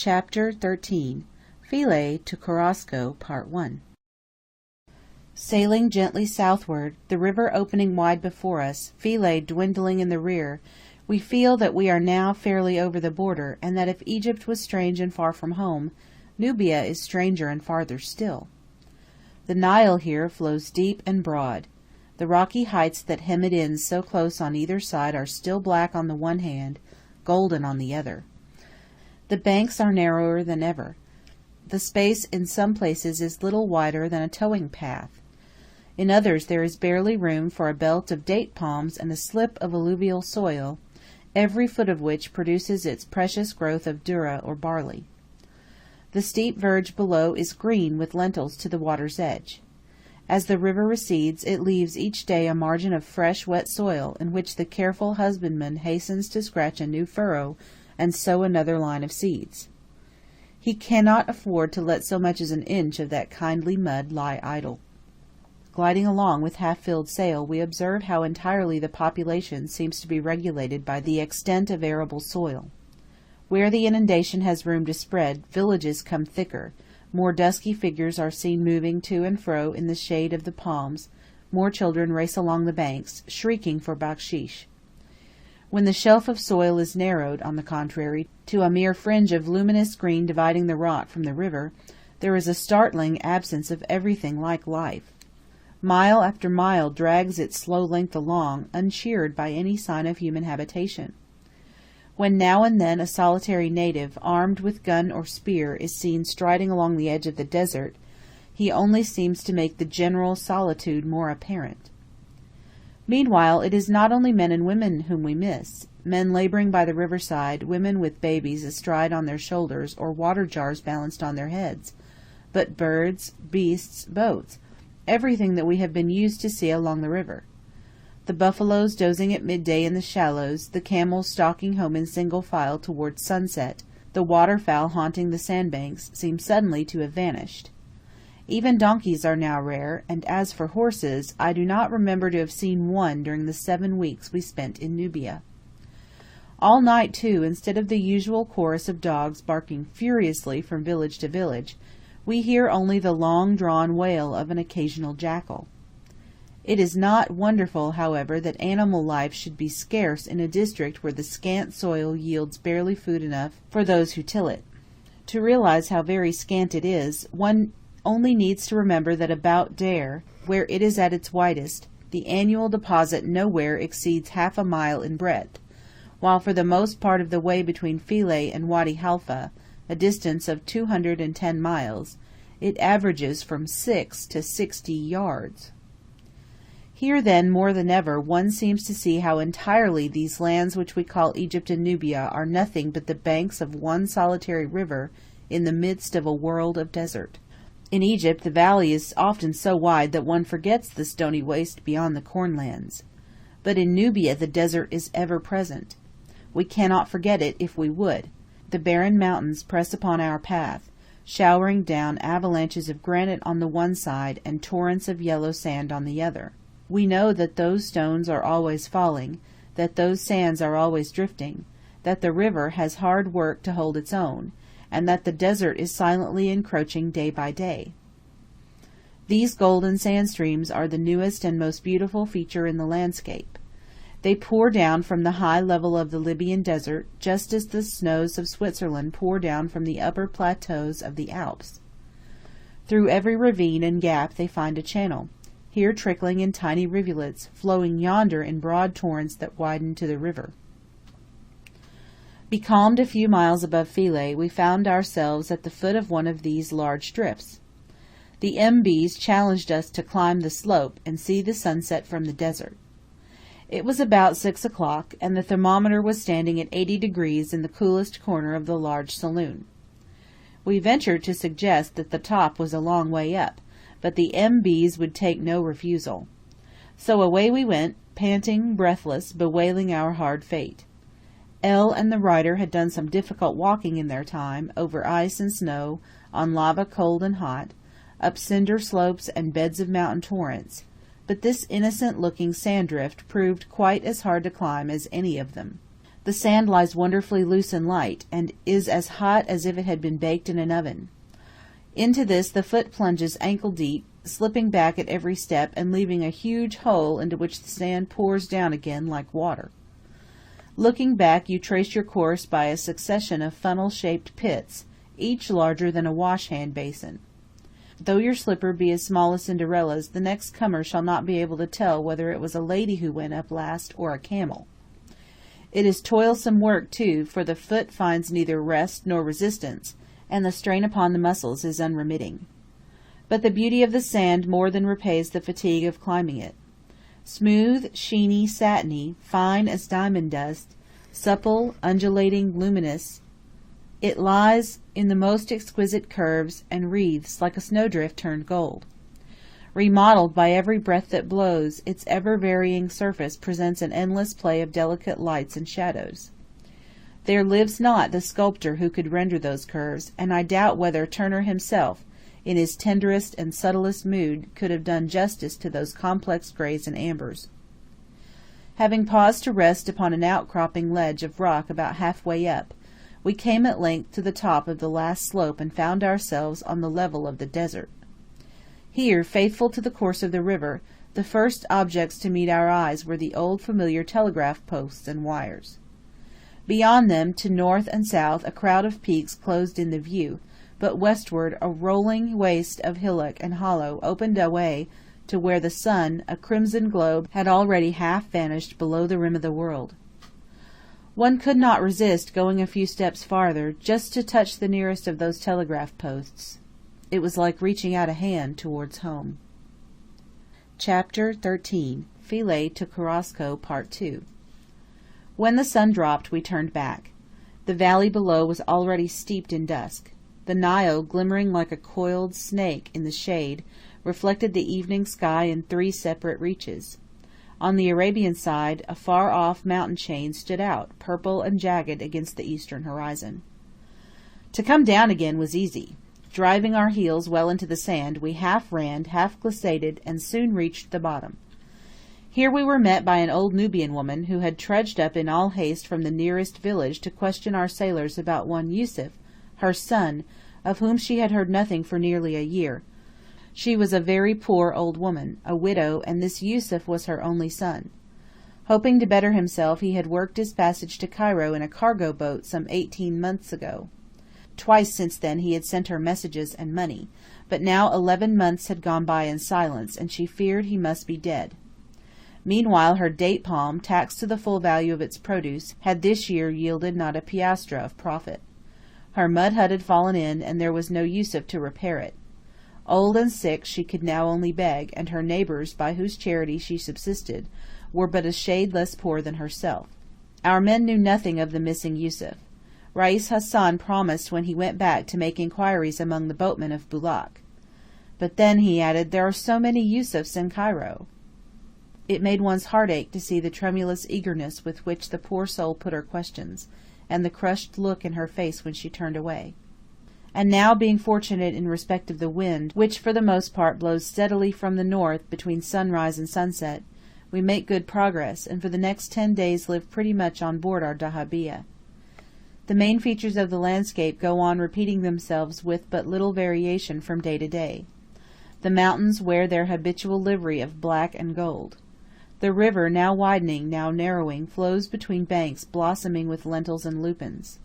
Chapter 13. Philae to Korosko, Part 1. Sailing gently southward, the river opening wide before us, Philae dwindling in the rear, we feel that we are now fairly over the border, and that if Egypt was strange and far from home, Nubia is stranger and farther still. The Nile here flows deep and broad. The rocky heights that hem it in so close on either side are still black on the one hand, golden on the other. The banks are narrower than ever. The space in some places is little wider than a towing path. In others there is barely room for a belt of date palms and a slip of alluvial soil, every foot of which produces its precious growth of durra or barley. The steep verge below is green with lentils to the water's edge. As the river recedes, it leaves each day a margin of fresh, wet soil in which the careful husbandman hastens to scratch a new furrow and sow another line of seeds. He cannot afford to let so much as an inch of that kindly mud lie idle. Gliding along with half-filled sail, we observe how entirely the population seems to be regulated by the extent of arable soil. Where the inundation has room to spread, villages come thicker, more dusky figures are seen moving to and fro in the shade of the palms, more children race along the banks, shrieking for bakshish. When the shelf of soil is narrowed, on the contrary, to a mere fringe of luminous green dividing the rock from the river, there is a startling absence of everything like life. Mile after mile drags its slow length along, uncheered by any sign of human habitation. When now and then a solitary native, armed with gun or spear, is seen striding along the edge of the desert, he only seems to make the general solitude more apparent. Meanwhile, it is not only men and women whom we miss, men laboring by the riverside, women with babies astride on their shoulders or water jars balanced on their heads, but birds, beasts, boats, everything that we have been used to see along the river. The buffaloes dozing at midday in the shallows, the camels stalking home in single file towards sunset, the waterfowl haunting the sandbanks, seem suddenly to have vanished. Even donkeys are now rare, and as for horses, I do not remember to have seen one during the 7 weeks we spent in Nubia. All night, too, instead of the usual chorus of dogs barking furiously from village to village, we hear only the long-drawn wail of an occasional jackal. It is not wonderful, however, that animal life should be scarce in a district where the scant soil yields barely food enough for those who till it. To realize how very scant it is, one only needs to remember that about Deir, where it is at its widest, the annual deposit nowhere exceeds half a mile in breadth, while for the most part of the way between Philae and Wadi Halfa, a distance of 210 miles, it averages from 6 to 60 yards. Here, then, more than ever, one seems to see how entirely these lands which we call Egypt and Nubia are nothing but the banks of one solitary river in the midst of a world of desert. In Egypt the valley is often so wide that one forgets the stony waste beyond the cornlands. But in Nubia the desert is ever present. We cannot forget it if we would. The barren mountains press upon our path, showering down avalanches of granite on the one side and torrents of yellow sand on the other. We know that those stones are always falling, that those sands are always drifting, that the river has hard work to hold its own, and that the desert is silently encroaching day by day. These golden sand streams are the newest and most beautiful feature in the landscape. They pour down from the high level of the Libyan desert, just as the snows of Switzerland pour down from the upper plateaus of the Alps. Through every ravine and gap they find a channel, here trickling in tiny rivulets, flowing yonder in broad torrents that widen to the river. Becalmed a few miles above Philae, we found ourselves at the foot of one of these large drifts. The MBs challenged us to climb the slope and see the sunset from the desert. It was about 6 o'clock, and the thermometer was standing at 80 degrees in the coolest corner of the large saloon. We ventured to suggest that the top was a long way up, but the MBs would take no refusal. So away we went, panting, breathless, bewailing our hard fate. L and the rider had done some difficult walking in their time, over ice and snow, on lava cold and hot, up cinder slopes and beds of mountain torrents, but this innocent-looking sand drift proved quite as hard to climb as any of them. The sand lies wonderfully loose and light, and is as hot as if it had been baked in an oven. Into this the foot plunges ankle deep, slipping back at every step and leaving a huge hole into which the sand pours down again like water. Looking back, you trace your course by a succession of funnel-shaped pits, each larger than a wash-hand basin. Though your slipper be as small as Cinderella's, the next comer shall not be able to tell whether it was a lady who went up last or a camel. It is toilsome work, too, for the foot finds neither rest nor resistance, and the strain upon the muscles is unremitting. But the beauty of the sand more than repays the fatigue of climbing it. Smooth, sheeny, satiny, fine as diamond dust, supple, undulating, luminous, it lies in the most exquisite curves and wreaths like a snowdrift turned gold. Remodelled by every breath that blows, its ever-varying surface presents an endless play of delicate lights and shadows. There lives not the sculptor who could render those curves, and I doubt whether Turner himself, in his tenderest and subtlest mood, could have done justice to those complex greys and ambers. Having paused to rest upon an outcropping ledge of rock about half-way up, we came at length to the top of the last slope and found ourselves on the level of the desert. Here, faithful to the course of the river, the first objects to meet our eyes were the old familiar telegraph posts and wires. Beyond them, to north and south, a crowd of peaks closed in the view, but westward a rolling waste of hillock and hollow opened a way to where the sun, a crimson globe, had already half vanished below the rim of the world. One could not resist going a few steps farther, just to touch the nearest of those telegraph posts. It was like reaching out a hand towards home. Chapter 13. Philae to Korosko, Part 2. When the sun dropped, we turned back. The valley below was already steeped in dusk. The Nile, glimmering like a coiled snake in the shade, reflected the evening sky in 3 separate reaches. On the Arabian side, a far-off mountain chain stood out, purple and jagged against the eastern horizon. To come down again was easy. Driving our heels well into the sand, we half ran, half glissaded, and soon reached the bottom. Here we were met by an old Nubian woman, who had trudged up in all haste from the nearest village to question our sailors about one Yusuf, her son, of whom she had heard nothing for nearly a year. She was a very poor old woman, a widow, and this Yusuf was her only son. Hoping to better himself, he had worked his passage to Cairo in a cargo boat some 18 months ago. Twice since then he had sent her messages and money, but now 11 months had gone by in silence, and she feared he must be dead. Meanwhile her date palm, taxed to the full value of its produce, had this year yielded not a piastre of profit. Her mud hut had fallen in, and there was no Yusuf to repair it. Old and sick, she could now only beg, and her neighbours, by whose charity she subsisted, were but a shade less poor than herself. Our men knew nothing of the missing Yusuf. Rais Hassan promised when he went back to make inquiries among the boatmen of Bulak. But then, he added, there are so many Yusufs in Cairo. It made one's heart ache to see the tremulous eagerness with which the poor soul put her questions, and the crushed look in her face when she turned away. And now, being fortunate in respect of the wind, which for the most part blows steadily from the north between sunrise and sunset, we make good progress, and for the next 10 days live pretty much on board our dahabeah. The main features of the landscape go on repeating themselves with but little variation from day to day. The mountains wear their habitual livery of black and gold. The river, now widening, now narrowing, flows between banks blossoming with lentils and lupins.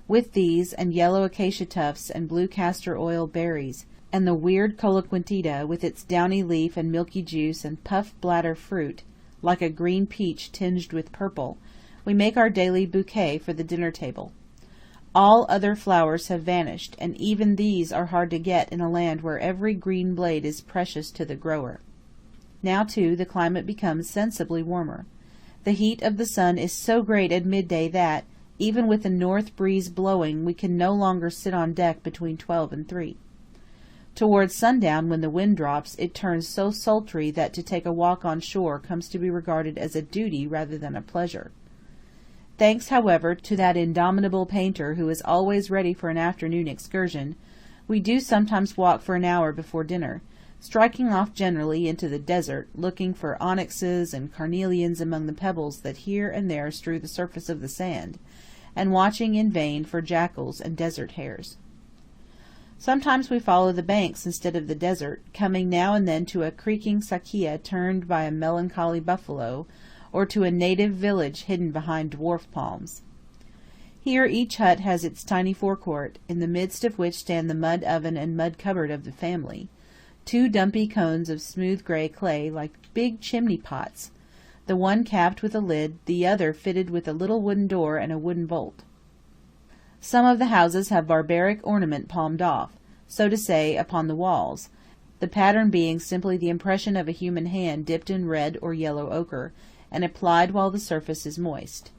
With these, and yellow acacia tufts and blue castor oil berries, and the weird coloquintida with its downy leaf and milky juice and puff bladder fruit, like a green peach tinged with purple, we make our daily bouquet for the dinner table. All other flowers have vanished, and even these are hard to get in a land where every green blade is precious to the grower. Now, too, the climate becomes sensibly warmer. The heat of the sun is so great at midday that, even with the north breeze blowing, we can no longer sit on deck between 12 and 3. Towards sundown, when the wind drops, it turns so sultry that to take a walk on shore comes to be regarded as a duty rather than a pleasure. Thanks, however, to that indomitable painter who is always ready for an afternoon excursion, we do sometimes walk for an hour before dinner, striking off generally into the desert, looking for onyxes and carnelians among the pebbles that here and there strew the surface of the sand, and watching in vain for jackals and desert hares. Sometimes we follow the banks instead of the desert, coming now and then to a creaking sakia turned by a melancholy buffalo, or to a native village hidden behind dwarf palms. Here each hut has its tiny forecourt, in the midst of which stand the mud oven and mud cupboard of the family, two dumpy cones of smooth grey clay like big chimney pots, the one capped with a lid, the other fitted with a little wooden door and a wooden bolt. Some of the houses have barbaric ornament palmed off, so to say, upon the walls, the pattern being simply the impression of a human hand dipped in red or yellow ochre, and applied while the surface is moist.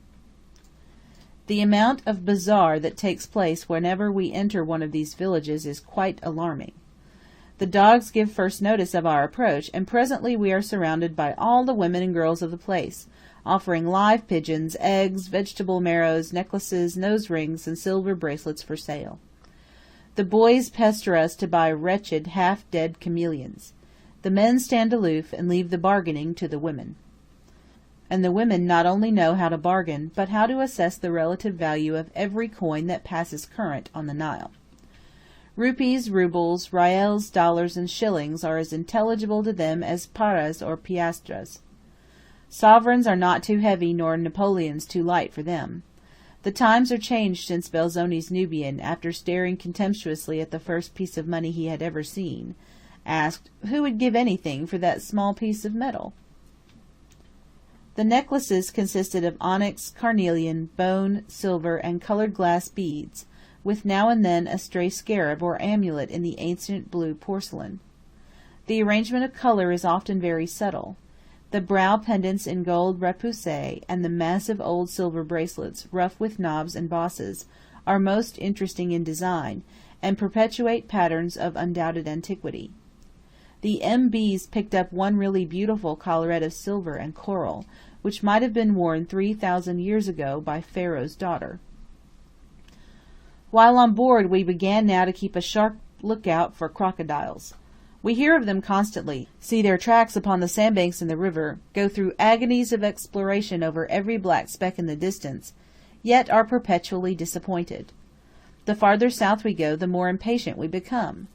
The amount of bazaar that takes place whenever we enter one of these villages is quite alarming. The dogs give first notice of our approach, and presently we are surrounded by all the women and girls of the place, offering live pigeons, eggs, vegetable marrows, necklaces, nose rings, and silver bracelets for sale. The boys pester us to buy wretched, half-dead chameleons. The men stand aloof and leave the bargaining to the women. And the women not only know how to bargain, but how to assess the relative value of every coin that passes current on the Nile. Rupees, rubles, rials, dollars, and shillings are as intelligible to them as paras or piastres. Sovereigns are not too heavy nor Napoleons too light for them. The times are changed since Belzoni's Nubian, after staring contemptuously at the first piece of money he had ever seen, asked who would give anything for that small piece of metal. The necklaces consisted of onyx, carnelian, bone, silver, and colored glass beads, with now and then a stray scarab or amulet in the ancient blue porcelain. The arrangement of color is often very subtle. The brow pendants in gold repoussé and the massive old silver bracelets, rough with knobs and bosses, are most interesting in design, and perpetuate patterns of undoubted antiquity. The M.B.'s picked up one really beautiful collarette of silver and coral, which might have been worn 3,000 years ago by Pharaoh's daughter. While on board, we began now to keep a sharp lookout for crocodiles. We hear of them constantly, see their tracks upon the sandbanks in the river, go through agonies of exploration over every black speck in the distance, yet are perpetually disappointed. The farther south we go, the more impatient we become.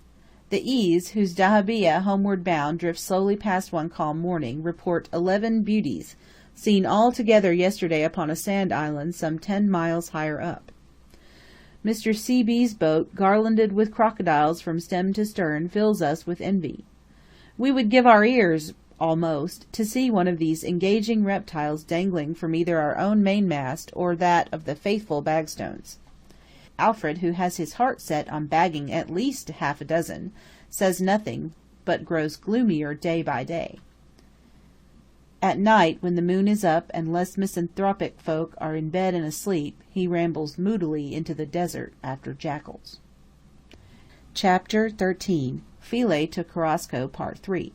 The E's, whose dahabeah homeward bound drifts slowly past one calm morning, report 11 beauties, seen all together yesterday upon a sand island some 10 miles higher up. Mr. C.B.'s boat, garlanded with crocodiles from stem to stern, fills us with envy. We would give our ears, almost, to see one of these engaging reptiles dangling from either our own mainmast or that of the faithful Bagstones. Alfred, who has his heart set on bagging at least half a dozen, says nothing, but grows gloomier day by day. At night, when the moon is up and less misanthropic folk are in bed and asleep, he rambles moodily into the desert after jackals. Chapter 13. Philae to Carrasco, Part 3.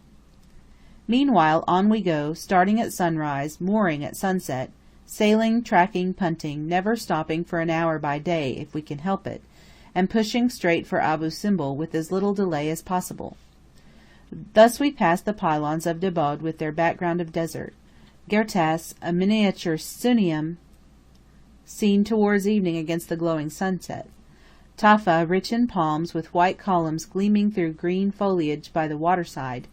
Meanwhile, on we go, starting at sunrise, mooring at sunset, sailing, tracking, punting, never stopping for an hour by day if we can help it, and pushing straight for Abu Simbel with as little delay as possible. Thus we pass the pylons of Debod with their background of desert, Gertas, a miniature Sunium seen towards evening against the glowing sunset, Tafa, rich in palms with white columns gleaming through green foliage by the waterside,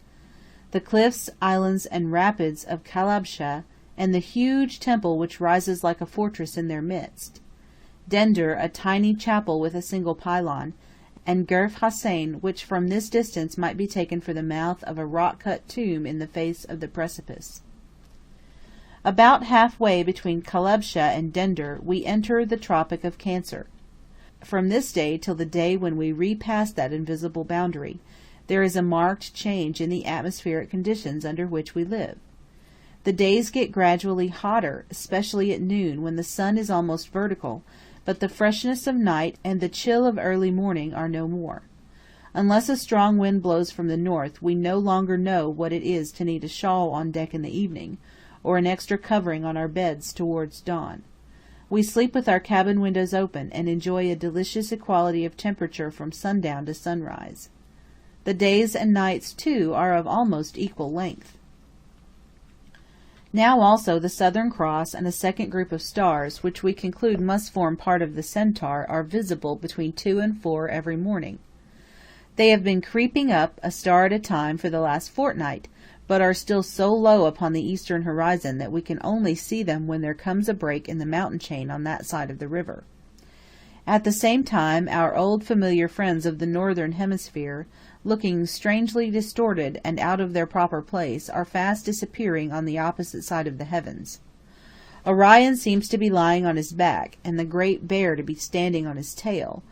the cliffs, islands, and rapids of Kalabsha, and the huge temple which rises like a fortress in their midst, Dender, a tiny chapel with a single pylon, and Gerf Hassain, which from this distance might be taken for the mouth of a rock-cut tomb in the face of the precipice. About half-way between Kalabsha and Dender we enter the Tropic of Cancer. From this day till the day when we repass that invisible boundary, there is a marked change in the atmospheric conditions under which we live. The days get gradually hotter, especially at noon, when the sun is almost vertical, but the freshness of night and the chill of early morning are no more. Unless a strong wind blows from the north, we no longer know what it is to need a shawl on deck in the evening, or an extra covering on our beds towards dawn. We sleep with our cabin windows open, and enjoy a delicious equality of temperature from sundown to sunrise. The days and nights, too, are of almost equal length. Now also the Southern Cross and a second group of stars, which we conclude must form part of the centaur, are visible between 2 and 4 every morning. They have been creeping up, a star at a time, for the last fortnight, but are still so low upon the eastern horizon that we can only see them when there comes a break in the mountain chain on that side of the river. At the same time, our old familiar friends of the northern hemisphere, looking strangely distorted and out of their proper place, are fast disappearing on the opposite side of the heavens. Orion seems to be lying on his back, and the Great Bear to be standing on his tail,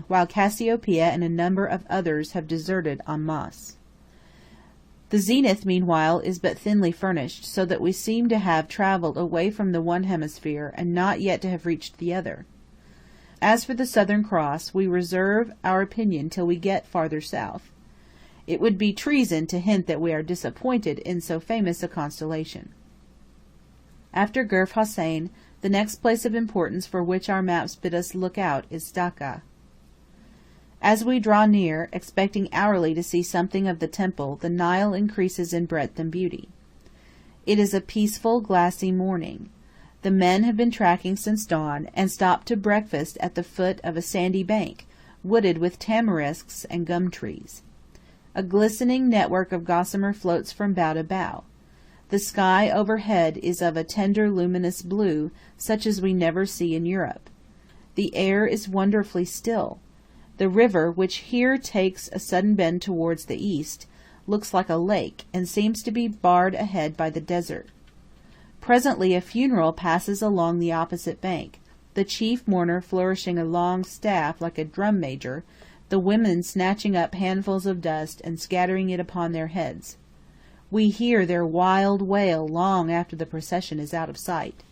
while Cassiopeia and a number of others have deserted en masse. The zenith, meanwhile, is but thinly furnished, so that we seem to have travelled away from the one hemisphere, and not yet to have reached the other. As for the Southern Cross, we reserve our opinion till we get farther south. It would be treason to hint that we are disappointed in so famous a constellation. After Gerf Hossein, the next place of importance for which our maps bid us look out is Dacca. As we draw near, expecting hourly to see something of the temple, the Nile increases in breadth and beauty. It is a peaceful, glassy morning. The men have been tracking since dawn, and stopped to breakfast at the foot of a sandy bank, wooded with tamarisks and gum trees. A glistening network of gossamer floats from bough to bough. The sky overhead is of a tender luminous blue, such as we never see in Europe. The air is wonderfully still. The river, which here takes a sudden bend towards the east, looks like a lake, and seems to be barred ahead by the desert. Presently a funeral passes along the opposite bank, the chief mourner flourishing a long staff like a drum major, the women snatching up handfuls of dust and scattering it upon their heads. We hear their wild wail long after the procession is out of sight.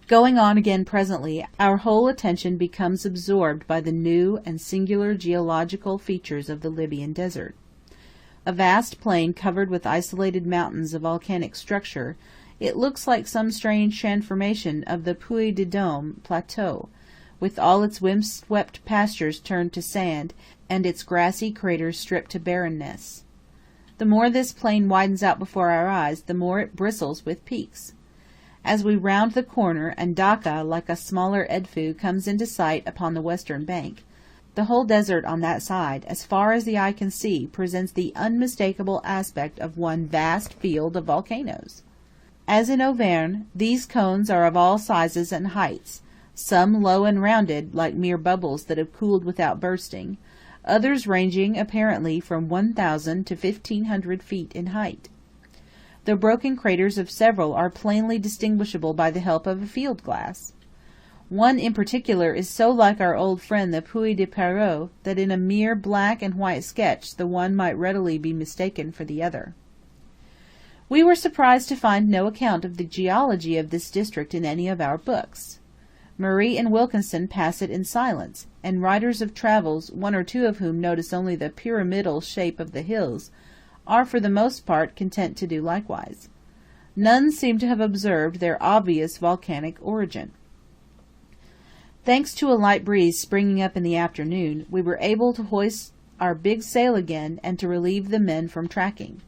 Going on again presently, our whole attention becomes absorbed by the new and singular geological features of the Libyan desert. A vast plain covered with isolated mountains of volcanic structure, it looks like some strange transformation of the Puy de Dôme plateau, with all its wind-swept pastures turned to sand, and its grassy craters stripped to barrenness. The more this plain widens out before our eyes, the more it bristles with peaks. As we round the corner, and Dacca, like a smaller Edfu, comes into sight upon the western bank, the whole desert on that side, as far as the eye can see, presents the unmistakable aspect of one vast field of volcanoes. As in Auvergne, these cones are of all sizes and heights, some low and rounded, like mere bubbles that have cooled without bursting, others ranging apparently from 1,000 to 1,500 feet in height. The broken craters of several are plainly distinguishable by the help of a field glass. One in particular is so like our old friend the Puy de Pérou that in a mere black and white sketch the one might readily be mistaken for the other. We were surprised to find no account of the geology of this district in any of our books. Murray and Wilkinson pass it in silence, and writers of travels, one or two of whom notice only the pyramidal shape of the hills, are for the most part content to do likewise. None seem to have observed their obvious volcanic origin. Thanks to a light breeze springing up in the afternoon, we were able to hoist our big sail again and to relieve the men from tracking.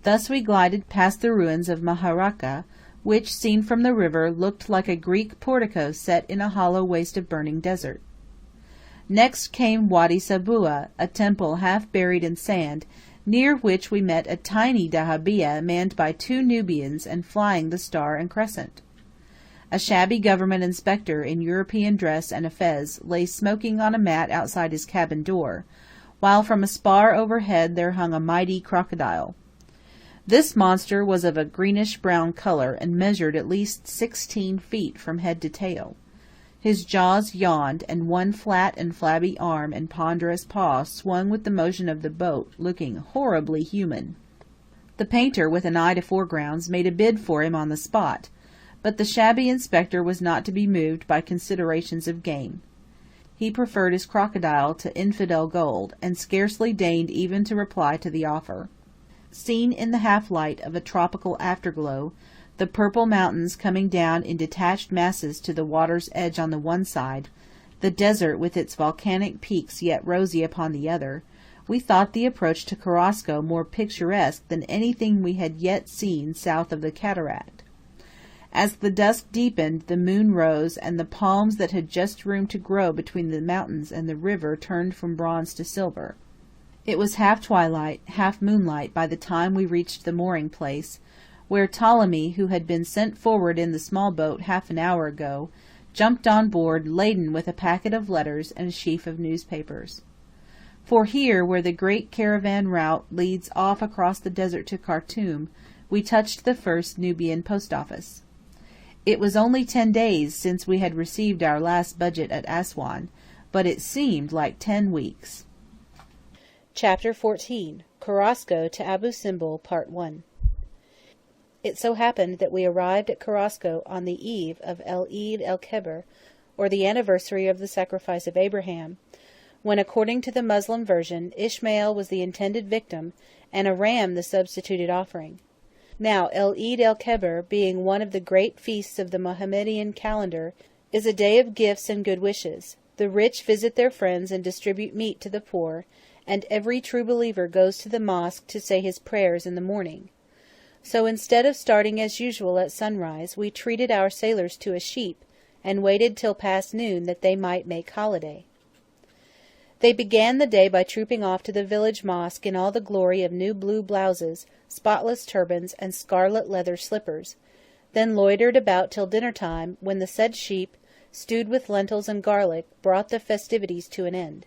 Thus we glided past the ruins of Maharaka, which, seen from the river, looked like a Greek portico set in a hollow waste of burning desert. Next came Wadi Sabua, a temple half buried in sand, near which we met a tiny dahabeah manned by 2 Nubians and flying the star and crescent. A shabby government inspector in European dress and a fez lay smoking on a mat outside his cabin door, while from a spar overhead there hung a mighty crocodile. This monster was of a greenish-brown color and measured at least 16 feet from head to tail. His jaws yawned, and one flat and flabby arm and ponderous paw swung with the motion of the boat, looking horribly human. The painter, with an eye to foregrounds, made a bid for him on the spot, but the shabby inspector was not to be moved by considerations of game. He preferred his crocodile to infidel gold, and scarcely deigned even to reply to the offer. Seen in the half-light of a tropical afterglow, the purple mountains coming down in detached masses to the water's edge on the one side, the desert with its volcanic peaks yet rosy upon the other, We thought the approach to Korosko more picturesque than anything we had yet seen south of the cataract. As the dusk deepened, the moon rose, and the palms that had just room to grow between the mountains and the river turned from bronze to silver. It was half twilight, half moonlight by the time we reached the mooring place, where Ptolemy, who had been sent forward in the small boat half an hour ago, jumped on board laden with a packet of letters and a sheaf of newspapers. For here, where the great caravan route leads off across the desert to Khartoum, we touched the first Nubian post office. It was only 10 days since we had received our last budget at Aswan, but it seemed like 10 weeks. Chapter 14. Korosko to Abu Simbel, Part 1. It so happened that we arrived at Korosko on the eve of El-Eid el-Kebir, or the anniversary of the sacrifice of Abraham, when, according to the Muslim version, Ishmael was the intended victim, and a ram the substituted offering. Now, El-Eid el-Kebir, being one of the great feasts of the Mohammedan calendar, is a day of gifts and good wishes. The rich visit their friends and distribute meat to the poor, and every true believer goes to the mosque to say his prayers in the morning. So instead of starting as usual at sunrise, we treated our sailors to a sheep, and waited till past noon that they might make holiday. They began the day by trooping off to the village mosque in all the glory of new blue blouses, spotless turbans, and scarlet leather slippers, then loitered about till dinner-time, when the said sheep, stewed with lentils and garlic, brought the festivities to an end.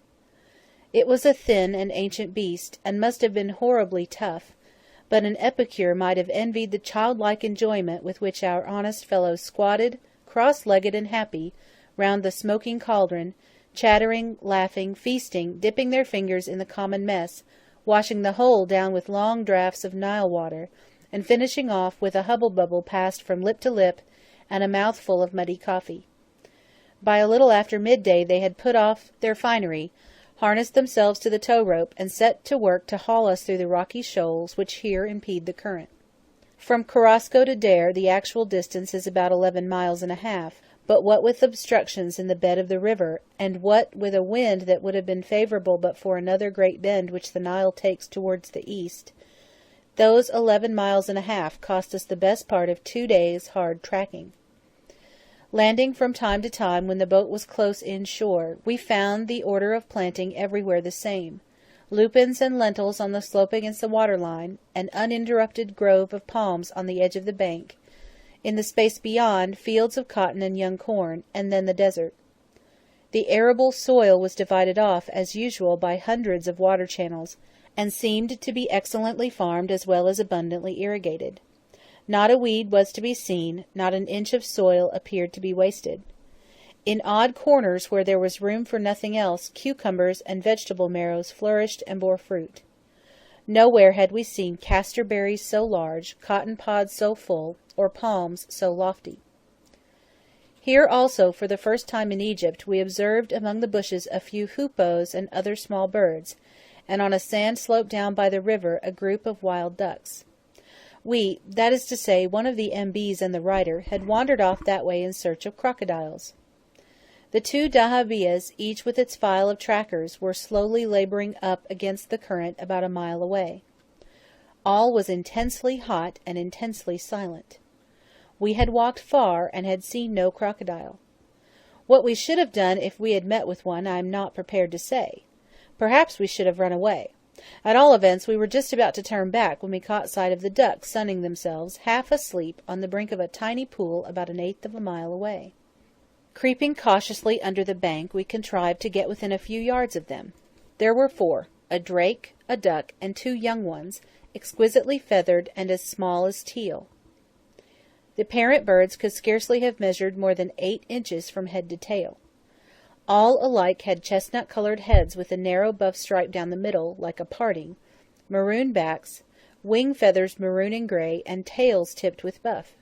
It was a thin and ancient beast, and must have been horribly tough, but an epicure might have envied the childlike enjoyment with which our honest fellows squatted, cross-legged and happy, round the smoking cauldron, chattering, laughing, feasting, dipping their fingers in the common mess, washing the whole down with long draughts of Nile water, and finishing off with a hubble-bubble passed from lip to lip, and a mouthful of muddy coffee. By a little after midday they had put off their finery, harnessed themselves to the tow-rope, and set to work to haul us through the rocky shoals which here impede the current. From Korosko to Dare the actual distance is about 11 miles and a half, but what with obstructions in the bed of the river, and what with a wind that would have been favourable but for another great bend which the Nile takes towards the east, those 11 miles and a half cost us the best part of 2 days' hard tracking. Landing from time to time when the boat was close inshore, we found the order of planting everywhere the same: lupins and lentils on the slope against the water-line, an uninterrupted grove of palms on the edge of the bank, in the space beyond, fields of cotton and young corn, and then the desert. The arable soil was divided off, as usual, by hundreds of water channels, and seemed to be excellently farmed as well as abundantly irrigated. Not a weed was to be seen, not an inch of soil appeared to be wasted. In odd corners where there was room for nothing else, cucumbers and vegetable marrows flourished and bore fruit. Nowhere had we seen castor berries so large, cotton pods so full, or palms so lofty. Here also, for the first time in Egypt, we observed among the bushes a few hoopoes and other small birds, and on a sand slope down by the river a group of wild ducks. We, that is to say, one of the MBs and the writer, had wandered off that way in search of crocodiles. The 2 dahabeahs, each with its file of trackers, were slowly labouring up against the current about a mile away. All was intensely hot and intensely silent. We had walked far, and had seen no crocodile. What we should have done if we had met with one I am not prepared to say. Perhaps we should have run away. At all events, we were just about to turn back when we caught sight of the ducks sunning themselves, half asleep, on the brink of a tiny pool about 1/8 of a mile away. Creeping cautiously under the bank, we contrived to get within a few yards of them. There were 4, a drake, a duck, and 2 young ones, exquisitely feathered and as small as teal. The parent birds could scarcely have measured more than 8 inches from head to tail. All alike had chestnut-coloured heads with a narrow buff stripe down the middle, like a parting, maroon backs, wing feathers maroon and grey, and tails tipped with buff.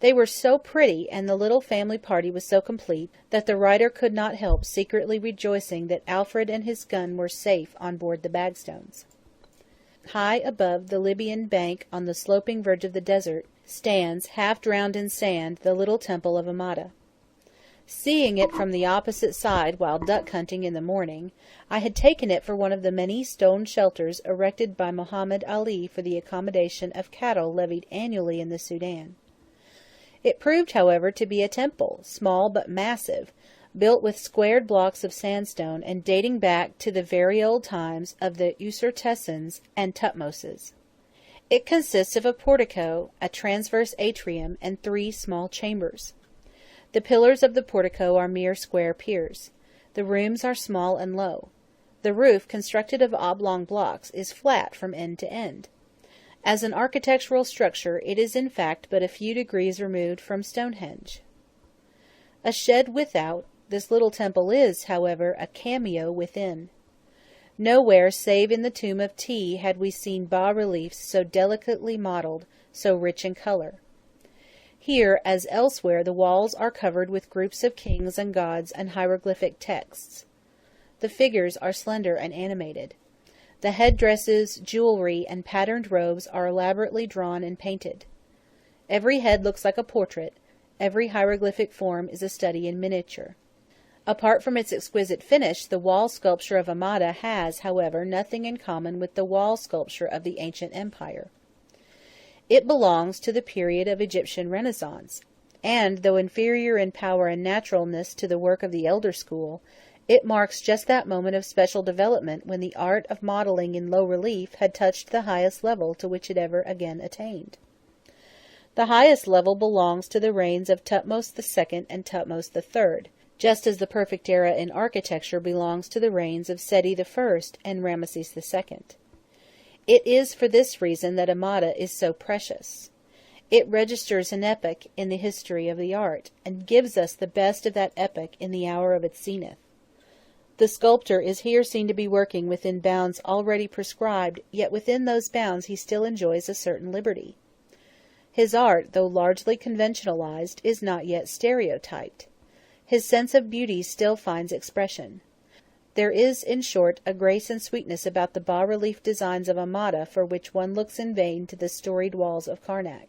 They were so pretty, and the little family party was so complete, that the writer could not help secretly rejoicing that Alfred and his gun were safe on board the Bagstones. High above the Libyan bank on the sloping verge of the desert, stands, half drowned in sand, the little temple of Amata. Seeing it from the opposite side while duck hunting in the morning, I had taken it for one of the many stone shelters erected by Mohammed Ali for the accommodation of cattle levied annually in the Soudan. It proved, however, to be a temple, small but massive, built with squared blocks of sandstone and dating back to the very old times of the Usertessens and Tutmoses. It consists of a portico, a transverse atrium, and 3 small chambers. The pillars of the portico are mere square piers. The rooms are small and low. The roof, constructed of oblong blocks, is flat from end to end. As an architectural structure, it is in fact but a few degrees removed from Stonehenge. A shed without, this little temple is, however, a cameo within. Nowhere save in the tomb of Tea had we seen bas-reliefs so delicately modelled, so rich in colour. Here, as elsewhere, the walls are covered with groups of kings and gods and hieroglyphic texts. The figures are slender and animated. The headdresses, jewellery, and patterned robes are elaborately drawn and painted. Every head looks like a portrait, every hieroglyphic form is a study in miniature. Apart from its exquisite finish, the wall sculpture of Amada has, however, nothing in common with the wall sculpture of the ancient empire. It belongs to the period of Egyptian Renaissance, and, though inferior in power and naturalness to the work of the elder school, it marks just that moment of special development when the art of modelling in low relief had touched the highest level to which it ever again attained. The highest level belongs to the reigns of Thutmose II and Thutmose III, just as the perfect era in architecture belongs to the reigns of Seti I and Ramesses II. It is for this reason that Amada is so precious. It registers an epoch in the history of the art, and gives us the best of that epoch in the hour of its zenith. The sculptor is here seen to be working within bounds already prescribed, yet within those bounds he still enjoys a certain liberty. His art, though largely conventionalized, is not yet stereotyped. His sense of beauty still finds expression. There is, in short, a grace and sweetness about the bas-relief designs of Amada for which one looks in vain to the storied walls of Karnak.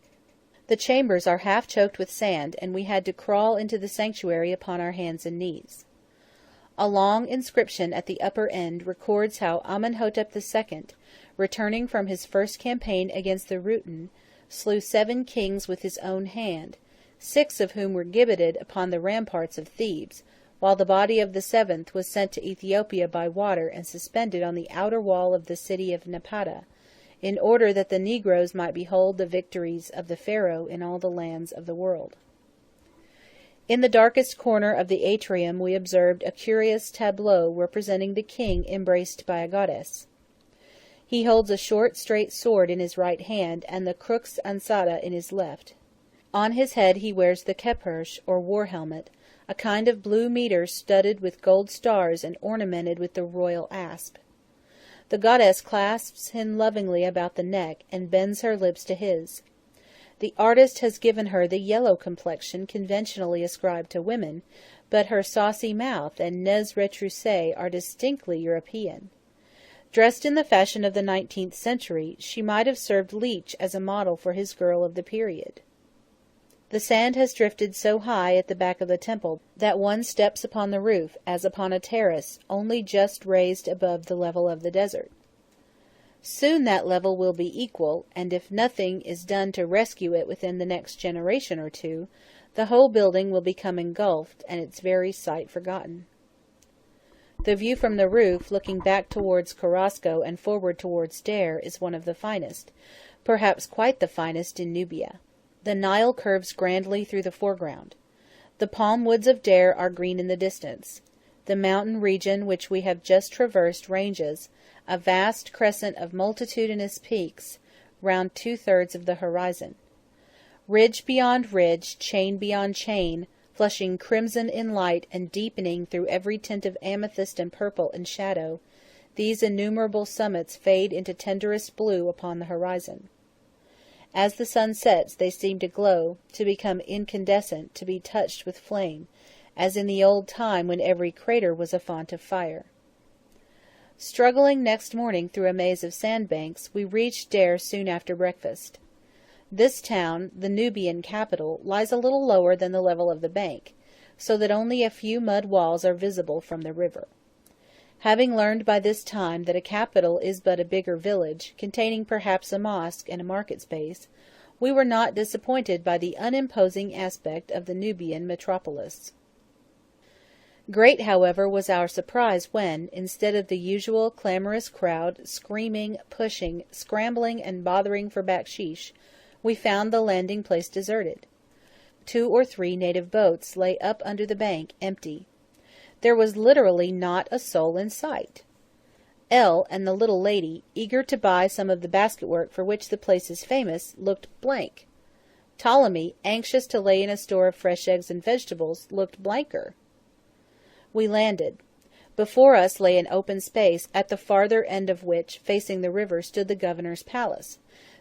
The chambers are half choked with sand, and we had to crawl into the sanctuary upon our hands and knees. A long inscription at the upper end records how Amenhotep II, returning from his first campaign against the Rutin, slew 7 kings with his own hand, 6 of whom were gibbeted upon the ramparts of Thebes, while the body of the 7th was sent to Ethiopia by water and suspended on the outer wall of the city of Napata, in order that the negroes might behold the victories of the Pharaoh in all the lands of the world. In the darkest corner of the atrium we observed a curious tableau representing the king embraced by a goddess. He holds a short straight sword in his right hand, and the crux ansata in his left. On his head he wears the kephersh, or war helmet, a kind of blue mitre studded with gold stars and ornamented with the royal asp. The goddess clasps him lovingly about the neck, and bends her lips to his. The artist has given her the yellow complexion conventionally ascribed to women, but her saucy mouth and nez retroussé are distinctly European. Dressed in the fashion of the 19th century, she might have served Leech as a model for his girl of the period. The sand has drifted so high at the back of the temple that one steps upon the roof as upon a terrace only just raised above the level of the desert. Soon that level will be equal, and if nothing is done to rescue it within the next generation or two, the whole building will become engulfed and its very site forgotten. The view from the roof, looking back towards Carrasco and forward towards Dare, is one of the finest, perhaps quite the finest in Nubia. The Nile curves grandly through the foreground. The palm woods of Dare are green in the distance. The mountain region which we have just traversed ranges, a vast crescent of multitudinous peaks, round 2/3 of the horizon. Ridge beyond ridge, chain beyond chain, flushing crimson in light and deepening through every tint of amethyst and purple in shadow, these innumerable summits fade into tenderest blue upon the horizon. As the sun sets they seem to glow, to become incandescent, to be touched with flame, as in the old time when every crater was a font of fire. Struggling next morning through a maze of sandbanks, we reached Dare soon after breakfast. This town, the Nubian capital, lies a little lower than the level of the bank, so that only a few mud walls are visible from the river. Having learned by this time that a capital is but a bigger village, containing perhaps a mosque and a market space, we were not disappointed by the unimposing aspect of the Nubian metropolis. Great, however, was our surprise when, instead of the usual clamorous crowd, screaming, pushing, scrambling, and bothering for baksheesh, we found the landing place deserted. 2 or 3 native boats lay up under the bank, empty. There was literally not a soul in sight. Elle and the little lady, eager to buy some of the basketwork for which the place is famous, looked blank. Ptolemy, anxious to lay in a store of fresh eggs and vegetables, looked blanker. We landed. Before us lay an open space, at the farther end of which, facing the river, stood the governor's palace,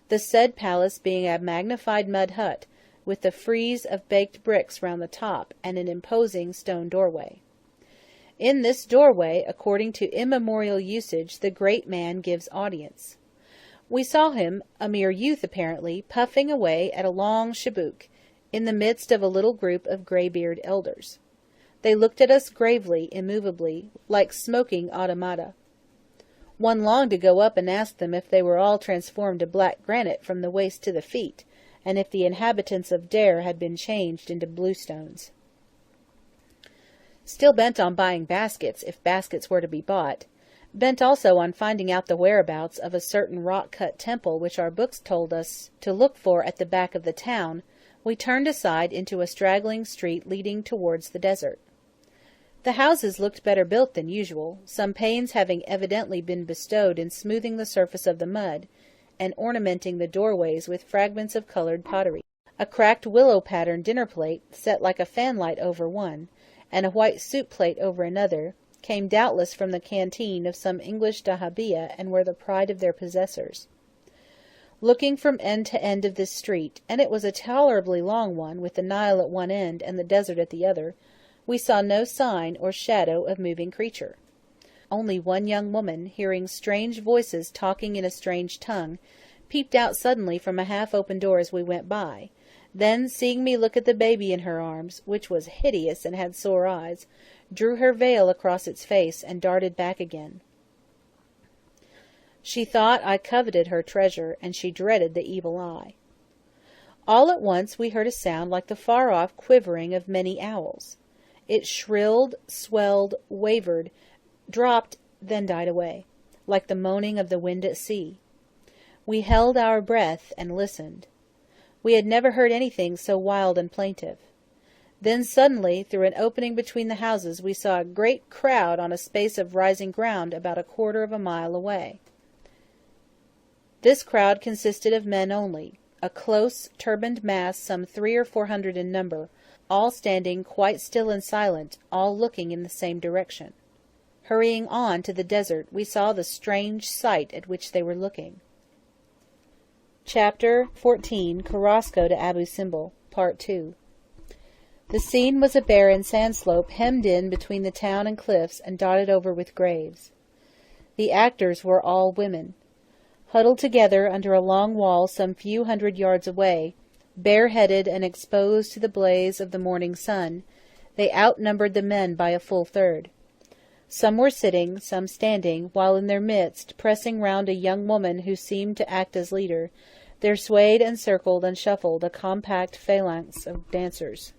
the said palace being a magnified mud hut, with a frieze of baked bricks round the top, and an imposing stone doorway. In this doorway, according to immemorial usage, the great man gives audience. We saw him, a mere youth apparently, puffing away at a long chibouk, in the midst of a little group of grey-beard elders. They looked at us gravely, immovably, like smoking automata. One longed to go up and ask them if they were all transformed to black granite from the waist to the feet, and if the inhabitants of Dare had been changed into bluestones. Still bent on buying baskets, if baskets were to be bought, bent also on finding out the whereabouts of a certain rock-cut temple which our books told us to look for at the back of the town, we turned aside into a straggling street leading towards the desert. The houses looked better built than usual, some pains having evidently been bestowed in smoothing the surface of the mud, and ornamenting the doorways with fragments of coloured pottery. A cracked willow-pattern dinner-plate, set like a fanlight over one, and a white soup-plate over another, came doubtless from the canteen of some English dahabeah, and were the pride of their possessors. Looking from end to end of this street, and it was a tolerably long one, with the Nile at one end and the desert at the other, we saw no sign or shadow of moving creature. Only one young woman, hearing strange voices talking in a strange tongue, peeped out suddenly from a half-open door as we went by. Then, seeing me look at the baby in her arms, which was hideous and had sore eyes, drew her veil across its face, and darted back again. She thought I coveted her treasure, and she dreaded the evil eye. All at once we heard a sound like the far-off quivering of many owls. It shrilled, swelled, wavered, dropped, then died away, like the moaning of the wind at sea. We held our breath and listened. We had never heard anything so wild and plaintive. Then suddenly, through an opening between the houses, we saw a great crowd on a space of rising ground about a quarter of a mile away. This crowd consisted of men only, a close, turbaned mass some 300 or 400 in number, all standing quite still and silent, all looking in the same direction. Hurrying on to the desert, we saw the strange sight at which they were looking. Chapter 14 Carrasco to Abu Simbel, Part 2. The scene was a barren sand-slope hemmed in between the town and cliffs and dotted over with graves. The actors were all women. Huddled together under a long wall some few hundred yards away, bareheaded and exposed to the blaze of the morning sun, they outnumbered the men by a full third. Some were sitting, some standing, while in their midst, pressing round a young woman who seemed to act as leader, there swayed and circled and shuffled a compact phalanx of dancers.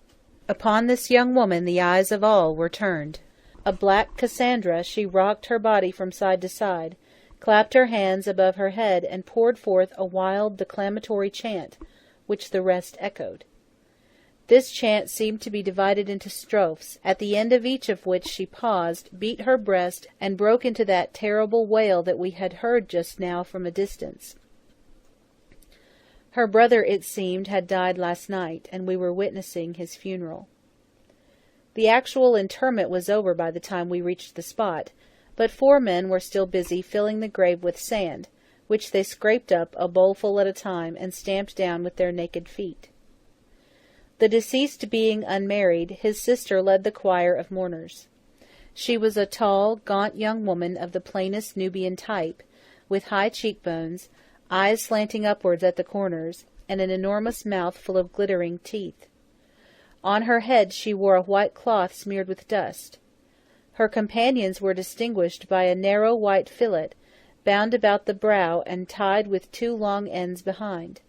Upon this young woman the eyes of all were turned. A black Cassandra, she rocked her body from side to side, clapped her hands above her head, and poured forth a wild declamatory chant, which the rest echoed. This chant seemed to be divided into strophes, at the end of each of which she paused, beat her breast, and broke into that terrible wail that we had heard just now from a distance. Her brother, it seemed, had died last night, and we were witnessing his funeral. The actual interment was over by the time we reached the spot, but 4 men were still busy filling the grave with sand, which they scraped up a bowlful at a time and stamped down with their naked feet. The deceased being unmarried, his sister led the choir of mourners. She was a tall, gaunt young woman of the plainest Nubian type, with high cheekbones, eyes slanting upwards at the corners, and an enormous mouth full of glittering teeth. On her head she wore a white cloth smeared with dust. Her companions were distinguished by a narrow white fillet, bound about the brow and tied with 2 long ends behind.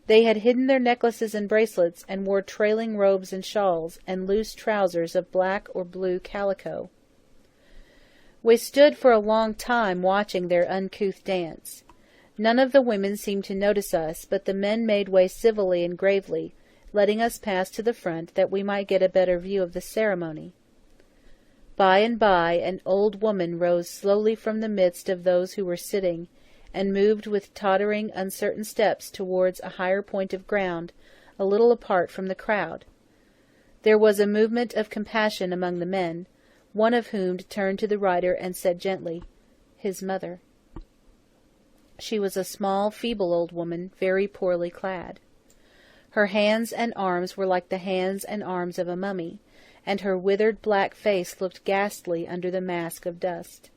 They had hidden their necklaces and bracelets, and wore trailing robes and shawls, and loose trousers of black or blue calico. We stood for a long time watching their uncouth dance. None of the women seemed to notice us, but the men made way civilly and gravely, letting us pass to the front that we might get a better view of the ceremony. By and by an old woman rose slowly from the midst of those who were sitting, and moved with tottering, uncertain steps towards a higher point of ground, a little apart from the crowd. There was a movement of compassion among the men, one of whom turned to the rider and said gently, "His mother." She was a small, feeble old woman, very poorly clad. Her hands and arms were like the hands and arms of a mummy, and her withered black face looked ghastly under the mask of dust.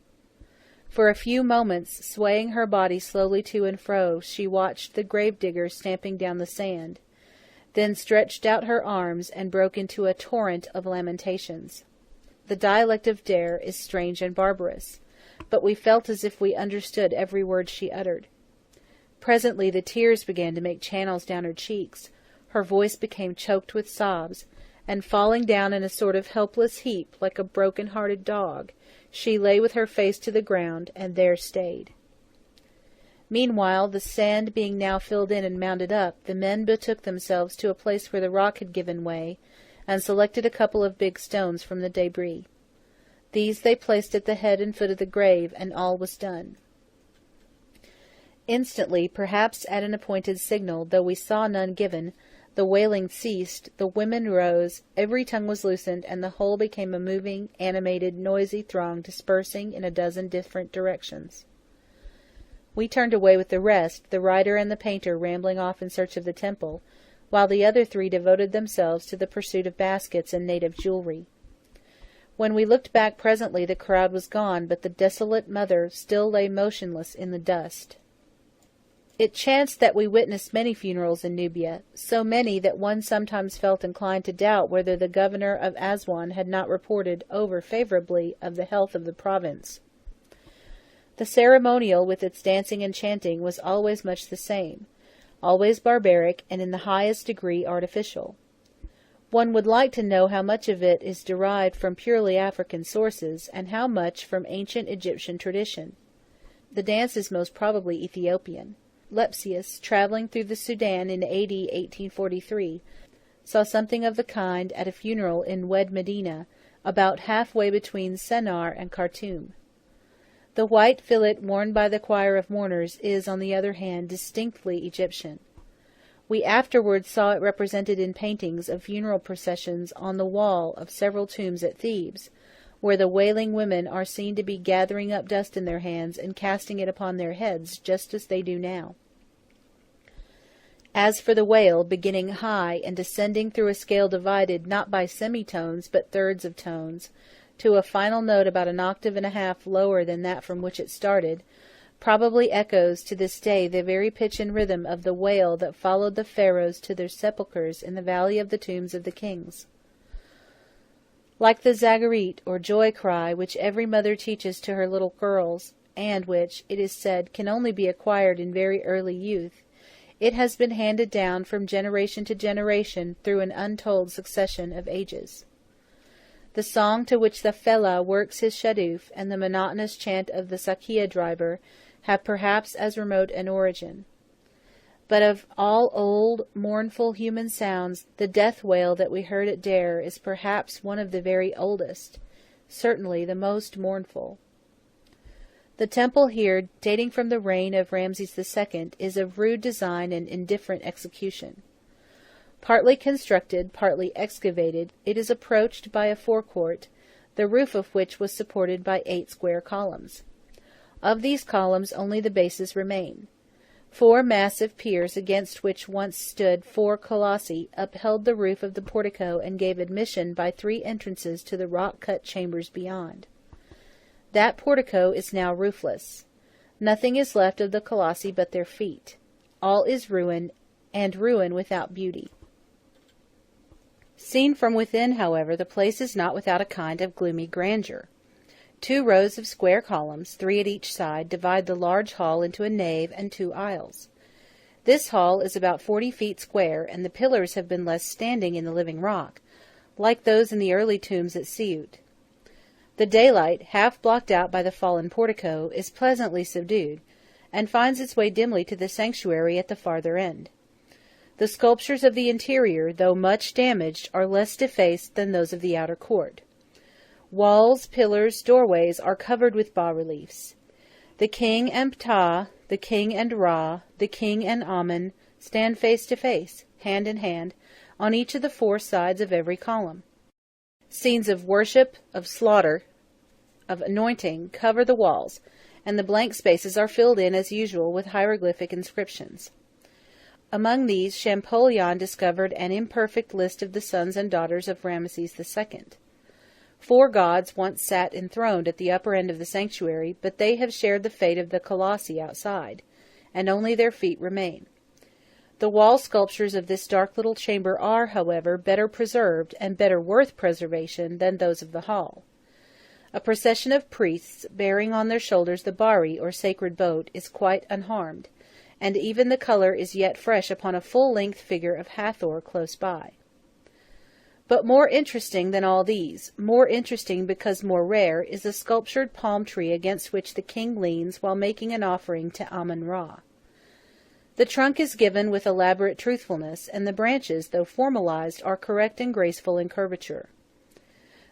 For a few moments, swaying her body slowly to and fro, she watched the grave-diggers stamping down the sand, then stretched out her arms and broke into a torrent of lamentations. The dialect of Dare is strange and barbarous, but we felt as if we understood every word she uttered. Presently the tears began to make channels down her cheeks, her voice became choked with sobs, and falling down in a sort of helpless heap like a broken-hearted dog, she lay with her face to the ground, and there stayed. Meanwhile, the sand being now filled in and mounded up, the men betook themselves to a place where the rock had given way, and selected a couple of big stones from the débris. These they placed at the head and foot of the grave, and all was done. Instantly, perhaps at an appointed signal, though we saw none given, the wailing ceased, the women rose, every tongue was loosened, and the whole became a moving, animated, noisy throng dispersing in a dozen different directions. We turned away with the rest, the writer and the painter rambling off in search of the temple, while the other 3 devoted themselves to the pursuit of baskets and native jewellery. When we looked back presently, the crowd was gone, but the desolate mother still lay motionless in the dust. It chanced that we witnessed many funerals in Nubia, so many that one sometimes felt inclined to doubt whether the governor of Aswan had not reported over favourably of the health of the province. The ceremonial, with its dancing and chanting, was always much the same, always barbaric, and in the highest degree artificial. One would like to know how much of it is derived from purely African sources, and how much from ancient Egyptian tradition. The dance is most probably Ethiopian. Lepsius, travelling through the Sudan in A.D. 1843, saw something of the kind at a funeral in Wed Medina, about half-way between Sennar and Khartoum. The white fillet worn by the choir of mourners is, on the other hand, distinctly Egyptian. We afterwards saw it represented in paintings of funeral processions on the wall of several tombs at Thebes, where the wailing women are seen to be gathering up dust in their hands and casting it upon their heads, just as they do now. As for the wail, beginning high and descending through a scale divided not by semitones but thirds of tones, to a final note about an octave and a half lower than that from which it started, probably echoes to this day the very pitch and rhythm of the wail that followed the pharaohs to their sepulchres in the valley of the tombs of the kings. Like the zagharit, or joy cry, which every mother teaches to her little girls, and which, it is said, can only be acquired in very early youth, it has been handed down from generation to generation through an untold succession of ages. The song to which the fellah works his shadoof, and the monotonous chant of the sakia driver, have perhaps as remote an origin. But of all old, mournful human sounds, the death wail that we heard at Dare is perhaps one of the very oldest, certainly the most mournful. The temple here, dating from the reign of Ramses II, is of rude design and indifferent execution. Partly constructed, partly excavated, it is approached by a forecourt, the roof of which was supported by 8 square columns. Of these columns only the bases remain. 4 massive piers, against which once stood 4 colossi, upheld the roof of the portico and gave admission by 3 entrances to the rock-cut chambers beyond. That portico is now roofless. Nothing is left of the colossi but their feet. All is ruin, and ruin without beauty. Seen from within, however, the place is not without a kind of gloomy grandeur. 2 rows of square columns, 3 at each side, divide the large hall into a nave and 2 aisles. This hall is about 40 feet square, and the pillars have been left standing in the living rock, like those in the early tombs at Siout. The daylight, half blocked out by the fallen portico, is pleasantly subdued, and finds its way dimly to the sanctuary at the farther end. The sculptures of the interior, though much damaged, are less defaced than those of the outer court. Walls, pillars, doorways are covered with bas-reliefs. The king and Ptah, the king and Ra, the king and Amun stand face to face, hand in hand, on each of the 4 sides of every column. Scenes of worship, of slaughter, of anointing cover the walls, and the blank spaces are filled in as usual with hieroglyphic inscriptions. Among these Champollion discovered an imperfect list of the sons and daughters of Ramesses II. 4 gods once sat enthroned at the upper end of the sanctuary, but they have shared the fate of the colossi outside, and only their feet remain. The wall sculptures of this dark little chamber are, however, better preserved and better worth preservation than those of the hall. A procession of priests, bearing on their shoulders the bari, or sacred boat, is quite unharmed, and even the colour is yet fresh upon a full-length figure of Hathor close by. But more interesting than all these, more interesting because more rare, is a sculptured palm tree against which the king leans while making an offering to Amun-Ra. The trunk is given with elaborate truthfulness, and the branches, though formalized, are correct and graceful in curvature.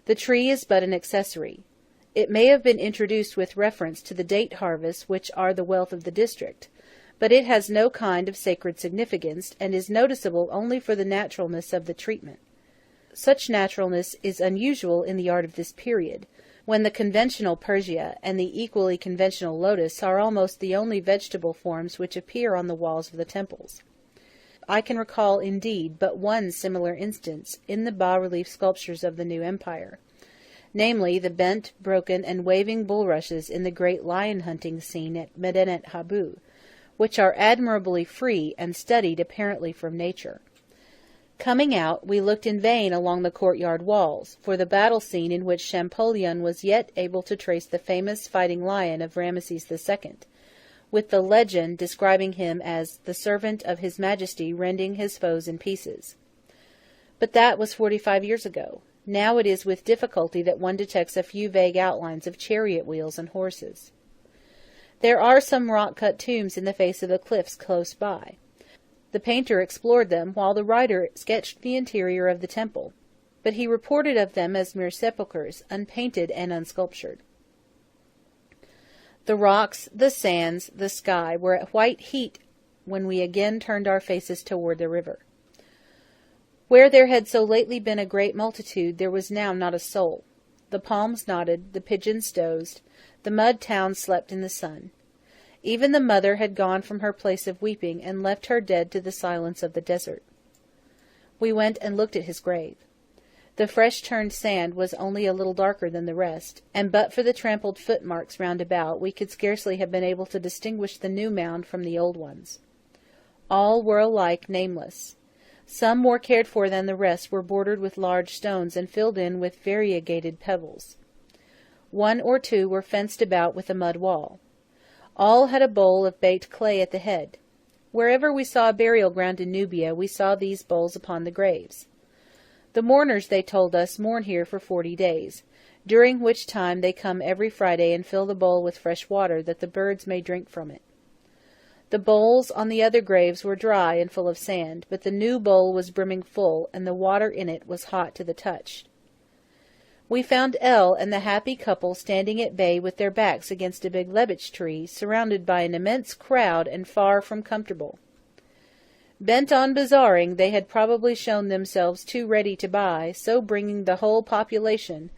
The tree is but an accessory. It may have been introduced with reference to the date harvests, which are the wealth of the district, but it has no kind of sacred significance, and is noticeable only for the naturalness of the treatment. Such naturalness is unusual in the art of this period, when the conventional Persia and the equally conventional lotus are almost the only vegetable forms which appear on the walls of the temples. I can recall, indeed, but one similar instance in the bas-relief sculptures of the new empire, namely the bent, broken, and waving bulrushes in the great lion-hunting scene at Medinet Habu, which are admirably free and studied apparently from nature. Coming out, we looked in vain along the courtyard walls, for the battle scene in which Champollion was yet able to trace the famous fighting lion of Ramesses II, with the legend describing him as the servant of His Majesty rending his foes in pieces. But that was 45 years ago. Now it is with difficulty that one detects a few vague outlines of chariot wheels and horses. There are some rock-cut tombs in the face of the cliffs close by. The painter explored them, while the writer sketched the interior of the temple, but he reported of them as mere sepulchres, unpainted and unsculptured. The rocks, the sands, the sky were at white heat when we again turned our faces toward the river. Where there had so lately been a great multitude, there was now not a soul. The palms nodded, the pigeons dozed, the mud town slept in the sun. Even the mother had gone from her place of weeping, and left her dead to the silence of the desert. We went and looked at his grave. The fresh-turned sand was only a little darker than the rest, and but for the trampled footmarks round about, we could scarcely have been able to distinguish the new mound from the old ones. All were alike nameless. Some more cared for than the rest were bordered with large stones and filled in with variegated pebbles. 1 or 2 were fenced about with a mud wall. All had a bowl of baked clay at the head. Wherever we saw a burial ground in Nubia, we saw these bowls upon the graves. The mourners, they told us, mourn here for 40 days, during which time they come every Friday and fill the bowl with fresh water, that the birds may drink from it. The bowls on the other graves were dry and full of sand, but the new bowl was brimming full, and the water in it was hot to the touch. We found El and the happy couple standing at bay with their backs against a big lebich tree, surrounded by an immense crowd and far from comfortable. Bent on bazaaring, they had probably shown themselves too ready to buy, so bringing the whole population,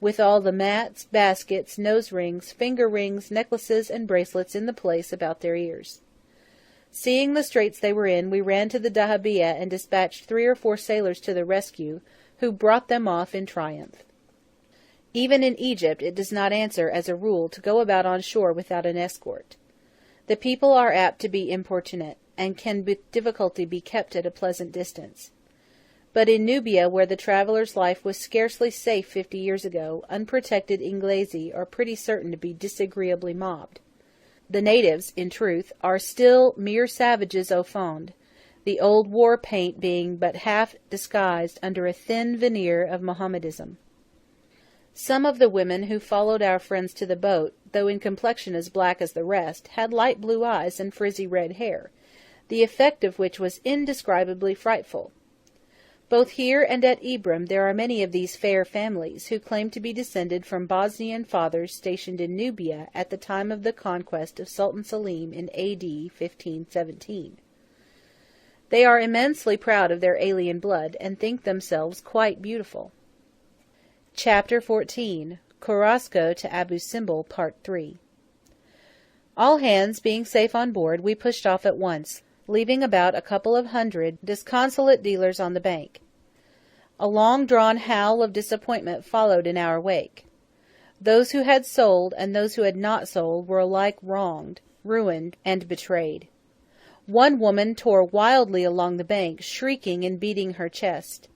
with all the mats, baskets, nose-rings, finger-rings, necklaces, and bracelets in the place about their ears. Seeing the straits they were in, we ran to the dahabeah and dispatched 3 or 4 sailors to the rescue, who brought them off in triumph. Even in Egypt it does not answer, as a rule, to go about on shore without an escort. The people are apt to be importunate, and can with difficulty be kept at a pleasant distance. But in Nubia, where the traveller's life was scarcely safe 50 years ago, unprotected Inglesi are pretty certain to be disagreeably mobbed. The natives, in truth, are still mere savages au fond, the old war paint being but half disguised under a thin veneer of Mohammedism. Some of the women who followed our friends to the boat, though in complexion as black as the rest, had light blue eyes and frizzy red hair, the effect of which was indescribably frightful. Both here and at Ibrim there are many of these fair families, who claim to be descended from Bosnian fathers stationed in Nubia at the time of the conquest of Sultan Selim in A.D. 1517. They are immensely proud of their alien blood, and think themselves quite beautiful. Chapter 14. Korosko to Abu Simbel, Part 3. All hands being safe on board, we pushed off at once, leaving about a couple of hundred disconsolate dealers on the bank. A long-drawn howl of disappointment followed in our wake. Those who had sold and those who had not sold were alike wronged, ruined, and betrayed. One woman tore wildly along the bank, shrieking and beating her chest.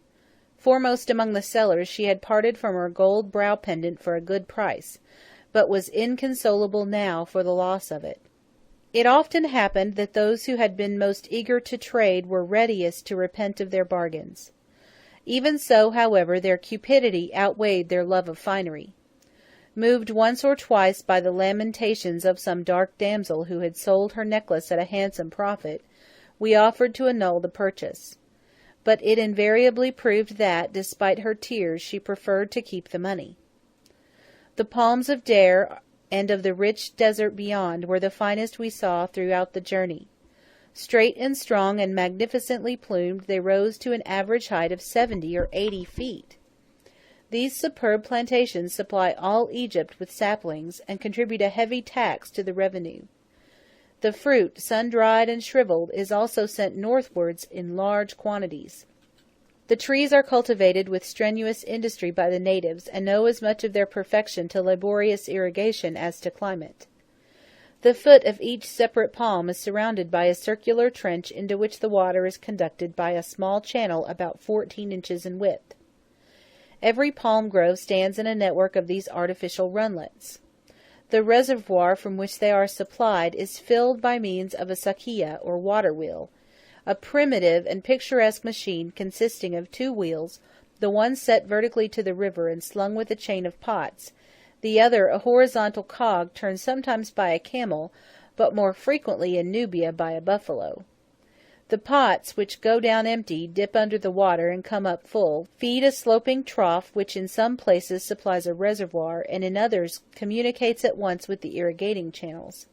Foremost among the sellers, she had parted from her gold brow pendant for a good price, but was inconsolable now for the loss of it. It often happened that those who had been most eager to trade were readiest to repent of their bargains. Even so, however, their cupidity outweighed their love of finery. Moved once or twice by the lamentations of some dark damsel who had sold her necklace at a handsome profit, we offered to annul the purchase. But it invariably proved that, despite her tears, she preferred to keep the money. The palms of Deir and of the rich desert beyond were the finest we saw throughout the journey. Straight and strong and magnificently plumed, they rose to an average height of 70 or 80 feet. These superb plantations supply all Egypt with saplings, and contribute a heavy tax to the revenue. The fruit, sun-dried and shriveled, is also sent northwards in large quantities. The trees are cultivated with strenuous industry by the natives, and owe as much of their perfection to laborious irrigation as to climate. The foot of each separate palm is surrounded by a circular trench into which the water is conducted by a small channel about 14 inches in width. Every palm grove stands in a network of these artificial runlets. The reservoir from which they are supplied is filled by means of a sakia, or water wheel, a primitive and picturesque machine consisting of 2 wheels, the one set vertically to the river and slung with a chain of pots, the other a horizontal cog turned sometimes by a camel, but more frequently in Nubia by a buffalo. The pots, which go down empty, dip under the water and come up full, feed a sloping trough which in some places supplies a reservoir, and in others communicates at once with the irrigating channels.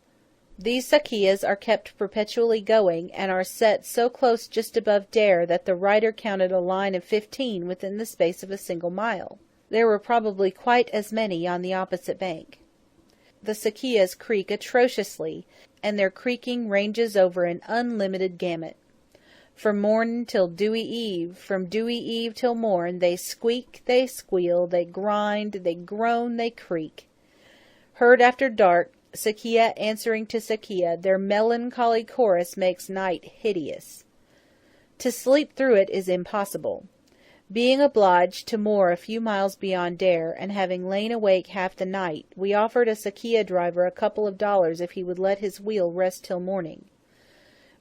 These sakias are kept perpetually going, and are set so close just above Deir that the writer counted a line of 15 within the space of a single mile. There were probably quite as many on the opposite bank. The sakias creak atrociously, and their creaking ranges over an unlimited gamut. From morn till dewy eve, from dewy eve till morn, they squeak, they squeal, they grind, they groan, they creak. Heard after dark, sakia answering to sakia, their melancholy chorus makes night hideous. To sleep through it is impossible. Being obliged to moor a few miles beyond Deir, and having lain awake half the night, we offered a sakia driver a couple of dollars if he would let his wheel rest till morning.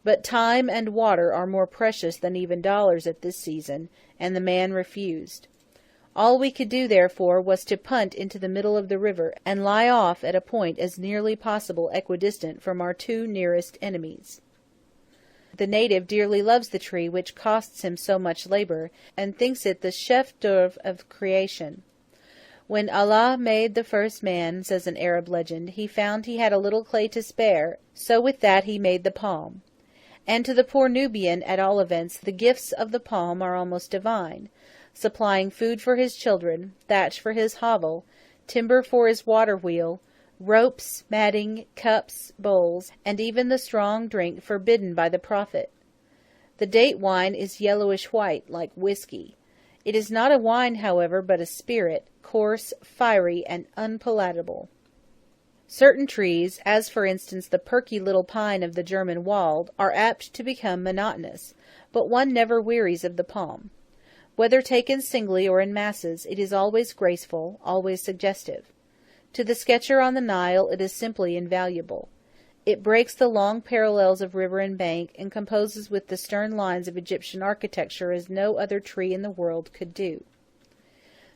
But time and water are more precious than even dollars at this season, and the man refused. All we could do, therefore, was to punt into the middle of the river, and lie off at a point as nearly possible equidistant from our 2 nearest enemies. The native dearly loves the tree which costs him so much labour, and thinks it the chef d'oeuvre of creation. When Allah made the first man, says an Arab legend, he found he had a little clay to spare, so with that he made the palm. And to the poor Nubian, at all events, the gifts of the palm are almost divine, supplying food for his children, thatch for his hovel, timber for his water wheel, ropes, matting, cups, bowls, and even the strong drink forbidden by the Prophet. The date wine is yellowish white, like whiskey. It is not a wine, however, but a spirit, coarse, fiery, and unpalatable. Certain trees, as for instance the perky little pine of the German wald, are apt to become monotonous, but one never wearies of the palm. Whether taken singly or in masses, it is always graceful, always suggestive. To the sketcher on the Nile it is simply invaluable. It breaks the long parallels of river and bank, and composes with the stern lines of Egyptian architecture as no other tree in the world could do.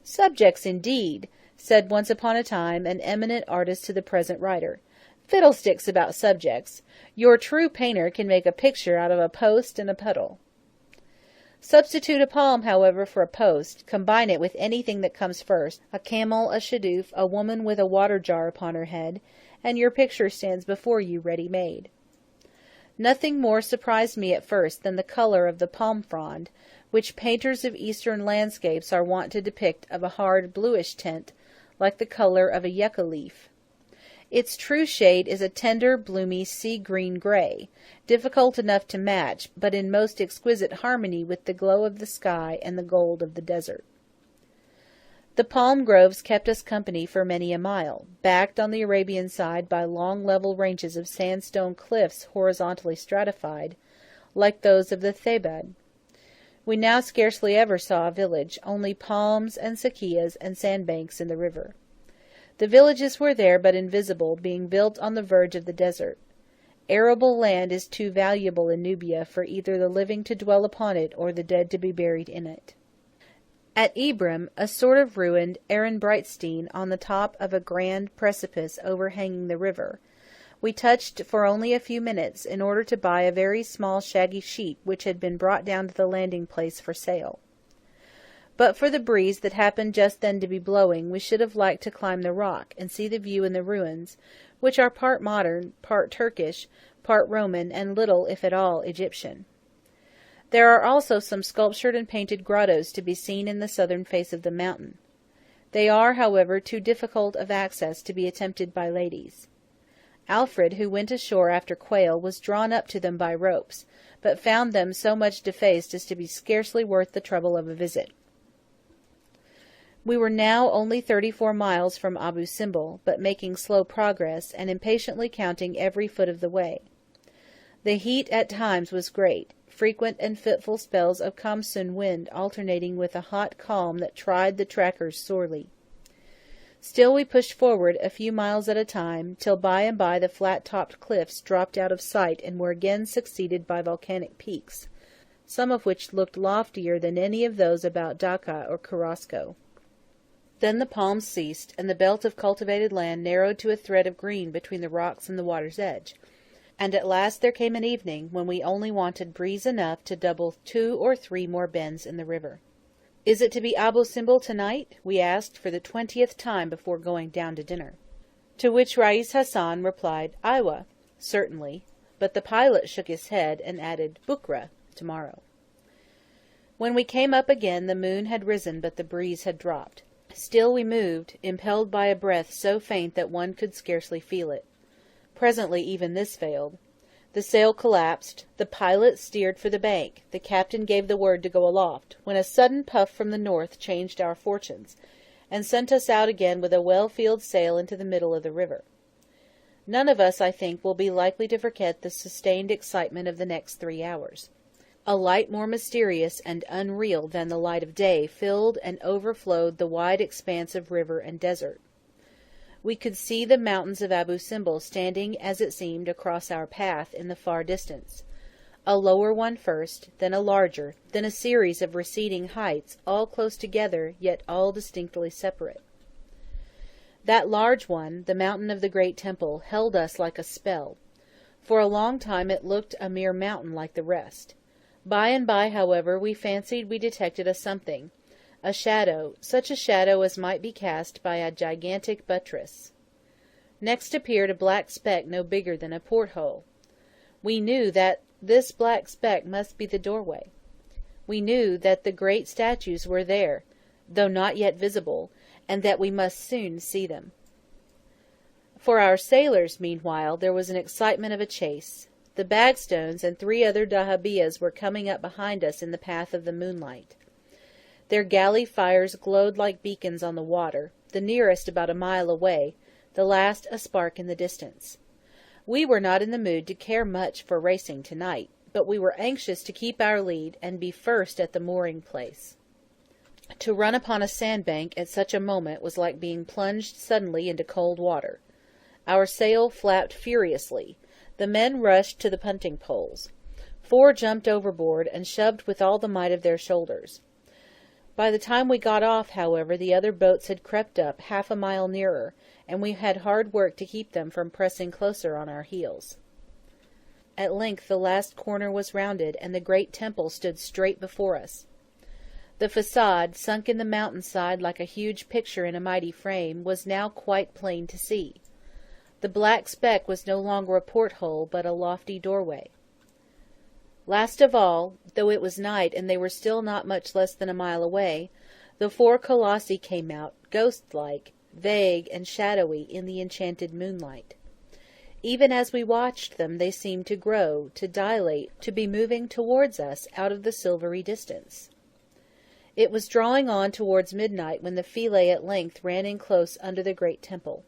"Subjects, indeed!" said once upon a time an eminent artist to the present writer. "Fiddlesticks about subjects! Your true painter can make a picture out of a post and a puddle." Substitute a palm, however, for a post, combine it with anything that comes first, a camel, a shadoof, a woman with a water jar upon her head, and your picture stands before you ready made. Nothing more surprised me at first than the colour of the palm frond, which painters of Eastern landscapes are wont to depict of a hard bluish tint, like the colour of a yucca leaf. Its true shade is a tender, bloomy, sea-green grey, difficult enough to match, but in most exquisite harmony with the glow of the sky and the gold of the desert. The palm groves kept us company for many a mile, backed on the Arabian side by long level ranges of sandstone cliffs horizontally stratified, like those of the Thebaid. We now scarcely ever saw a village, only palms and sakias and sandbanks in the river. The villages were there but invisible, being built on the verge of the desert. Arable land is too valuable in Nubia for either the living to dwell upon it or the dead to be buried in it. At Ibrim, a sort of ruined Ehrenbreitstein on the top of a grand precipice overhanging the river, we touched for only a few minutes in order to buy a very small shaggy sheep which had been brought down to the landing place for sale. But for the breeze that happened just then to be blowing, we should have liked to climb the rock and see the view in the ruins, which are part modern, part Turkish, part Roman, and little, if at all, Egyptian. There are also some sculptured and painted grottos to be seen in the southern face of the mountain. They are, however, too difficult of access to be attempted by ladies. Alfred, who went ashore after quail, was drawn up to them by ropes, but found them so much defaced as to be scarcely worth the trouble of a visit. We were now only 34 miles from Abu Simbel, but making slow progress, and impatiently counting every foot of the way. The heat at times was great, frequent and fitful spells of Khamsun wind alternating with a hot calm that tried the trackers sorely. Still we pushed forward a few miles at a time, till by and by the flat-topped cliffs dropped out of sight and were again succeeded by volcanic peaks, some of which looked loftier than any of those about Dacca or Carrasco. Then the palms ceased, and the belt of cultivated land narrowed to a thread of green between the rocks and the water's edge. And at last there came an evening when we only wanted breeze enough to double 2 or 3 more bends in the river. "Is it to be Abu Simbel tonight?" we asked for the 20th time before going down to dinner. To which Rais Hassan replied, "Aywa," certainly, but the pilot shook his head and added, "Bukra," tomorrow. When we came up again the moon had risen but the breeze had dropped. Still we moved, impelled by a breath so faint that one could scarcely feel it. Presently even this failed. The sail collapsed, the pilot steered for the bank, the captain gave the word to go aloft, when a sudden puff from the north changed our fortunes, and sent us out again with a well-filled sail into the middle of the river. None of us, I think, will be likely to forget the sustained excitement of the next 3 hours. A light more mysterious and unreal than the light of day filled and overflowed the wide expanse of river and desert. We could see the mountains of Abu Simbel standing, as it seemed, across our path in the far distance. A lower one first, then a larger, then a series of receding heights, all close together, yet all distinctly separate. That large one, the mountain of the great temple, held us like a spell. For a long time it looked a mere mountain like the rest. By and by, however, we fancied we detected a something, a shadow, such a shadow as might be cast by a gigantic buttress. Next appeared a black speck no bigger than a porthole. We knew that this black speck must be the doorway. We knew that the great statues were there, though not yet visible, and that we must soon see them. For our sailors, meanwhile, there was an excitement of a chase. The Bagstones and 3 other dahabiyas were coming up behind us in the path of the moonlight. Their galley fires glowed like beacons on the water, the nearest about a mile away, the last a spark in the distance. We were not in the mood to care much for racing tonight, but we were anxious to keep our lead and be first at the mooring place. To run upon a sandbank at such a moment was like being plunged suddenly into cold water. Our sail flapped furiously. The men rushed to the punting poles. 4 jumped overboard and shoved with all the might of their shoulders. By the time we got off, however, the other boats had crept up half a mile nearer, and we had hard work to keep them from pressing closer on our heels. At length the last corner was rounded, and the great temple stood straight before us. The façade, sunk in the mountain-side like a huge picture in a mighty frame, was now quite plain to see. The black speck was no longer a porthole, but a lofty doorway. Last of all, though it was night and they were still not much less than a mile away, the 4 colossi came out, ghost-like, vague and shadowy in the enchanted moonlight. Even as we watched them they seemed to grow, to dilate, to be moving towards us out of the silvery distance. It was drawing on towards midnight when the Philae at length ran in close under the great temple.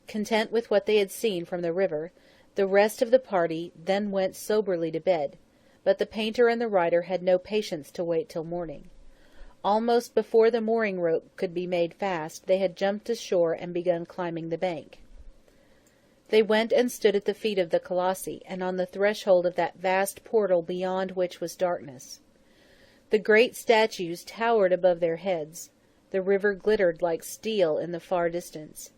Content with what they had seen from the river, the rest of the party then went soberly to bed, but the painter and the writer had no patience to wait till morning. Almost before the mooring rope could be made fast, they had jumped ashore and begun climbing the bank. They went and stood at the feet of the colossi, and on the threshold of that vast portal beyond which was darkness. The great statues towered above their heads. The river glittered like steel in the far distance.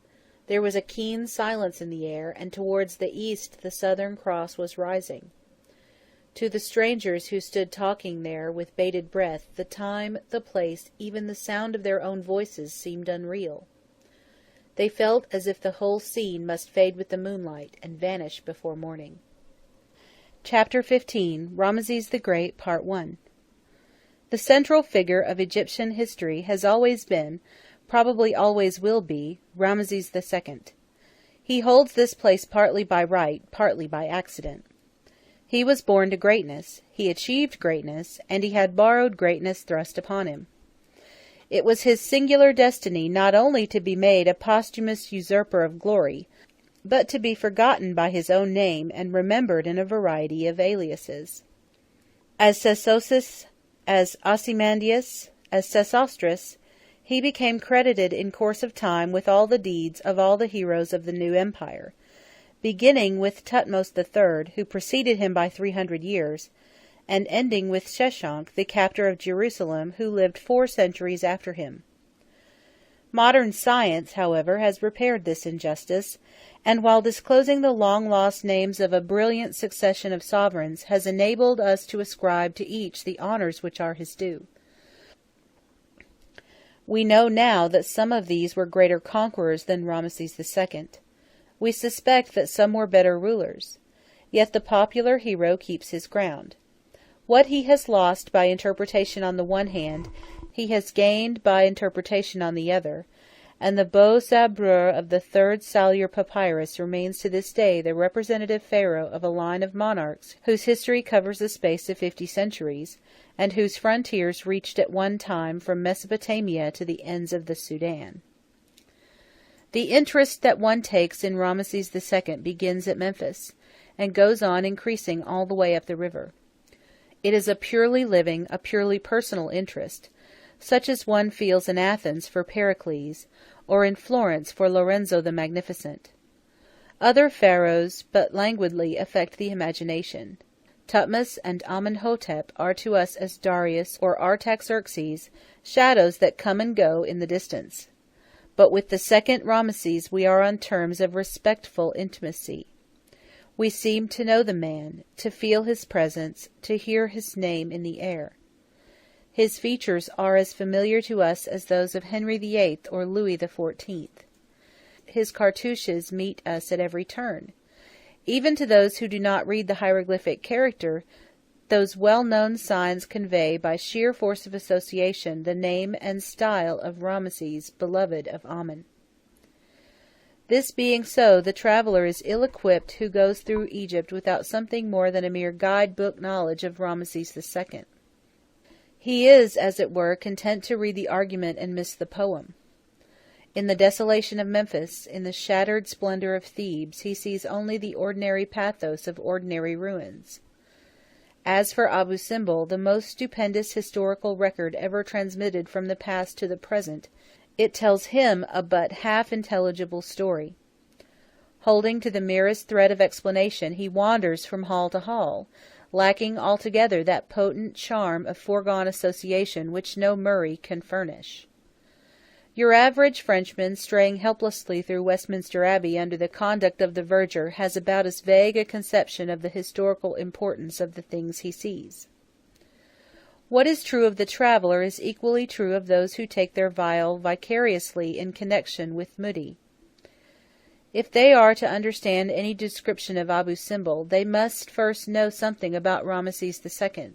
There was a keen silence in the air, and towards the east the Southern Cross was rising. To the strangers who stood talking there with bated breath, the time, the place, even the sound of their own voices seemed unreal. They felt as if the whole scene must fade with the moonlight and vanish before morning. Chapter 15. Ramesses the Great, Part 1. The central figure of Egyptian history has always been, probably always will be, Ramesses II. He holds this place partly by right, partly by accident. He was born to greatness, he achieved greatness, and he had borrowed greatness thrust upon him. It was his singular destiny not only to be made a posthumous usurper of glory, but to be forgotten by his own name and remembered in a variety of aliases. As Sesosis, as Ozymandias, as Sesostris, he became credited in course of time with all the deeds of all the heroes of the new empire, beginning with Thutmose III, who preceded him by 300 years, and ending with Sheshonq, the captor of Jerusalem, who lived 4 centuries after him. Modern science, however, has repaired this injustice, and while disclosing the long-lost names of a brilliant succession of sovereigns, has enabled us to ascribe to each the honours which are his due. We know now that some of these were greater conquerors than Ramesses II. We suspect that some were better rulers. Yet the popular hero keeps his ground. What he has lost by interpretation on the one hand, he has gained by interpretation on the other, and the Beau Sabreur of the 3rd Salur Papyrus remains to this day the representative pharaoh of a line of monarchs whose history covers the space of 50 centuries, and whose frontiers reached at one time from Mesopotamia to the ends of the Sudan. The interest that one takes in Ramesses II begins at Memphis, and goes on increasing all the way up the river. It is a purely living, a purely personal interest, such as one feels in Athens for Pericles, or in Florence for Lorenzo the Magnificent. Other pharaohs but languidly affect the imagination. Thutmose and Amenhotep are to us as Darius or Artaxerxes, shadows that come and go in the distance. But with the second Ramesses we are on terms of respectful intimacy. We seem to know the man, to feel his presence, to hear his name in the air. His features are as familiar to us as those of Henry VIII or Louis XIV. His cartouches meet us at every turn. Even to those who do not read the hieroglyphic character, those well-known signs convey by sheer force of association the name and style of Ramesses, beloved of Amen. This being so, the traveller is ill-equipped who goes through Egypt without something more than a mere guide-book knowledge of Ramesses II. He is, as it were, content to read the argument and miss the poem. In the desolation of Memphis, in the shattered splendour of Thebes, he sees only the ordinary pathos of ordinary ruins. As for Abu Simbel, the most stupendous historical record ever transmitted from the past to the present, it tells him a but half intelligible story. Holding to the merest thread of explanation, he wanders from hall to hall, lacking altogether that potent charm of foregone association which no Murray can furnish. Your average Frenchman straying helplessly through Westminster Abbey under the conduct of the verger has about as vague a conception of the historical importance of the things he sees. What is true of the traveller is equally true of those who take their vial vicariously in connection with Moody. If they are to understand any description of Abu Simbel, they must first know something about Ramesses II.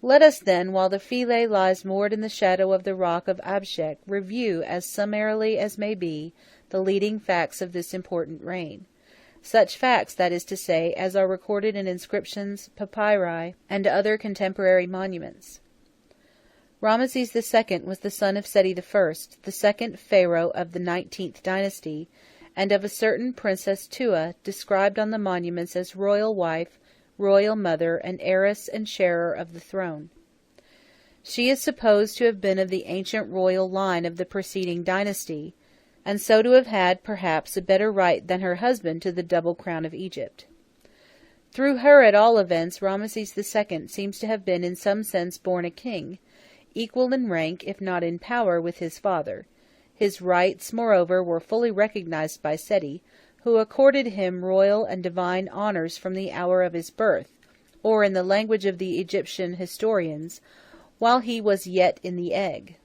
Let us then, while the Philae lies moored in the shadow of the rock of Abshek, review, as summarily as may be, the leading facts of this important reign. Such facts, that is to say, as are recorded in inscriptions, papyri, and other contemporary monuments. Ramesses II was the son of Seti I, the second pharaoh of the 19th dynasty, and of a certain Princess Tua, described on the monuments as royal wife, royal mother, and heiress and sharer of the throne. She is supposed to have been of the ancient royal line of the preceding dynasty, and so to have had, perhaps, a better right than her husband to the double crown of Egypt. Through her, at all events, Ramesses II seems to have been in some sense born a king, equal in rank, if not in power, with his father. His rights, moreover, were fully recognized by Seti, who accorded him royal and divine honours from the hour of his birth, or, in the language of the Egyptian historians, while he was yet in the egg.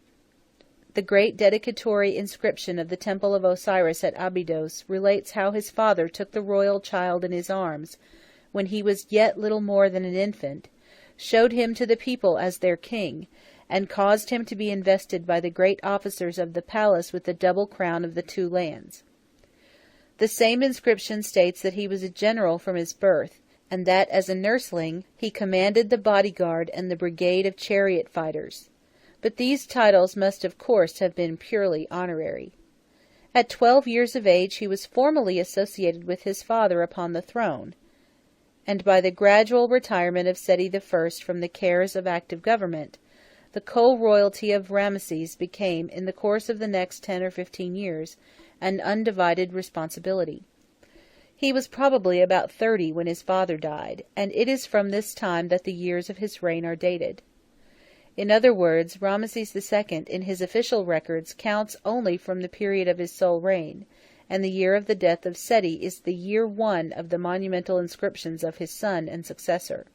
The great dedicatory inscription of the Temple of Osiris at Abydos relates how his father took the royal child in his arms, when he was yet little more than an infant, showed him to the people as their king, and caused him to be invested by the great officers of the palace with the double crown of the two lands. The same inscription states that he was a general from his birth, and that as a nursling he commanded the bodyguard and the brigade of chariot fighters. But these titles must of course have been purely honorary. At 12 years of age he was formally associated with his father upon the throne, and by the gradual retirement of Seti I from the cares of active government, the co-royalty of Ramesses became, in the course of the next 10 or 15 years, an undivided responsibility. He was probably about 30 when his father died, and it is from this time that the years of his reign are dated. In other words, Ramesses II, in his official records, counts only from the period of his sole reign, and the year of the death of Seti is the year 1 of the monumental inscriptions of his son and successor.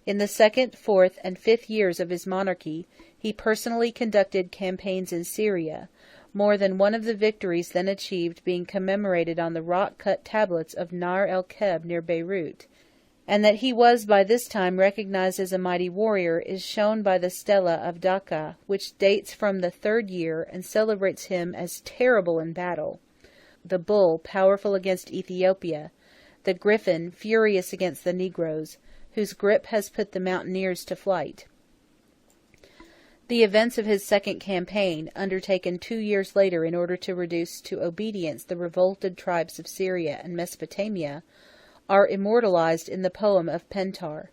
In the 2nd, 4th, and 5th years of his monarchy, he personally conducted campaigns in Syria, more than one of the victories then achieved being commemorated on the rock-cut tablets of Nar el-Keb near Beirut, and that he was by this time recognized as a mighty warrior is shown by the stela of Dacca, which dates from the 3rd year and celebrates him as terrible in battle, the bull powerful against Ethiopia, the griffin furious against the Negroes, whose grip has put the mountaineers to flight. The events of his second campaign, undertaken 2 years later in order to reduce to obedience the revolted tribes of Syria and Mesopotamia, are immortalized in the poem of Pentar.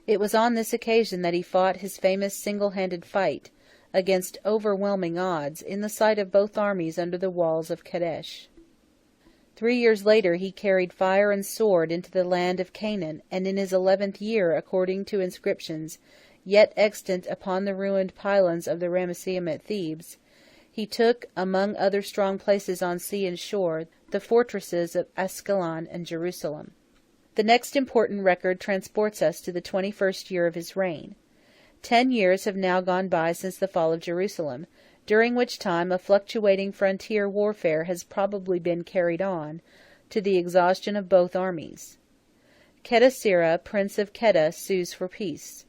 It was on this occasion that he fought his famous single-handed fight, against overwhelming odds, in the sight of both armies under the walls of Kadesh. 3 years later he carried fire and sword into the land of Canaan, and in his 11th year, according to inscriptions yet extant upon the ruined pylons of the Ramesseum at Thebes, he took, among other strong places on sea and shore, the fortresses of Ascalon and Jerusalem. The next important record transports us to the 21st year of his reign. 10 years have now gone by since the fall of Jerusalem, during which time a fluctuating frontier warfare has probably been carried on, to the exhaustion of both armies. Kedasira, Prince of Kedah, sues for peace.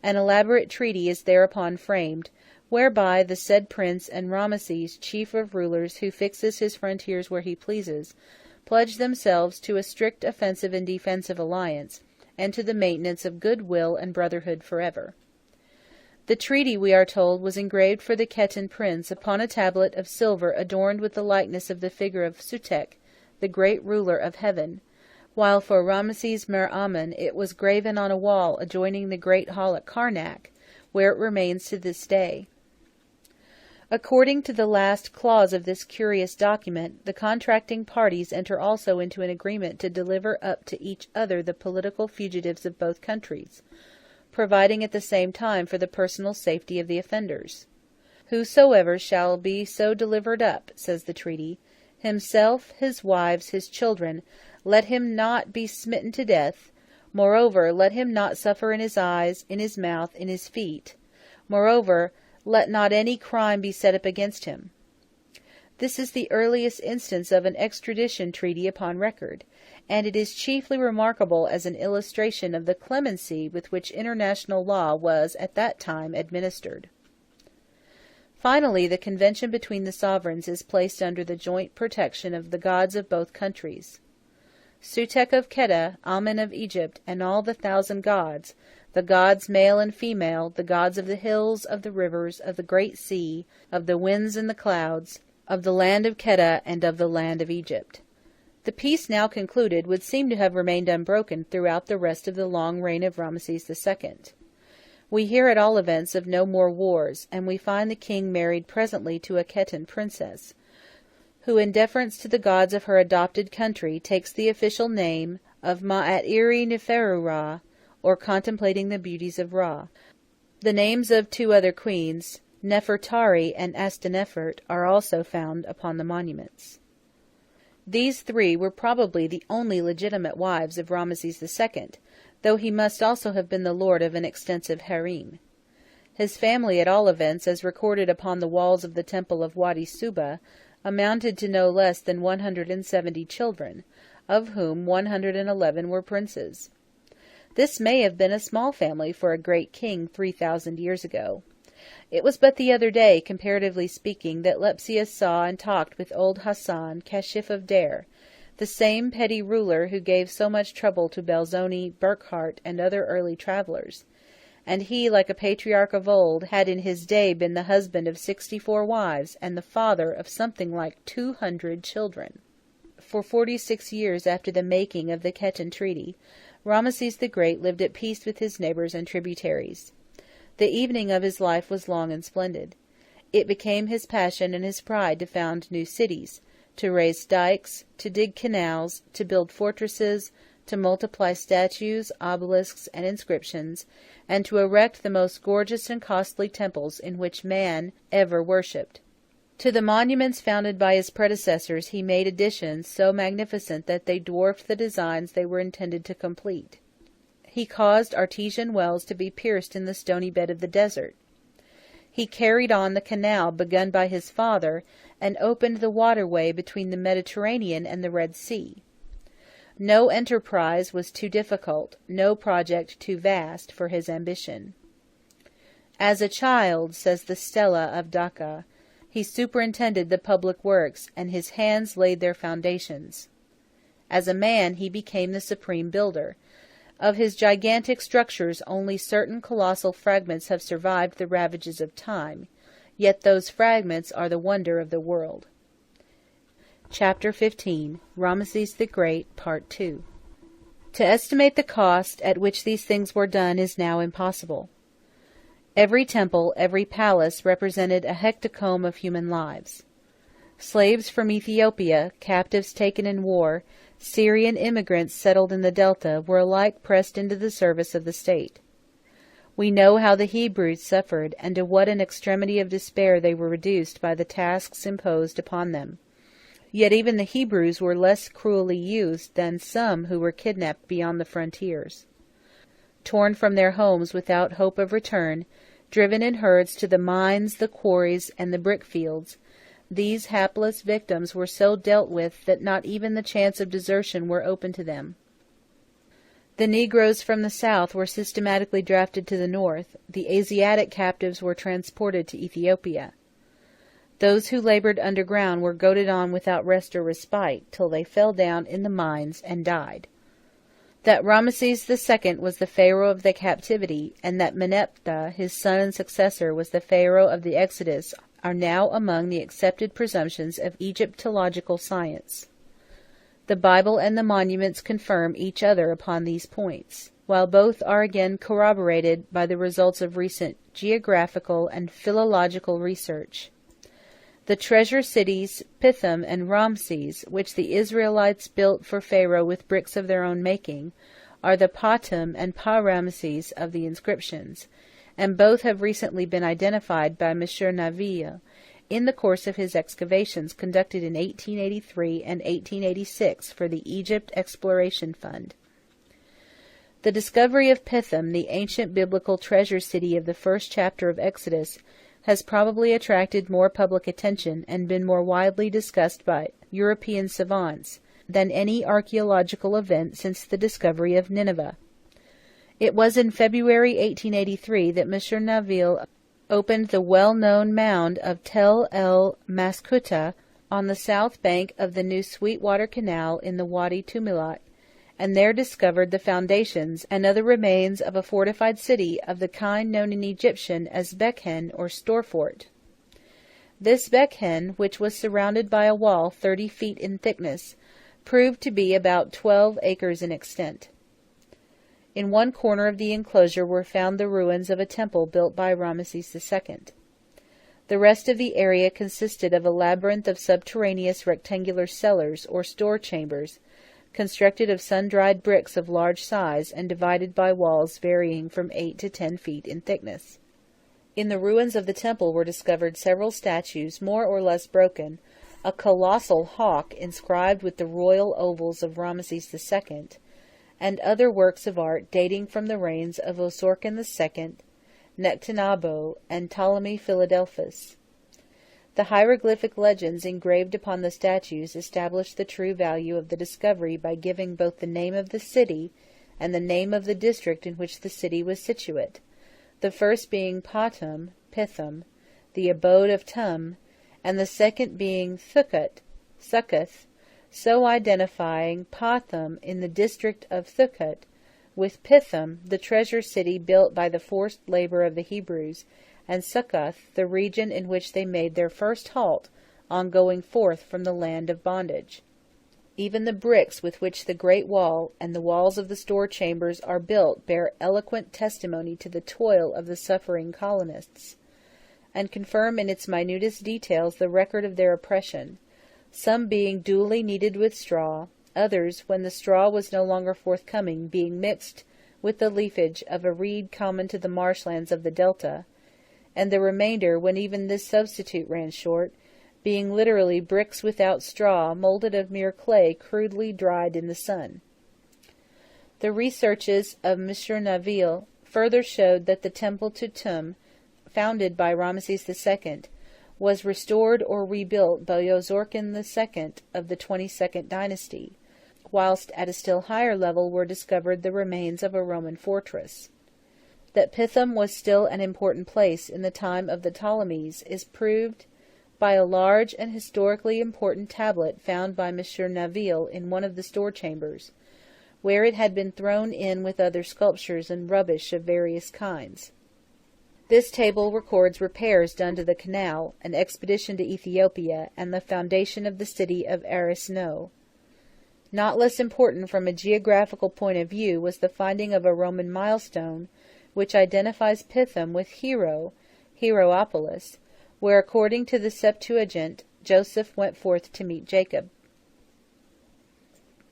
An elaborate treaty is thereupon framed, whereby the said prince and Ramesses, chief of rulers who fixes his frontiers where he pleases, pledge themselves to a strict offensive and defensive alliance, and to the maintenance of good will and brotherhood forever. The treaty, we are told, was engraved for the Chetan prince upon a tablet of silver adorned with the likeness of the figure of Sutekh, the great ruler of heaven, while for Ramses Mer Amen it was graven on a wall adjoining the great hall at Karnak, where it remains to this day. According to the last clause of this curious document, the contracting parties enter also into an agreement to deliver up to each other the political fugitives of both countries, providing at the same time for the personal safety of the offenders. Whosoever shall be so delivered up, says the treaty, himself, his wives, his children, let him not be smitten to death. Moreover, let him not suffer in his eyes, in his mouth, in his feet. Moreover, let not any crime be set up against him. This is the earliest instance of an extradition treaty upon record, and it is chiefly remarkable as an illustration of the clemency with which international law was at that time administered. Finally, the convention between the sovereigns is placed under the joint protection of the gods of both countries. Sutekh of Kheta, Amen of Egypt, and all the 1,000 gods, the gods male and female, the gods of the hills, of the rivers, of the great sea, of the winds and the clouds, of the land of Kheta and of the land of Egypt. The peace now concluded would seem to have remained unbroken throughout the rest of the long reign of Ramses II. We hear at all events of no more wars, and we find the king married presently to a Khetan princess, who in deference to the gods of her adopted country takes the official name of Ma'at-iri Neferu Ra, or contemplating the beauties of Ra. The names of 2 other queens, Nefertari and Astenefert, are also found upon the monuments. These 3 were probably the only legitimate wives of Ramses II, though he must also have been the lord of an extensive harem. His family, at all events, as recorded upon the walls of the temple of Wadi Suba, amounted to no less than 170 children, of whom 111 were princes. This may have been a small family for a great king 3,000 years ago. It was but the other day, comparatively speaking, that Lepsius saw and talked with old Hassan, Kashif of Dare, the same petty ruler who gave so much trouble to Belzoni, Burckhardt, and other early travellers. And he, like a patriarch of old, had in his day been the husband of 64 wives and the father of something like 200 children. For 46 years after the making of the Khetan Treaty, Ramesses the Great lived at peace with his neighbours and tributaries. The evening of his life was long and splendid. It became his passion and his pride to found new cities, to raise dikes, to dig canals, to build fortresses, to multiply statues, obelisks, and inscriptions, and to erect the most gorgeous and costly temples in which man ever worshipped. To the monuments founded by his predecessors he made additions so magnificent that they dwarfed the designs they were intended to complete. He caused artesian wells to be pierced in the stony bed of the desert. He carried on the canal begun by his father, and opened the waterway between the Mediterranean and the Red Sea. No enterprise was too difficult, no project too vast, for his ambition. As a child, says the Stella of Dhaka, he superintended the public works, and his hands laid their foundations. As a man, he became the supreme builder. Of his gigantic structures only certain colossal fragments have survived the ravages of time, yet those fragments are the wonder of the world. Chapter 15. Ramesses the Great, Part 2. To estimate the cost at which these things were done is now impossible. Every temple, every palace represented a hectocomb of human lives. Slaves from Ethiopia, captives taken in war, Syrian immigrants settled in the Delta were alike pressed into the service of the state. We know how the Hebrews suffered, and to what an extremity of despair they were reduced by the tasks imposed upon them. Yet even the Hebrews were less cruelly used than some who were kidnapped beyond the frontiers. Torn from their homes without hope of return, driven in herds to the mines, the quarries, and the brick fields, these hapless victims were so dealt with that not even the chance of desertion were open to them. The Negroes from the south were systematically drafted to the north, the Asiatic captives were transported to Ethiopia. Those who laboured underground were goaded on without rest or respite, till they fell down in the mines and died. That Ramesses II was the Pharaoh of the captivity, and that Meneptah, his son and successor, was the Pharaoh of the Exodus, are now among the accepted presumptions of Egyptological science. The Bible and the monuments confirm each other upon these points, while both are again corroborated by the results of recent geographical and philological research. The treasure cities Pithom and Ramses, which the Israelites built for Pharaoh with bricks of their own making, are the Patum and Pa-Ramses of the inscriptions, and both have recently been identified by M. Naville in the course of his excavations conducted in 1883 and 1886 for the Egypt Exploration Fund. The discovery of Pithom, the ancient biblical treasure city of the first chapter of Exodus, has probably attracted more public attention and been more widely discussed by European savants than any archaeological event since the discovery of Nineveh. It was in February 1883 that M. Naville opened the well-known mound of Tel el Maskuta on the south bank of the new Sweetwater Canal in the Wadi Tumilat, and there discovered the foundations and other remains of a fortified city of the kind known in Egyptian as Bekhen or store fort. This Bekhen, which was surrounded by a wall 30 feet in thickness, proved to be about 12 acres in extent. In one corner of the enclosure were found the ruins of a temple built by Ramses II. The rest of the area consisted of a labyrinth of subterraneous rectangular cellars or store chambers, constructed of sun-dried bricks of large size and divided by walls varying from 8 to 10 feet in thickness. In the ruins of the temple were discovered several statues more or less broken, a colossal hawk inscribed with the royal ovals of Ramses II, and other works of art dating from the reigns of Osorkon II, Nectanebo, and Ptolemy Philadelphus. The hieroglyphic legends engraved upon the statues establish the true value of the discovery by giving both the name of the city and the name of the district in which the city was situate, the first being Patum, Pithom, the abode of Tum, and the second being Thukot, Sukkoth, so identifying Pathum in the district of Thukot with Pithom, the treasure city built by the forced labor of the Hebrews, and Sukkoth, the region in which they made their first halt on going forth from the land of bondage. Even the bricks with which the great wall and the walls of the store chambers are built bear eloquent testimony to the toil of the suffering colonists, and confirm in its minutest details the record of their oppression, some being duly kneaded with straw, others, when the straw was no longer forthcoming, being mixed with the leafage of a reed common to the marshlands of the delta, and the remainder, when even this substitute ran short, being literally bricks without straw, moulded of mere clay crudely dried in the sun. The researches of M. Naville further showed that the temple to Tum, founded by Ramses II, was restored or rebuilt by Osorkon II of the 22nd dynasty, whilst at a still higher level were discovered the remains of a Roman fortress. That Pithom was still an important place in the time of the Ptolemies is proved by a large and historically important tablet found by M. Naville in one of the store chambers, where it had been thrown in with other sculptures and rubbish of various kinds. This table records repairs done to the canal, an expedition to Ethiopia, and the foundation of the city of Arisno. Not less important from a geographical point of view was the finding of a Roman milestone which identifies Pithom with Hieropolis, where, according to the Septuagint, Joseph went forth to meet Jacob.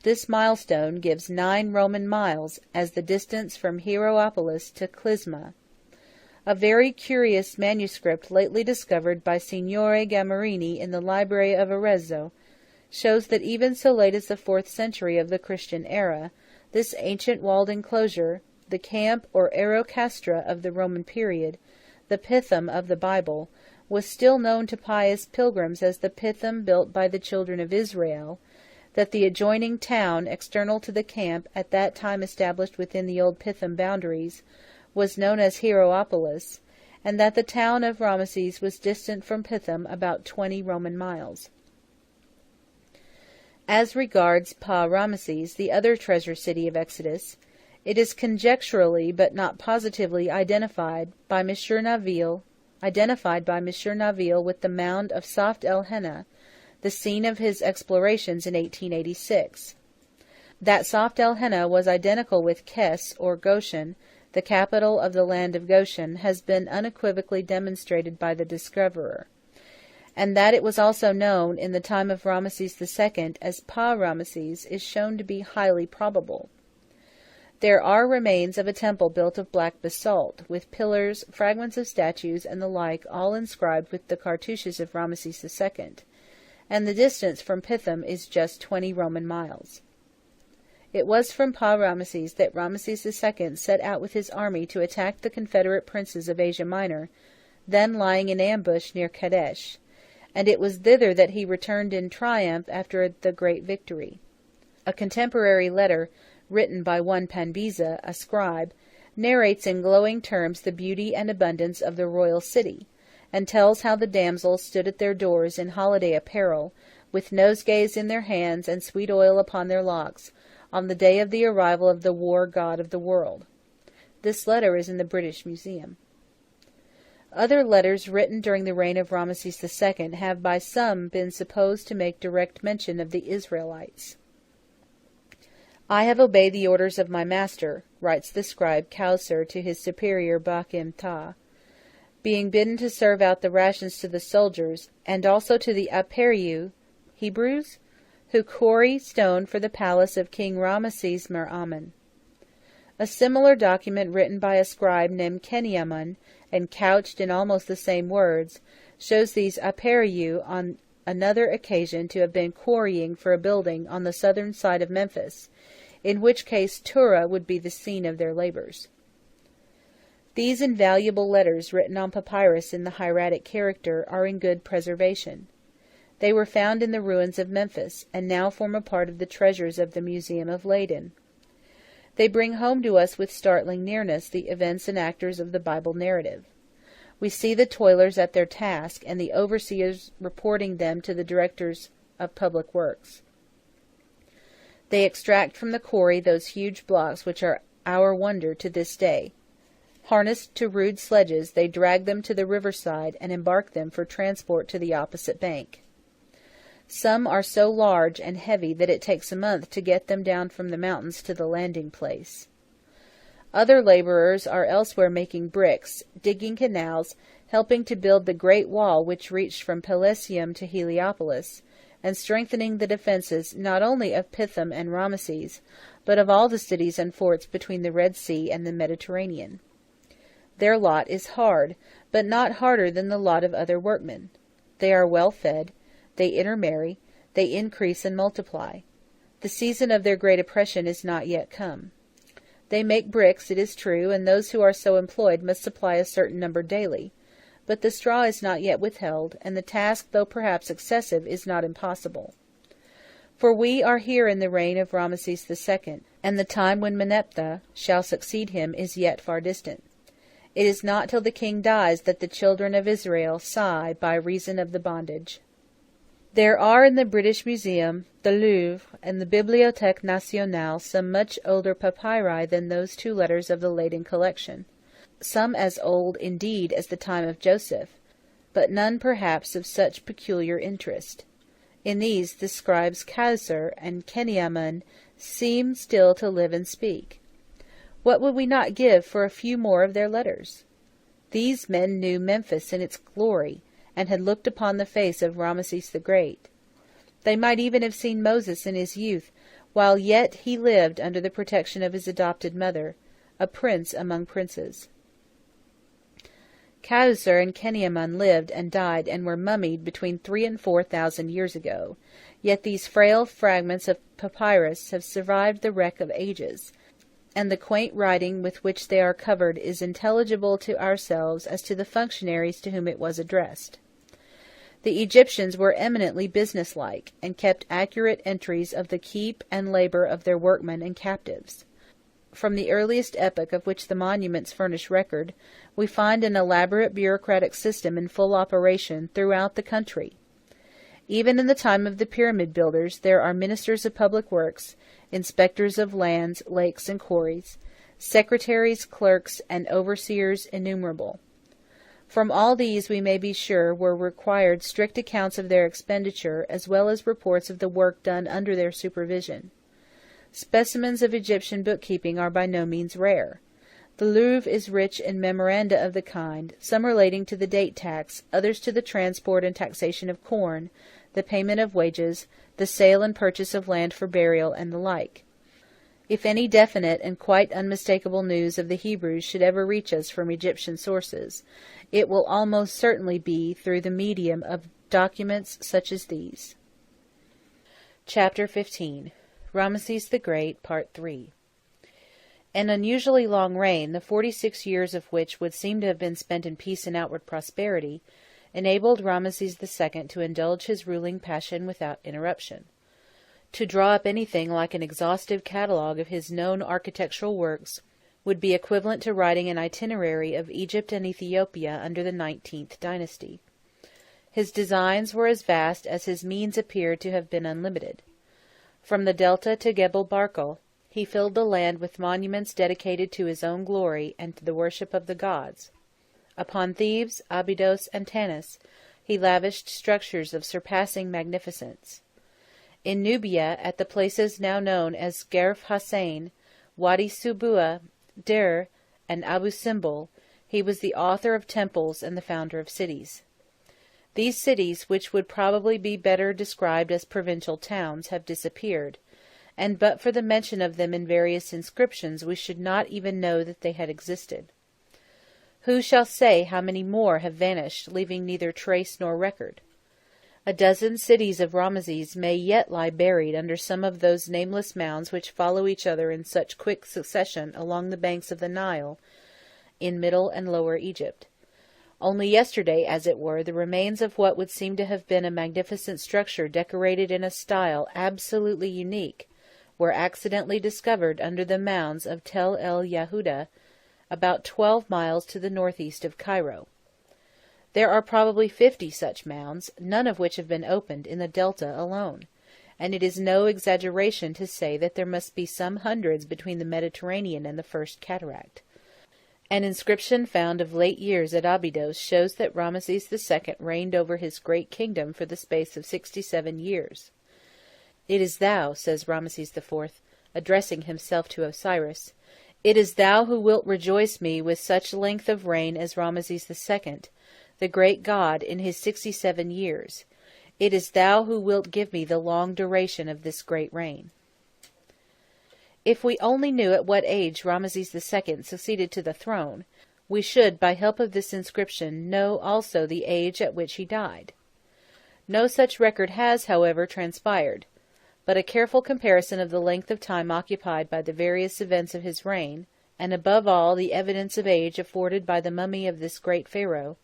This milestone gives 9 Roman miles as the distance from Hieropolis to Clysma. A very curious manuscript lately discovered by Signore Gammarini in the library of Arezzo shows that even so late as the 4th century of the Christian era, this ancient walled enclosure, the camp or aerocastra of the Roman period, the Pithom of the Bible, was still known to pious pilgrims as the Pithom built by the children of Israel, that the adjoining town, external to the camp, at that time established within the old Pithom boundaries, was known as Hieropolis, and that the town of Ramesses was distant from Pithom about 20 Roman miles. As regards Pa-Ramesses, the other treasure city of Exodus, it is conjecturally but not positively identified by M. Naville with the mound of Saft el Henna, the scene of his explorations in 1886. That Soft el Henna was identical with Kes, or Goshen, the capital of the land of Goshen, has been unequivocally demonstrated by the discoverer. And that it was also known in the time of Ramesses II as Pa-Ramesses is shown to be highly probable. There are remains of a temple built of black basalt, with pillars, fragments of statues, and the like, all inscribed with the cartouches of Ramesses II, and the distance from Pithom is just 20 Roman miles. It was from Pa-Ramesses that Ramesses II set out with his army to attack the Confederate princes of Asia Minor, then lying in ambush near Kadesh, and it was thither that he returned in triumph after the great victory. A contemporary letter, written by one Panbiza, a scribe, narrates in glowing terms the beauty and abundance of the royal city, and tells how the damsels stood at their doors in holiday apparel, with nosegays in their hands and sweet oil upon their locks, on the day of the arrival of the war god of the world. This letter is in the British Museum. Other letters written during the reign of Ramesses II have by some been supposed to make direct mention of the Israelites. "I have obeyed the orders of my master," writes the scribe Kausar to his superior Bakim Ta, "being bidden to serve out the rations to the soldiers, and also to the Aperiu Hebrews, who quarry stone for the palace of King Ramesses Mer Amen." A similar document written by a scribe named Keniamun, and couched in almost the same words, shows these Aperiu on another occasion to have been quarrying for a building on the southern side of Memphis, in which case Tura would be the scene of their labors. These invaluable letters, written on papyrus in the hieratic character, are in good preservation. They were found in the ruins of Memphis, and now form a part of the treasures of the Museum of Leyden. They bring home to us with startling nearness the events and actors of the Bible narrative. We see the toilers at their task, and the overseers reporting them to the directors of public works. They extract from the quarry those huge blocks which are our wonder to this day. Harnessed to rude sledges, they drag them to the riverside and embark them for transport to the opposite bank. Some are so large and heavy that it takes a month to get them down from the mountains to the landing place. Other laborers are elsewhere making bricks, digging canals, helping to build the great wall which reached from Pelusium to Heliopolis, and strengthening the defences not only of Pithom and Ramesses, but of all the cities and forts between the Red Sea and the Mediterranean. Their lot is hard, but not harder than the lot of other workmen. They are well fed, they intermarry, they increase and multiply. The season of their great oppression is not yet come. They make bricks, it is true, and those who are so employed must supply a certain number daily. But the straw is not yet withheld, and the task, though perhaps excessive, is not impossible. For we are here in the reign of Ramesses II, and the time when Meneptah shall succeed him is yet far distant. It is not till the king dies that the children of Israel sigh by reason of the bondage. There are in the British Museum, the Louvre, and the Bibliothèque Nationale some much older papyri than those 2 letters of the Leyden collection. Some as old, indeed, as the time of Joseph, but none perhaps of such peculiar interest. In these the scribes Kausar and Keniamun seem still to live and speak. What would we not give for a few more of their letters? These men knew Memphis in its glory, and had looked upon the face of Ramesses the Great. They might even have seen Moses in his youth, while yet he lived under the protection of his adopted mother, a prince among princes. Kausar and Keniamun lived and died and were mummied between 3,000 and 4,000 years ago, yet these frail fragments of papyrus have survived the wreck of ages, and the quaint writing with which they are covered is intelligible to ourselves as to the functionaries to whom it was addressed. The Egyptians were eminently businesslike, and kept accurate entries of the keep and labor of their workmen and captives. From the earliest epoch of which the monuments furnish record, we find an elaborate bureaucratic system in full operation throughout the country. Even in the time of the pyramid builders, there are ministers of public works, inspectors of lands, lakes, and quarries, secretaries, clerks, and overseers innumerable. From all these we may be sure were required strict accounts of their expenditure, as well as reports of the work done under their supervision. Specimens of Egyptian bookkeeping are by no means rare. The Louvre is rich in memoranda of the kind, some relating to the date tax, others to the transport and taxation of corn, the payment of wages, the sale and purchase of land for burial, and the like. If any definite and quite unmistakable news of the Hebrews should ever reach us from Egyptian sources, it will almost certainly be through the medium of documents such as these. Chapter 15. Ramesses the Great, Part 3. An unusually long reign, the 46 years of which would seem to have been spent in peace and outward prosperity, enabled Ramesses II to indulge his ruling passion without interruption. To draw up anything like an exhaustive catalogue of his known architectural works would be equivalent to writing an itinerary of Egypt and Ethiopia under the 19th dynasty. His designs were as vast as his means appeared to have been unlimited. From the Delta to Gebel Barkal, he filled the land with monuments dedicated to his own glory and to the worship of the gods. Upon Thebes, Abydos, and Tanis, he lavished structures of surpassing magnificence. In Nubia, at the places now known as Gerf Hassain, Wadi Subua, Der, and Abu Simbel, he was the author of temples and the founder of cities. These cities, which would probably be better described as provincial towns, have disappeared, and but for the mention of them in various inscriptions we should not even know that they had existed. Who shall say how many more have vanished, leaving neither trace nor record? A dozen cities of Ramesses may yet lie buried under some of those nameless mounds which follow each other in such quick succession along the banks of the Nile, in Middle and Lower Egypt. Only yesterday, as it were, the remains of what would seem to have been a magnificent structure decorated in a style absolutely unique were accidentally discovered under the mounds of Tel el Yahuda, about 12 miles to the northeast of Cairo. There are probably 50 such mounds, none of which have been opened, in the Delta alone, and it is no exaggeration to say that there must be some hundreds between the Mediterranean and the First Cataract. An inscription found of late years at Abydos shows that Ramesses II reigned over his great kingdom for the space of 67 years. "It is thou," says Ramesses IV, addressing himself to Osiris, "it is thou who wilt rejoice me with such length of reign as Ramesses II, the great god, in his 67 years. It is thou who wilt give me the long duration of this great reign." If we only knew at what age Ramesses II succeeded to the throne, we should, by help of this inscription, know also the age at which he died. No such record has, however, transpired, but a careful comparison of the length of time occupied by the various events of his reign, and above all the evidence of age afforded by the mummy of this great pharaoh,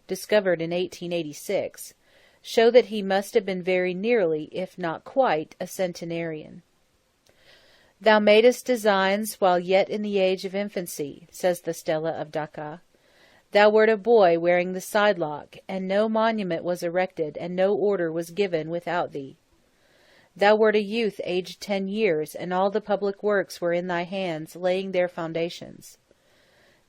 discovered in 1886, show that he must have been very nearly, if not quite, a centenarian. "Thou madest designs while yet in the age of infancy," says the Stela of Dacca. "Thou wert a boy wearing the sidelock, and no monument was erected, and no order was given without thee. Thou wert a youth aged 10 years, and all the public works were in thy hands, laying their foundations."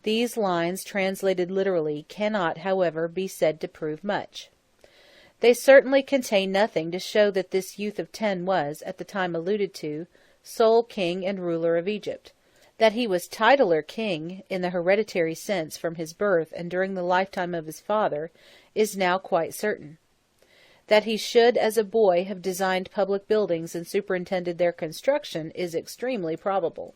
These lines, translated literally, cannot, however, be said to prove much. They certainly contain nothing to show that this youth of 10 was, at the time alluded to, sole king and ruler of Egypt. That he was titular king, in the hereditary sense, from his birth and during the lifetime of his father, is now quite certain. That he should, as a boy, have designed public buildings and superintended their construction is extremely probable.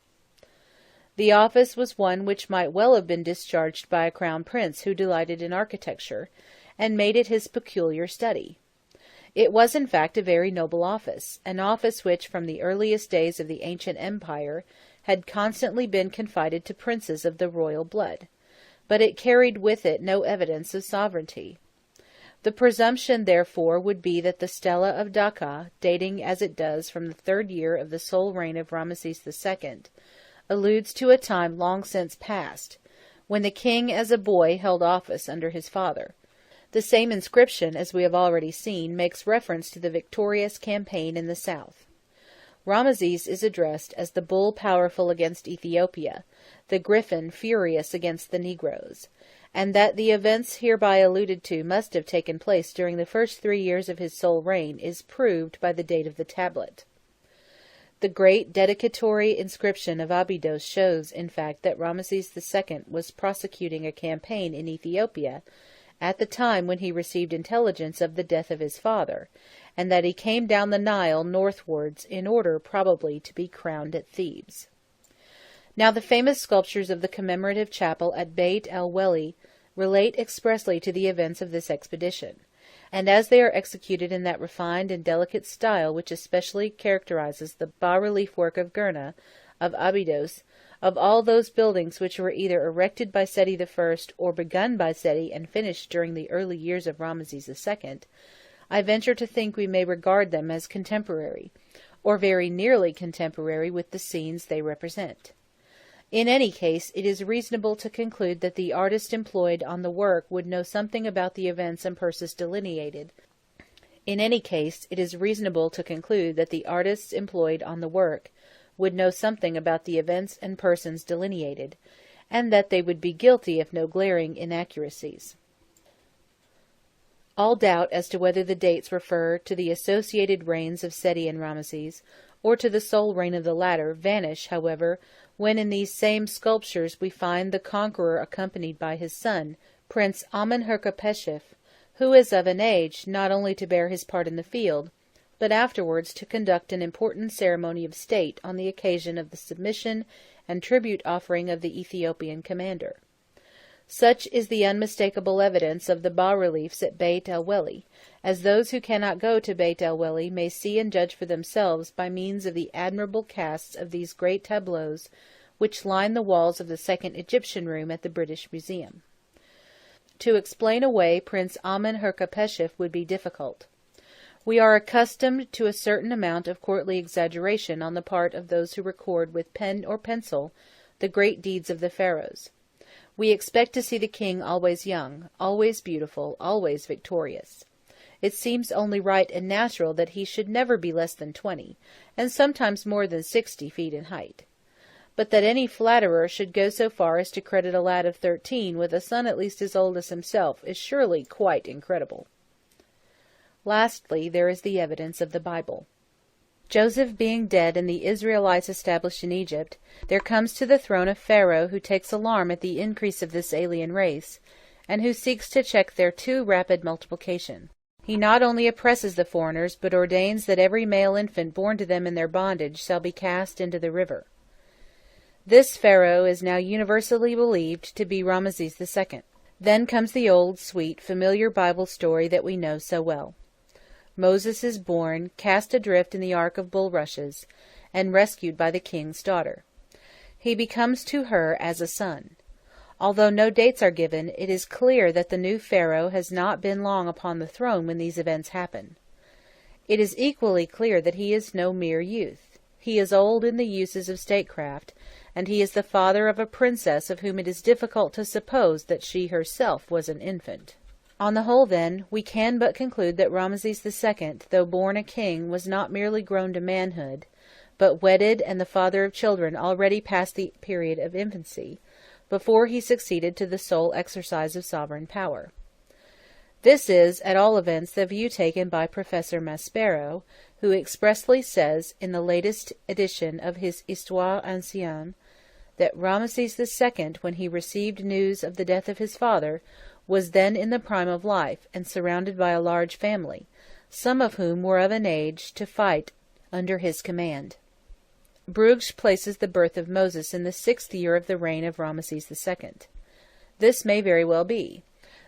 The office was one which might well have been discharged by a crown prince who delighted in architecture, and made it his peculiar study. It was in fact a very noble office, an office which from the earliest days of the ancient empire had constantly been confided to princes of the royal blood, but it carried with it no evidence of sovereignty. The presumption, therefore, would be that the Stela of Dacca, dating as it does from the 3rd year of the sole reign of Ramesses II, alludes to a time long since past, when the king as a boy held office under his father. The same inscription, as we have already seen, makes reference to the victorious campaign in the south. Ramesses is addressed as the bull powerful against Ethiopia, the griffin furious against the Negroes, and that the events hereby alluded to must have taken place during the first 3 years of his sole reign is proved by the date of the tablet. The great dedicatory inscription of Abydos shows, in fact, that Ramesses II was prosecuting a campaign in Ethiopia at the time when he received intelligence of the death of his father, and that he came down the Nile northwards in order, probably, to be crowned at Thebes. Now the famous sculptures of the commemorative chapel at Beit el-Weli relate expressly to the events of this expedition, and as they are executed in that refined and delicate style which especially characterizes the bas-relief work of Gurna, of Abydos, of all those buildings which were either erected by Seti I or begun by Seti and finished during the early years of Ramesses II, I venture to think we may regard them as contemporary, or very nearly contemporary with the scenes they represent. In any case, it is reasonable to conclude that the artist employed on the work would know something about the events and persons delineated. And that they would be guilty of no glaring inaccuracies. All doubt as to whether the dates refer to the associated reigns of Seti and Ramesses, or to the sole reign of the latter, vanish, however, when in these same sculptures we find the conqueror accompanied by his son, Prince Amenhotep, who is of an age not only to bear his part in the field, but afterwards to conduct an important ceremony of state on the occasion of the submission and tribute offering of the Ethiopian commander. Such is the unmistakable evidence of the bas-reliefs at Beit el-Weli, as those who cannot go to Beit el-Weli may see and judge for themselves by means of the admirable casts of these great tableaux which line the walls of the second Egyptian room at the British Museum. To explain away Prince Amenhotep would be difficult. We are accustomed to a certain amount of courtly exaggeration on the part of those who record with pen or pencil the great deeds of the pharaohs. We expect to see the king always young, always beautiful, always victorious. It seems only right and natural that he should never be less than 20, and sometimes more than 60 feet in height. But that any flatterer should go so far as to credit a lad of 13 with a son at least as old as himself is surely quite incredible. Lastly, there is the evidence of the Bible. Joseph being dead and the Israelites established in Egypt, there comes to the throne a Pharaoh who takes alarm at the increase of this alien race, and who seeks to check their too rapid multiplication. He not only oppresses the foreigners, but ordains that every male infant born to them in their bondage shall be cast into the river. This Pharaoh is now universally believed to be Ramesses II. Then comes the old, sweet, familiar Bible story that we know so well. Moses is born, cast adrift in the ark of bulrushes, and rescued by the king's daughter. He becomes to her as a son. Although no dates are given, it is clear that the new Pharaoh has not been long upon the throne when these events happen. It is equally clear that he is no mere youth. He is old in the uses of statecraft, and he is the father of a princess of whom it is difficult to suppose that she herself was an infant. On the whole, then, we can but conclude that Ramesses II, though born a king, was not merely grown to manhood, but wedded and the father of children already past the period of infancy, before he succeeded to the sole exercise of sovereign power. This is, at all events, the view taken by Professor Maspero, who expressly says, in the latest edition of his Histoire Ancienne, that Ramesses II, when he received news of the death of his father, was then in the prime of life, and surrounded by a large family, some of whom were of an age to fight under his command. Bruges places the birth of Moses in the 6th year of the reign of Ramesses II. This may very well be.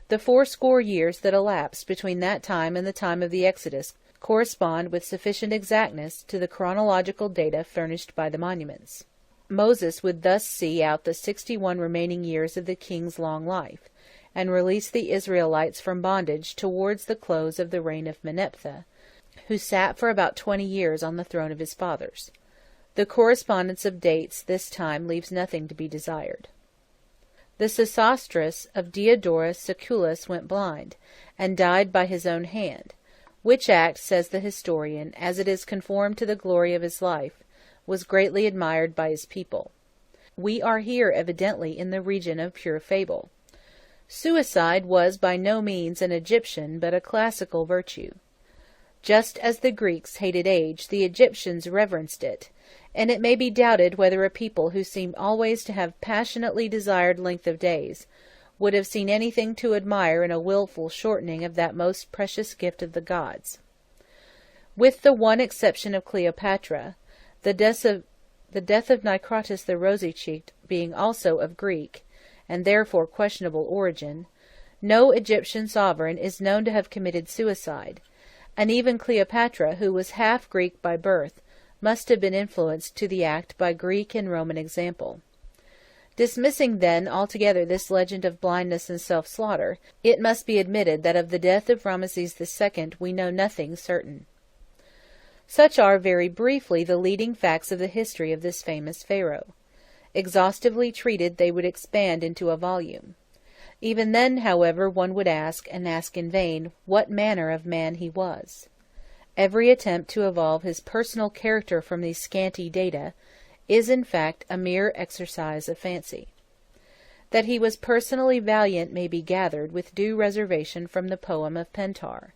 The 80 years that elapsed between that time and the time of the Exodus correspond with sufficient exactness to the chronological data furnished by the monuments. Moses would thus see out the 61 remaining years of the king's long life, and release the Israelites from bondage towards the close of the reign of Meneptah, who sat for about 20 years on the throne of his fathers. The correspondence of dates this time leaves nothing to be desired. The Sesostris of Diodorus Siculus went blind, and died by his own hand, which act, says the historian, as it is conformed to the glory of his life, was greatly admired by his people. We are here evidently in the region of pure fable. Suicide was by no means an Egyptian but a classical virtue. Just as the Greeks hated age, the Egyptians reverenced it, and it may be doubted whether a people who seemed always to have passionately desired length of days would have seen anything to admire in a wilful shortening of that most precious gift of the gods. With the one exception of Cleopatra, the death of Nicotis the rosy-cheeked being also of Greek, and therefore questionable origin, no Egyptian sovereign is known to have committed suicide, and even Cleopatra, who was half Greek by birth, must have been influenced to the act by Greek and Roman example. Dismissing, then, altogether this legend of blindness and self-slaughter, it must be admitted that of the death of Rameses II we know nothing certain. Such are, very briefly, the leading facts of the history of this famous pharaoh. Exhaustively treated, they would expand into a volume. Even then, however, one would ask, and ask in vain, what manner of man he was. Every attempt to evolve his personal character from these scanty data is in fact a mere exercise of fancy. That he was personally valiant may be gathered with due reservation from the poem of Pentar,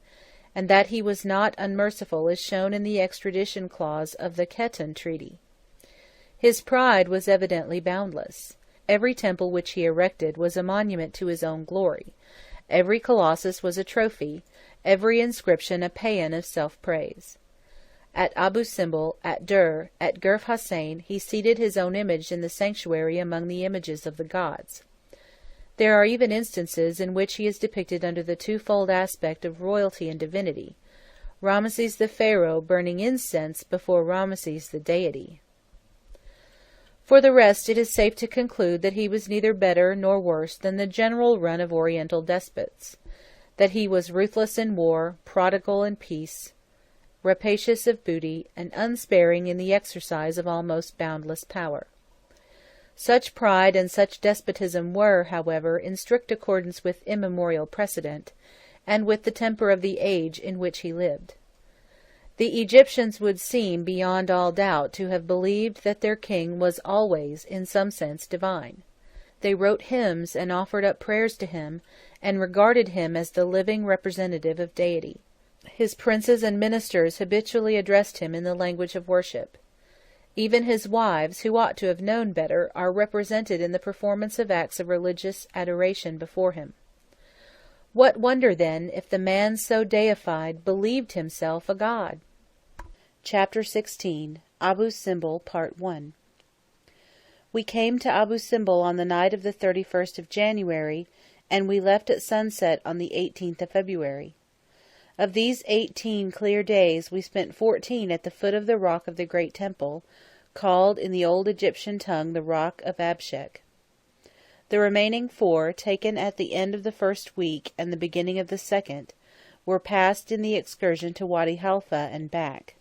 and that he was not unmerciful is shown in the extradition clause of the Khetton Treaty. His pride was evidently boundless. Every temple which he erected was a monument to his own glory. Every colossus was a trophy, every inscription a paean of self-praise. At Abu Simbel, at Dur, at Gerf Hussein, he seated his own image in the sanctuary among the images of the gods. There are even instances in which he is depicted under the twofold aspect of royalty and divinity, Rameses the Pharaoh burning incense before Rameses the deity. For the rest, it is safe to conclude that he was neither better nor worse than the general run of Oriental despots, that he was ruthless in war, prodigal in peace, rapacious of booty, and unsparing in the exercise of almost boundless power. Such pride and such despotism were, however, in strict accordance with immemorial precedent, and with the temper of the age in which he lived. The Egyptians would seem, beyond all doubt, to have believed that their king was always, in some sense, divine. They wrote hymns and offered up prayers to him, and regarded him as the living representative of deity. His princes and ministers habitually addressed him in the language of worship. Even his wives, who ought to have known better, are represented in the performance of acts of religious adoration before him. What wonder, then, if the man so deified believed himself a god? Chapter 16. Abu Simbel, Part 1. We came to Abu Simbel on the night of the 31st of January, and we left at sunset on the 18th of February. Of these 18 clear days, we spent 14 at the foot of the rock of the great temple, called in the old Egyptian tongue the rock of Abshek. The remaining 4, taken at the end of the first week and the beginning of the second, were passed in the excursion to Wadi Halfa and back.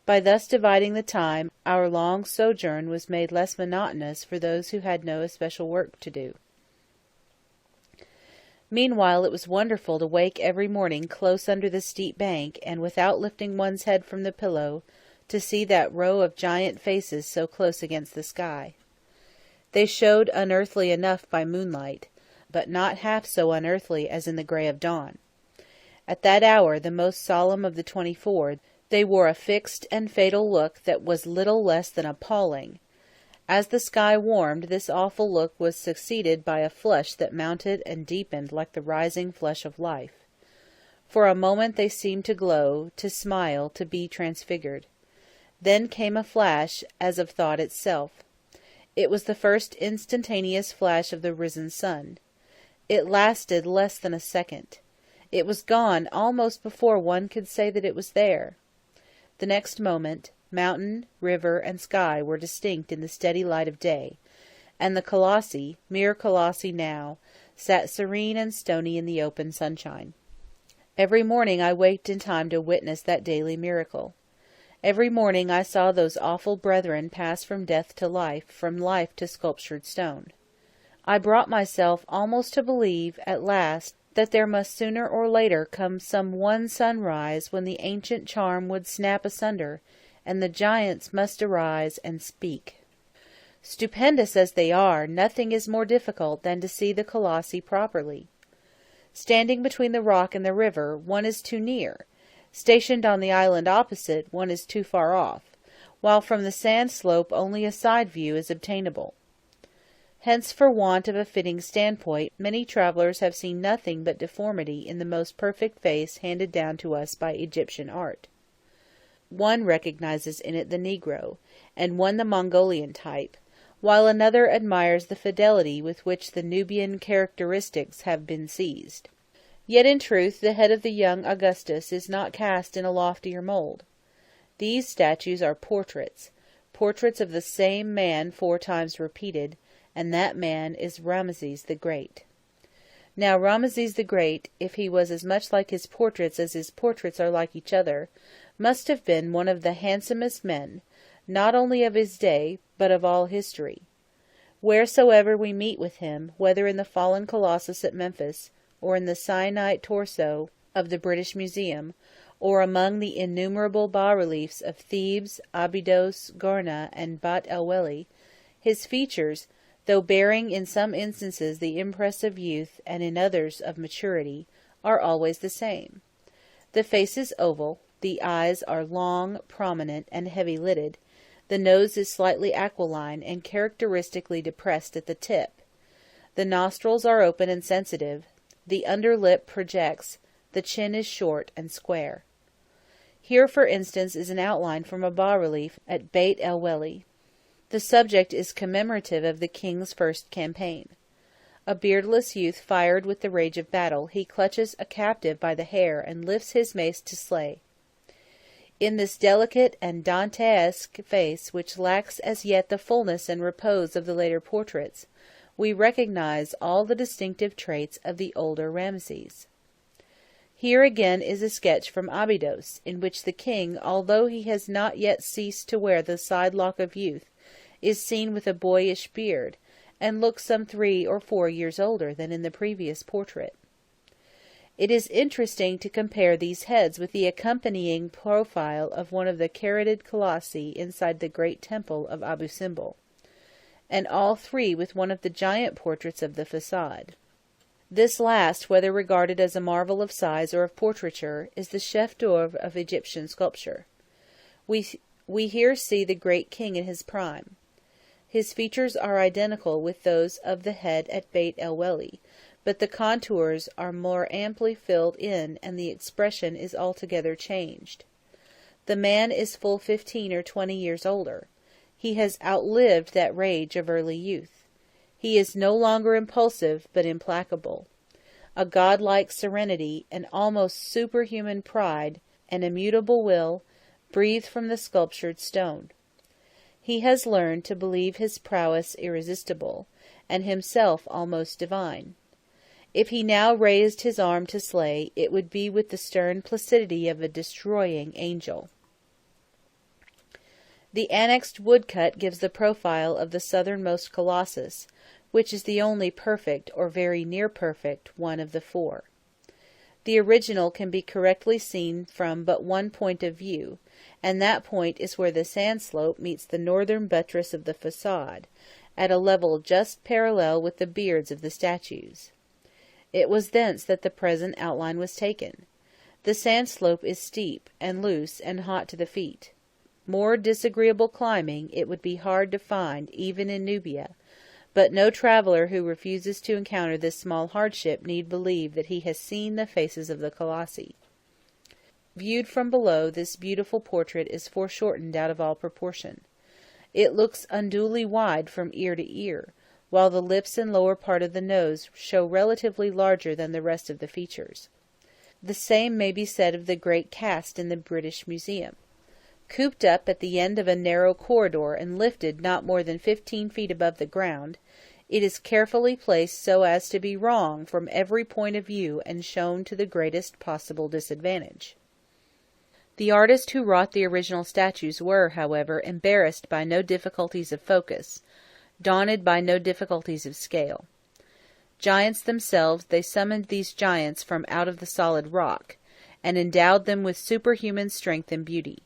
By thus dividing the time, our long sojourn was made less monotonous for those who had no especial work to do. Meanwhile, it was wonderful to wake every morning close under the steep bank, and without lifting one's head from the pillow, to see that row of giant faces so close against the sky. They showed unearthly enough by moonlight, but not half so unearthly as in the grey of dawn. At that hour, the most solemn of the 24, they wore a fixed and fatal look that was little less than appalling. As the sky warmed, this awful look was succeeded by a flush that mounted and deepened like the rising flush of life. For a moment they seemed to glow, to smile, to be transfigured. Then came a flash as of thought itself. It was the first instantaneous flash of the risen sun. It lasted less than a second. It was gone almost before one could say that it was there. The next moment, mountain, river, and sky were distinct in the steady light of day, and the colossi, mere colossi now, sat serene and stony in the open sunshine. Every morning I waked in time to witness that daily miracle. Every morning I saw those awful brethren pass from death to life, from life to sculptured stone. I brought myself almost to believe, at last, that there must sooner or later come some one sunrise when the ancient charm would snap asunder, and the giants must arise and speak. Stupendous as they are, nothing is more difficult than to see the colossi properly. Standing between the rock and the river, one is too near; stationed on the island opposite, one is too far off; while from the sand slope only a side view is obtainable. Hence, for want of a fitting standpoint, many travellers have seen nothing but deformity in the most perfect face handed down to us by Egyptian art. One recognizes in it the Negro, and one the Mongolian type, while another admires the fidelity with which the Nubian characteristics have been seized. Yet in truth the head of the young Augustus is not cast in a loftier mould. These statues are portraits of the same man 4 times repeated, and that man is Rameses the Great. Now Rameses the Great, if he was as much like his portraits as his portraits are like each other, must have been one of the handsomest men, not only of his day, but of all history. Wheresoever we meet with him, whether in the fallen Colossus at Memphis, or in the syenite torso of the British Museum, or among the innumerable bas-reliefs of Thebes, Abydos, Gourna, and Bat el Weli, his features, though bearing in some instances the impress of youth and in others of maturity, are always the same. The face is oval, the eyes are long, prominent, and heavy-lidded, the nose is slightly aquiline and characteristically depressed at the tip, the nostrils are open and sensitive, the under lip projects, the chin is short and square. Here, for instance, is an outline from a bas-relief at Beit el Weli. The subject is commemorative of the king's first campaign. A beardless youth fired with the rage of battle, he clutches a captive by the hair and lifts his mace to slay. In this delicate and Dantesque face, which lacks as yet the fullness and repose of the later portraits, we recognize all the distinctive traits of the older Rameses. Here again is a sketch from Abydos, in which the king, although he has not yet ceased to wear the side-lock of youth, is seen with a boyish beard, and looks some 3 or 4 years older than in the previous portrait. It is interesting to compare these heads with the accompanying profile of one of the caryatid colossi inside the great temple of Abu Simbel, and all 3 with one of the giant portraits of the façade. This last, whether regarded as a marvel of size or of portraiture, is the chef d'oeuvre of Egyptian sculpture. We here see the great king in his prime. His features are identical with those of the head at Beit el Weli, but the contours are more amply filled in and the expression is altogether changed. The man is full 15 or 20 years older. He has outlived that rage of early youth. He is no longer impulsive, but implacable. A godlike serenity, an almost superhuman pride, an immutable will, breathe from the sculptured stone. He has learned to believe his prowess irresistible, and himself almost divine. If he now raised his arm to slay, it would be with the stern placidity of a destroying angel. The annexed woodcut gives the profile of the southernmost Colossus, which is the only perfect, or very near perfect, one of the 4. The original can be correctly seen from but one point of view, and that point is where the sand slope meets the northern buttress of the façade, at a level just parallel with the beards of the statues. It was thence that the present outline was taken. The sand slope is steep, and loose, and hot to the feet. More disagreeable climbing it would be hard to find even in Nubia, but no traveller who refuses to encounter this small hardship need believe that he has seen the faces of the Colossi. Viewed from below, this beautiful portrait is foreshortened out of all proportion. It looks unduly wide from ear to ear, while the lips and lower part of the nose show relatively larger than the rest of the features. The same may be said of the great cast in the British Museum. Cooped up at the end of a narrow corridor and lifted not more than 15 feet above the ground, it is carefully placed so as to be wrong from every point of view and shown to the greatest possible disadvantage. The artists who wrought the original statues were, however, embarrassed by no difficulties of focus, daunted by no difficulties of scale. Giants themselves, they summoned these giants from out of the solid rock, and endowed them with superhuman strength and beauty.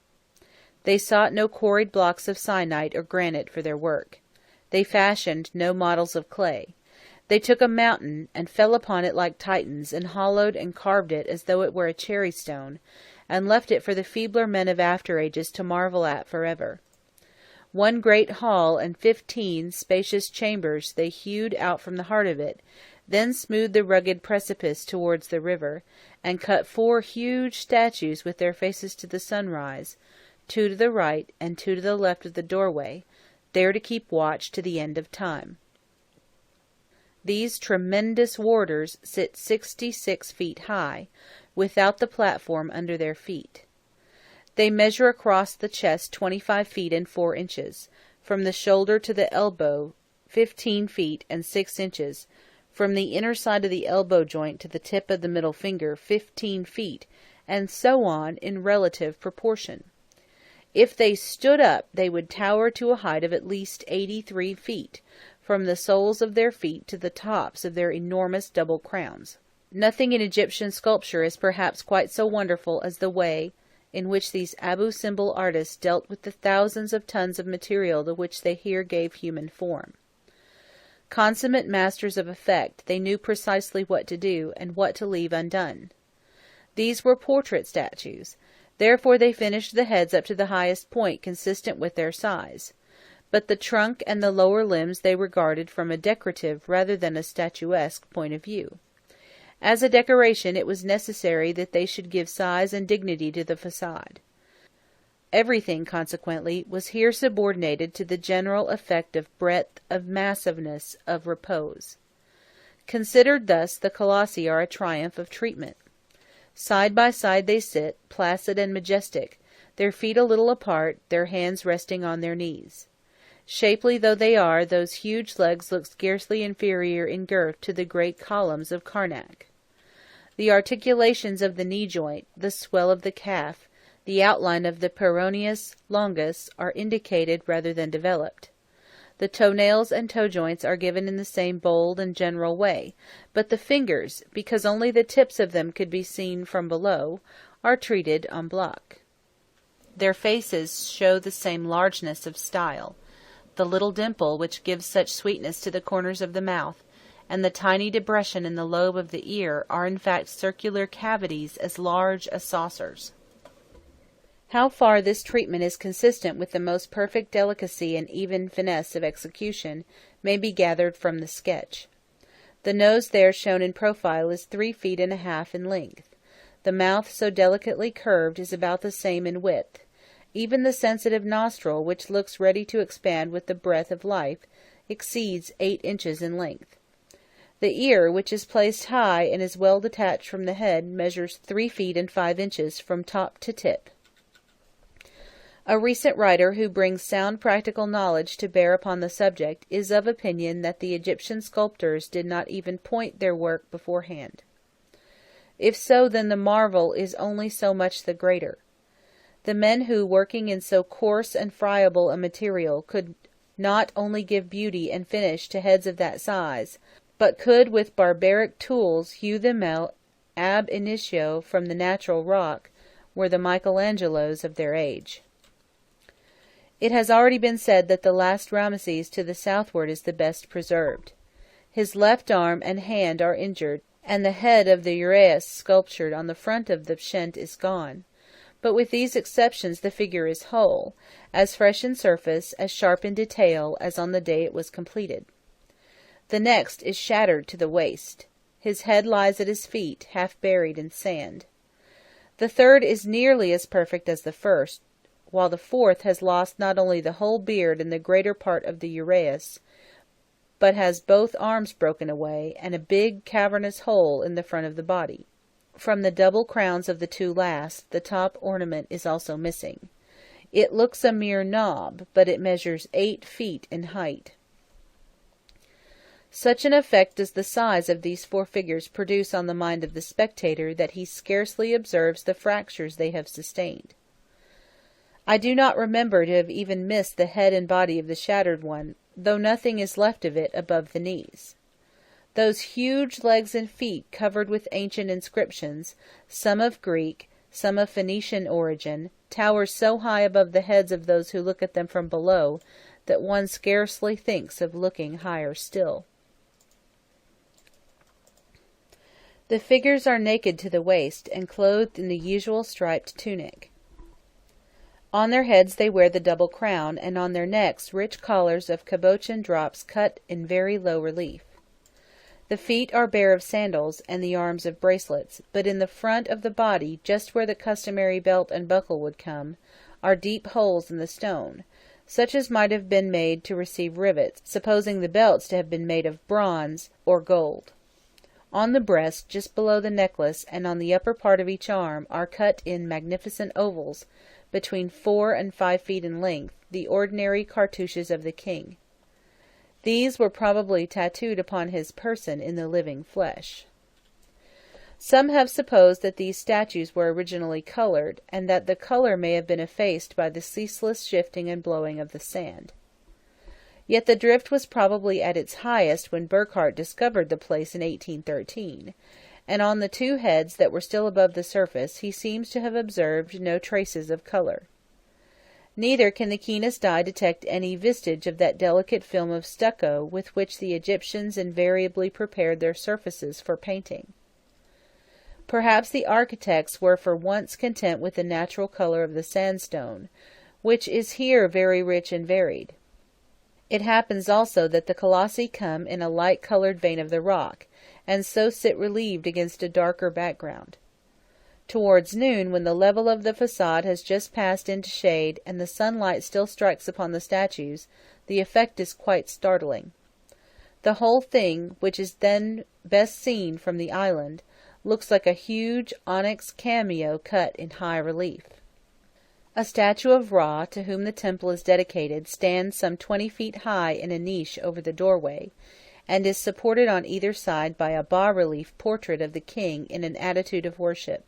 They sought no quarried blocks of syenite or granite for their work. They fashioned no models of clay. They took a mountain, and fell upon it like Titans, and hollowed and carved it as though it were a cherry stone, and left it for the feebler men of after ages to marvel at for ever. One great hall and 15 spacious chambers they hewed out from the heart of it, then smoothed the rugged precipice towards the river, and cut 4 huge statues with their faces to the sunrise, 2 to the right and 2 to the left of the doorway, there to keep watch to the end of time. These tremendous warders sit 66 feet high, without the platform under their feet. They measure across the chest 25 feet and 4 inches, from the shoulder to the elbow 15 feet and 6 inches, from the inner side of the elbow joint to the tip of the middle finger 15 feet, and so on in relative proportion. If they stood up, they would tower to a height of at least 83 feet, from the soles of their feet to the tops of their enormous double crowns. Nothing in Egyptian sculpture is perhaps quite so wonderful as the way in which these Abu Simbel artists dealt with the thousands of tons of material to which they here gave human form. Consummate masters of effect, they knew precisely what to do, and what to leave undone. These were portrait statues, therefore they finished the heads up to the highest point consistent with their size. But the trunk and the lower limbs they regarded from a decorative rather than a statuesque point of view. As a decoration, it was necessary that they should give size and dignity to the facade. Everything, consequently, was here subordinated to the general effect of breadth, of massiveness, of repose. Considered thus, the colossi are a triumph of treatment. Side by side they sit, placid and majestic, their feet a little apart, their hands resting on their knees. Shapely though they are, those huge legs look scarcely inferior in girth to the great columns of Karnak. The articulations of the knee joint, the swell of the calf, the outline of the peroneus longus are indicated rather than developed. The toenails and toe joints are given in the same bold and general way, but the fingers, because only the tips of them could be seen from below, are treated en bloc. Their faces show the same largeness of style. The little dimple which gives such sweetness to the corners of the mouth, and the tiny depression in the lobe of the ear are in fact circular cavities as large as saucers. How far this treatment is consistent with the most perfect delicacy and even finesse of execution may be gathered from the sketch. The nose there shown in profile is 3.5 feet in length. The mouth, so delicately curved, is about the same in width. Even the sensitive nostril, which looks ready to expand with the breath of life, exceeds 8 inches in length. The ear, which is placed high and is well detached from the head, measures 3 feet and 5 inches from top to tip. A recent writer who brings sound practical knowledge to bear upon the subject is of opinion that the Egyptian sculptors did not even point their work beforehand. If so, then the marvel is only so much the greater. The men who, working in so coarse and friable a material, could not only give beauty and finish to heads of that size, but could with barbaric tools hew them out ab initio from the natural rock, were the Michelangelos of their age. It has already been said that the last Rameses to the southward is the best preserved. His left arm and hand are injured, and the head of the uraeus sculptured on the front of the pshent is gone. But with these exceptions the figure is whole, as fresh in surface, as sharp in detail, as on the day it was completed. The next is shattered to the waist. His head lies at his feet, half buried in sand. The third is nearly as perfect as the first, while the fourth has lost not only the whole beard and the greater part of the uraeus, but has both arms broken away, and a big cavernous hole in the front of the body. From the double crowns of the 2 last, the top ornament is also missing. It looks a mere knob, but it measures 8 feet in height. Such an effect does the size of these 4 figures produce on the mind of the spectator that he scarcely observes the fractures they have sustained. I do not remember to have even missed the head and body of the shattered one, though nothing is left of it above the knees. Those huge legs and feet, covered with ancient inscriptions, some of Greek, some of Phoenician origin, tower so high above the heads of those who look at them from below, that one scarcely thinks of looking higher still. The figures are naked to the waist, and clothed in the usual striped tunic. On their heads they wear the double crown, and on their necks rich collars of cabochon drops cut in very low relief. The feet are bare of sandals, and the arms of bracelets, but in the front of the body, just where the customary belt and buckle would come, are deep holes in the stone, such as might have been made to receive rivets, supposing the belts to have been made of bronze or gold. On the breast, just below the necklace, and on the upper part of each arm, are cut in magnificent ovals, between 4 and 5 feet in length, the ordinary cartouches of the king. These were probably tattooed upon his person in the living flesh. Some have supposed that these statues were originally colored, and that the color may have been effaced by the ceaseless shifting and blowing of the sand. Yet the drift was probably at its highest when Burckhardt discovered the place in 1813, and on the 2 heads that were still above the surface he seems to have observed no traces of color. Neither can the keenest eye detect any vestige of that delicate film of stucco with which the Egyptians invariably prepared their surfaces for painting. Perhaps the architects were for once content with the natural color of the sandstone, which is here very rich and varied. It happens also that the colossi come in a light-colored vein of the rock, and so sit relieved against a darker background. Towards noon, when the level of the façade has just passed into shade, and the sunlight still strikes upon the statues, the effect is quite startling. The whole thing, which is then best seen from the island, looks like a huge onyx cameo cut in high relief. A statue of Ra, to whom the temple is dedicated, stands some 20 feet high in a niche over the doorway, and is supported on either side by a bas-relief portrait of the king in an attitude of worship.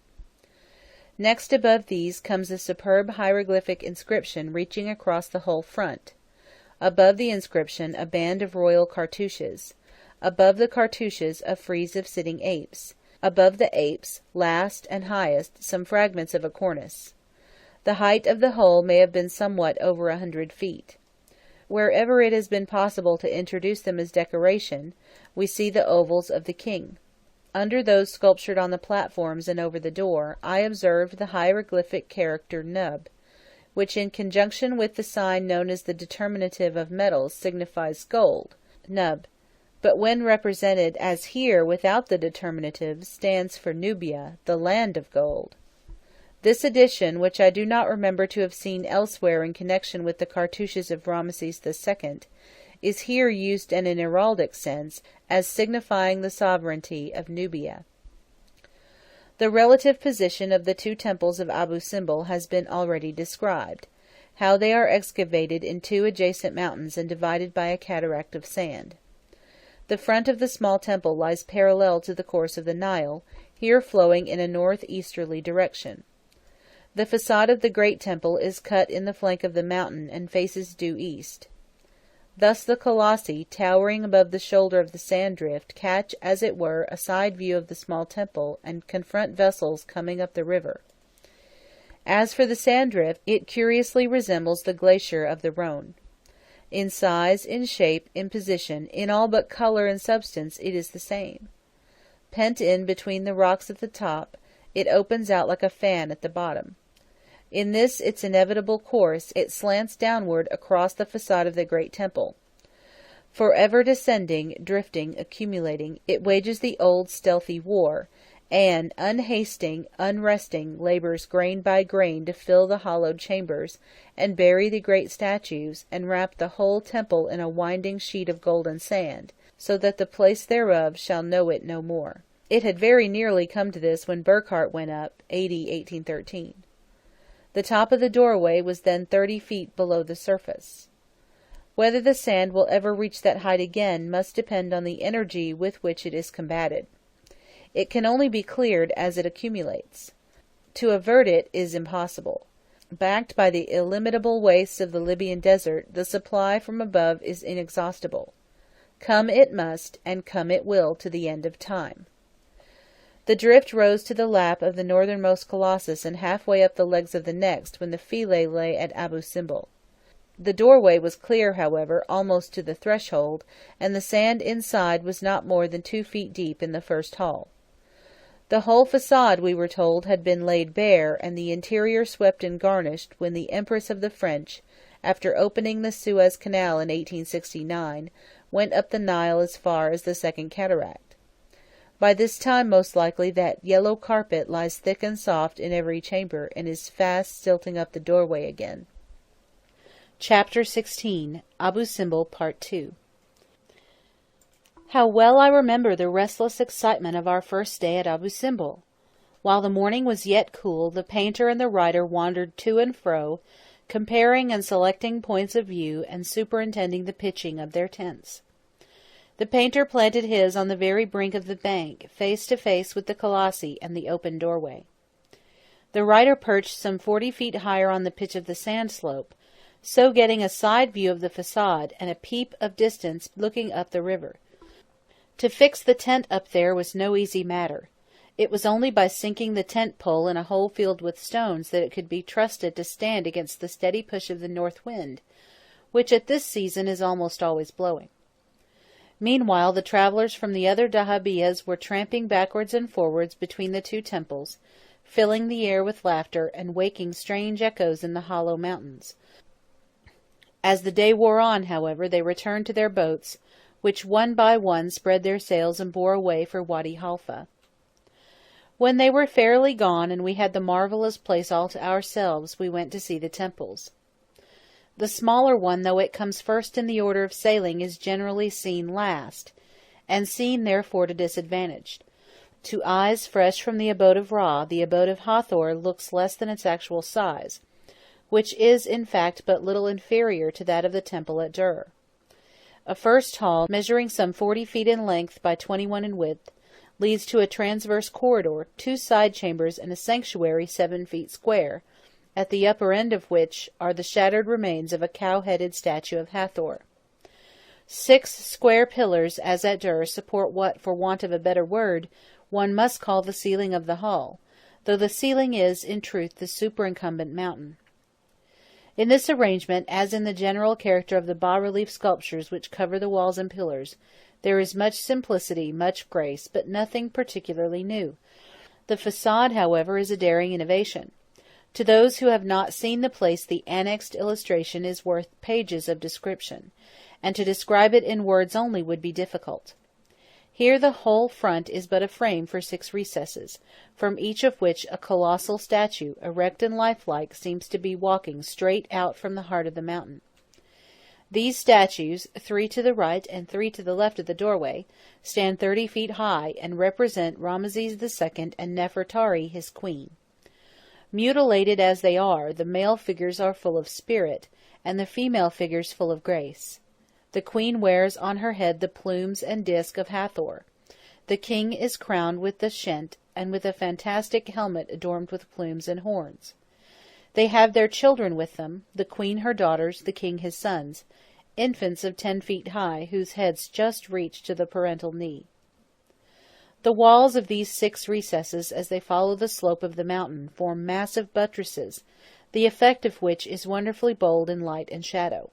Next above these comes a superb hieroglyphic inscription reaching across the whole front. Above the inscription a band of royal cartouches. Above the cartouches a frieze of sitting apes. Above the apes, last and highest, some fragments of a cornice. The height of the whole may have been somewhat over 100 feet. Wherever it has been possible to introduce them as decoration, we see the ovals of the king. Under those sculptured on the platforms and over the door, I observed the hieroglyphic character Nub, which in conjunction with the sign known as the determinative of metals signifies gold, Nub, but when represented as here without the determinative, stands for Nubia, the land of gold. This addition, which I do not remember to have seen elsewhere in connection with the cartouches of Ramesses II, is here used in an heraldic sense, as signifying the sovereignty of Nubia. The relative position of the 2 temples of Abu Simbel has been already described, how they are excavated in 2 adjacent mountains and divided by a cataract of sand. The front of the small temple lies parallel to the course of the Nile, here flowing in a north-easterly direction. The façade of the great temple is cut in the flank of the mountain and faces due east. Thus the colossi, towering above the shoulder of the sand drift, catch, as it were, a side view of the small temple, and confront vessels coming up the river. As for the sand drift, it curiously resembles the glacier of the Rhone. In size, in shape, in position, in all but color and substance, it is the same. Pent in between the rocks at the top, it opens out like a fan at the bottom. In this its inevitable course, it slants downward across the façade of the great temple. Forever descending, drifting, accumulating, it wages the old stealthy war, and, unhasting, unresting, labors grain by grain to fill the hollowed chambers, and bury the great statues, and wrap the whole temple in a winding sheet of golden sand, so that the place thereof shall know it no more. It had very nearly come to this when Burckhardt went up, A.D. 1813. The top of the doorway was then 30 feet below the surface. Whether the sand will ever reach that height again must depend on the energy with which it is combated. It can only be cleared as it accumulates. To avert it is impossible. Backed by the illimitable wastes of the Libyan desert, the supply from above is inexhaustible. Come it must, and come it will to the end of time. The drift rose to the lap of the northernmost colossus and halfway up the legs of the next when the philae lay at Abu Simbel. The doorway was clear, however, almost to the threshold, and the sand inside was not more than 2 feet deep in the first hall. The whole façade, we were told, had been laid bare, and the interior swept and garnished, when the Empress of the French, after opening the Suez Canal in 1869, went up the Nile as far as the Second Cataract. By this time, most likely, that yellow carpet lies thick and soft in every chamber, and is fast silting up the doorway again. Chapter 16. Abu Simbel, Part 2. How well I remember the restless excitement of our first day at Abu Simbel! While the morning was yet cool, the painter and the writer wandered to and fro, comparing and selecting points of view, and superintending the pitching of their tents. The painter planted his on the very brink of the bank, face to face with the Colossi and the open doorway. The writer perched some 40 feet higher on the pitch of the sand slope, so getting a side view of the façade and a peep of distance looking up the river. To fix the tent up there was no easy matter. It was only by sinking the tent pole in a hole filled with stones that it could be trusted to stand against the steady push of the north wind, which at this season is almost always blowing. Meanwhile the travellers from the other dahabiyas were tramping backwards and forwards between the two temples, filling the air with laughter and waking strange echoes in the hollow mountains. As the day wore on, however, they returned to their boats, which one by one spread their sails and bore away for Wadi Halfa. When they were fairly gone, and we had the marvellous place all to ourselves, we went to see the temples. The smaller one, though it comes first in the order of sailing, is generally seen last, and seen therefore to disadvantage. To eyes fresh from the abode of Ra, the abode of Hathor looks less than its actual size, which is in fact but little inferior to that of the temple at Dur. A first hall, measuring some 40 feet in length by 21 in width, leads to a transverse corridor, 2 side chambers, and a sanctuary 7 feet square, at the upper end of which are the shattered remains of a cow-headed statue of Hathor. 6 square pillars, as at Dur, support what, for want of a better word, one must call the ceiling of the hall, though the ceiling is, in truth, the superincumbent mountain. In this arrangement, as in the general character of the bas-relief sculptures which cover the walls and pillars, there is much simplicity, much grace, but nothing particularly new. The façade, however, is a daring innovation. To those who have not seen the place, the annexed illustration is worth pages of description, and to describe it in words only would be difficult. Here the whole front is but a frame for 6 recesses, from each of which a colossal statue, erect and lifelike, seems to be walking straight out from the heart of the mountain. These statues, 3 to the right and 3 to the left of the doorway, stand 30 feet high, and represent Ramesses II and Nefertari, his queen. Mutilated as they are, the male figures are full of spirit, and the female figures full of grace. The queen wears on her head the plumes and disk of Hathor. The king is crowned with the shent, and with a fantastic helmet adorned with plumes and horns. They have their children with them, the queen her daughters, the king his sons, infants of 10 feet high, whose heads just reach to the parental knee. The walls of these 6 recesses, as they follow the slope of the mountain, form massive buttresses, the effect of which is wonderfully bold in light and shadow.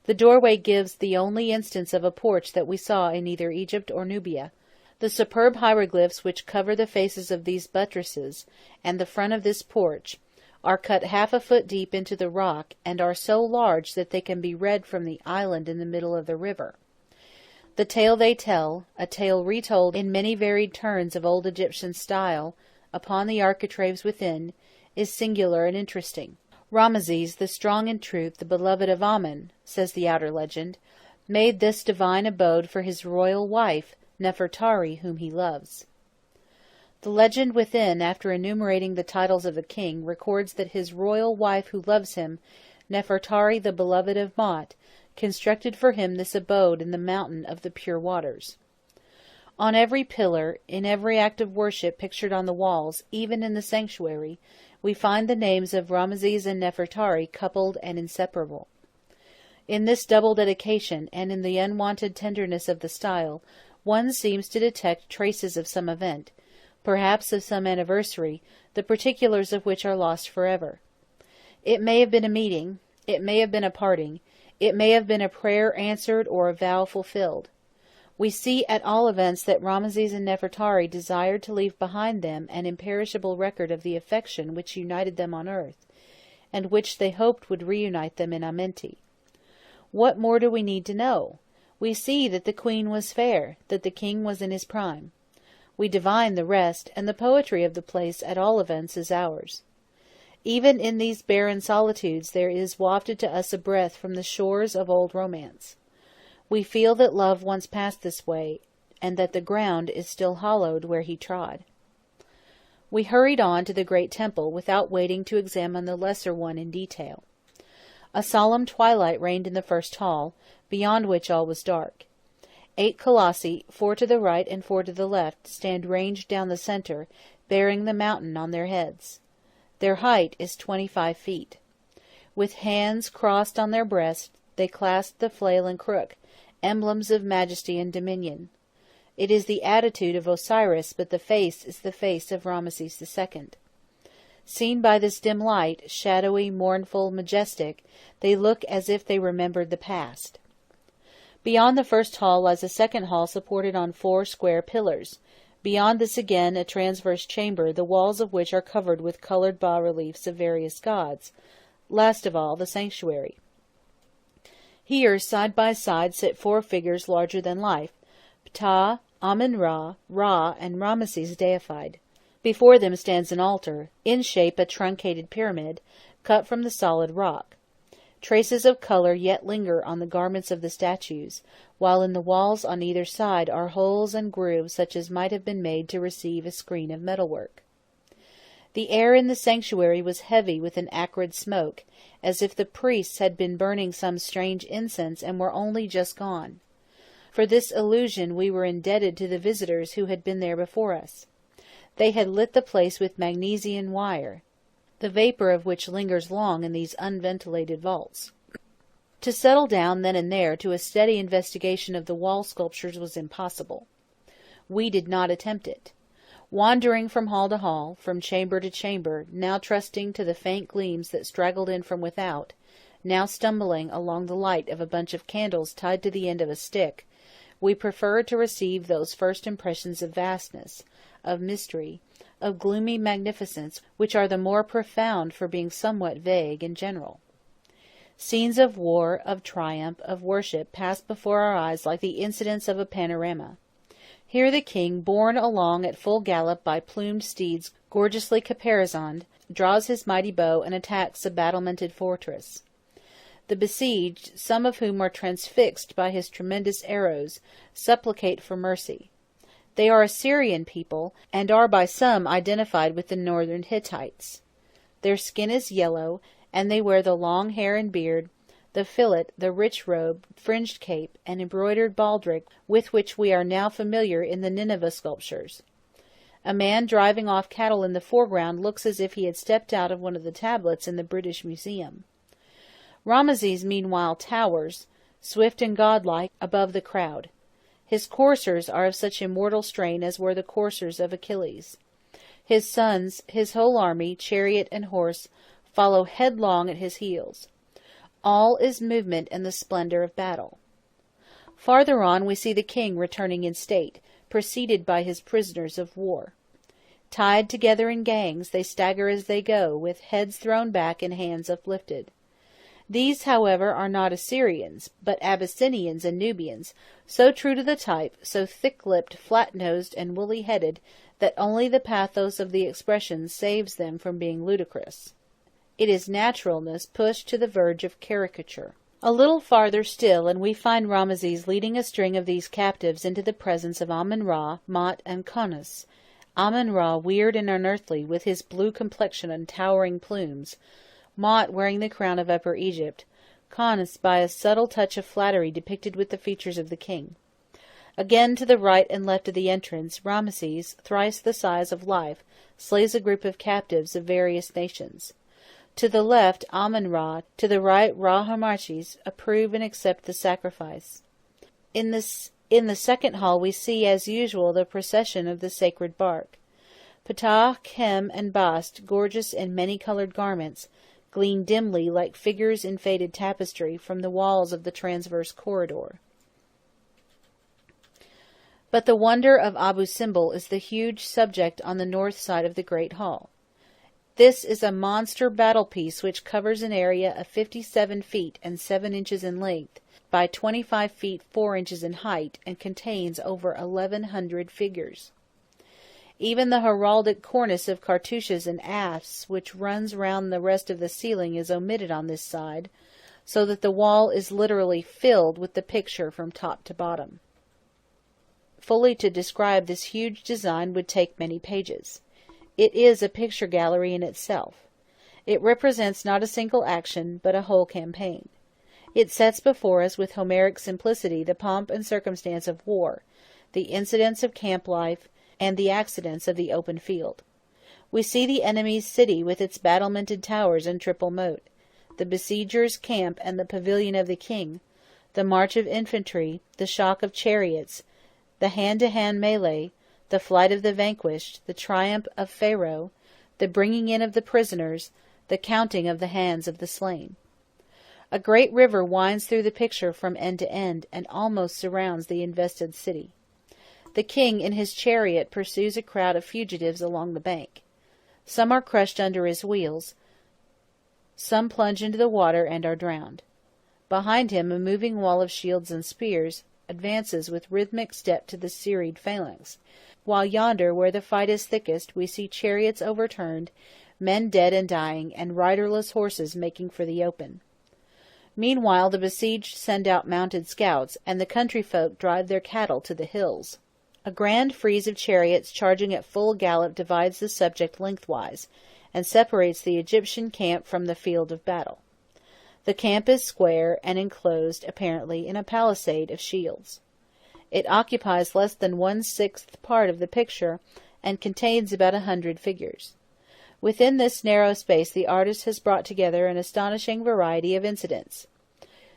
The doorway gives the only instance of a porch that we saw in either Egypt or Nubia. The superb hieroglyphs which cover the faces of these buttresses, and the front of this porch, are cut half a foot deep into the rock, and are so large that they can be read from the island in the middle of the river. The tale they tell, a tale retold in many varied turns of old Egyptian style, upon the architraves within, is singular and interesting. Ramesses, the strong in truth, the beloved of Amen, says the outer legend, made this divine abode for his royal wife, Nefertari, whom he loves. The legend within, after enumerating the titles of the king, records that his royal wife who loves him, Nefertari the beloved of Mot, constructed for him this abode in the mountain of the pure waters. On every pillar, in every act of worship pictured on the walls, even in the sanctuary, we find the names of Ramesses and Nefertari coupled and inseparable. In this double dedication, and in the unwonted tenderness of the style, one seems to detect traces of some event, perhaps of some anniversary, the particulars of which are lost forever. It may have been a meeting, It may have been a parting. It may have been a prayer answered or a vow fulfilled. We see at all events that Rameses and Nefertari desired to leave behind them an imperishable record of the affection which united them on earth, and which they hoped would reunite them in Amenti. What more do we need to know? We see that the queen was fair, that the king was in his prime. We divine the rest, and the poetry of the place at all events is ours. Even in these barren solitudes there is wafted to us a breath from the shores of old romance. We feel that love once passed this way, and that the ground is still hallowed where he trod. We hurried on to the great temple without waiting to examine the lesser one in detail. A solemn twilight reigned in the first hall, beyond which all was dark. 8 colossi, 4 to the right and 4 to the left, stand ranged down the centre, bearing the mountain on their heads. Their height is 25 feet. With hands crossed on their breasts, they clasp the flail and crook, emblems of majesty and dominion. It is the attitude of Osiris, but the face is the face of Rameses II. Seen by this dim light, shadowy, mournful, majestic, they look as if they remembered the past. Beyond the first hall lies a second hall supported on 4 square pillars. Beyond this again a transverse chamber, the walls of which are covered with coloured bas-reliefs of various gods. Last of all, the sanctuary. Here, side by side, sit 4 figures larger than life, Ptah, Amun-Ra, Ra, and Rameses deified. Before them stands an altar, in shape a truncated pyramid, cut from the solid rock. Traces of colour yet linger on the garments of the statues, while in the walls on either side are holes and grooves such as might have been made to receive a screen of metalwork. The air in the sanctuary was heavy with an acrid smoke, as if the priests had been burning some strange incense and were only just gone. For this illusion we were indebted to the visitors who had been there before us. They had lit the place with magnesian wire, the vapour of which lingers long in these unventilated vaults. To settle down then and there to a steady investigation of the wall sculptures was impossible. We did not attempt it. Wandering from hall to hall, from chamber to chamber, now trusting to the faint gleams that straggled in from without, now stumbling along the light of a bunch of candles tied to the end of a stick, we preferred to receive those first impressions of vastness, of mystery, of gloomy magnificence, which are the more profound for being somewhat vague and general. Scenes of war, of triumph, of worship passed before our eyes like the incidents of a panorama. Here the king, borne along at full gallop by plumed steeds gorgeously caparisoned, draws his mighty bow and attacks a battlemented fortress. The besieged, some of whom are transfixed by his tremendous arrows, supplicate for mercy. They are a Syrian people, and are by some identified with the northern Hittites. Their skin is yellow, and they wear the long hair and beard, the fillet, the rich robe, fringed cape, and embroidered baldric with which we are now familiar in the Nineveh sculptures. A man driving off cattle in the foreground looks as if he had stepped out of one of the tablets in the British Museum. Rameses meanwhile towers, swift and godlike, above the crowd. His coursers are of such immortal strain as were the coursers of Achilles. His sons, his whole army, chariot and horse, follow headlong at his heels. All is movement and the splendour of battle. Farther on we see the king returning in state, preceded by his prisoners of war. Tied together in gangs, they stagger as they go, with heads thrown back and hands uplifted. These, however, are not Assyrians, but Abyssinians and Nubians, so true to the type, so thick-lipped, flat-nosed, and woolly-headed, that only the pathos of the expression saves them from being ludicrous. It is naturalness pushed to the verge of caricature. A little farther still, and we find Rameses leading a string of these captives into the presence of Amun-Ra, Mot, and Khonos. Amun-Ra weird and unearthly, with his blue complexion and towering plumes, Mot wearing the crown of Upper Egypt, Khonos by a subtle touch of flattery depicted with the features of the king. Again to the right and left of the entrance, Rameses, thrice the size of life, slays a group of captives of various nations. To the left Amun-Ra, to the right Ra-Harmachis approve and accept the sacrifice. In the second hall we see as usual the procession of the sacred bark. Ptah, Khem, and Bast, gorgeous in many-coloured garments, gleam dimly like figures in faded tapestry from the walls of the transverse corridor. But the wonder of Abu Simbel is the huge subject on the north side of the Great Hall. This is a monster battle-piece which covers an area of 57 feet and 7 inches in length by 25 feet 4 inches in height and contains over 1,100 figures. Even the heraldic cornice of cartouches and asps which runs round the rest of the ceiling is omitted on this side, so that the wall is literally filled with the picture from top to bottom. Fully to describe this huge design would take many pages. It is a picture gallery in itself. It represents not a single action, but a whole campaign. It sets before us with Homeric simplicity the pomp and circumstance of war, the incidents of camp life, and the accidents of the open field. We see the enemy's city with its battlemented towers and triple moat, the besiegers' camp and the pavilion of the king, the march of infantry, the shock of chariots, the hand-to-hand melee, the flight of the vanquished, the triumph of Pharaoh, the bringing in of the prisoners, the counting of the hands of the slain. A great river winds through the picture from end to end, and almost surrounds the invested city. The king in his chariot pursues a crowd of fugitives along the bank. Some are crushed under his wheels, some plunge into the water and are drowned. Behind him a moving wall of shields and spears advances with rhythmic step to the serried phalanx, while yonder, where the fight is thickest, we see chariots overturned, men dead and dying, and riderless horses making for the open. Meanwhile the besieged send out mounted scouts, and the country folk drive their cattle to the hills. A grand frieze of chariots charging at full gallop divides the subject lengthwise, and separates the Egyptian camp from the field of battle. The camp is square, and enclosed, apparently, in a palisade of shields. It occupies less than 1/6 part of the picture, and contains about 100 figures. Within this narrow space the artist has brought together an astonishing variety of incidents.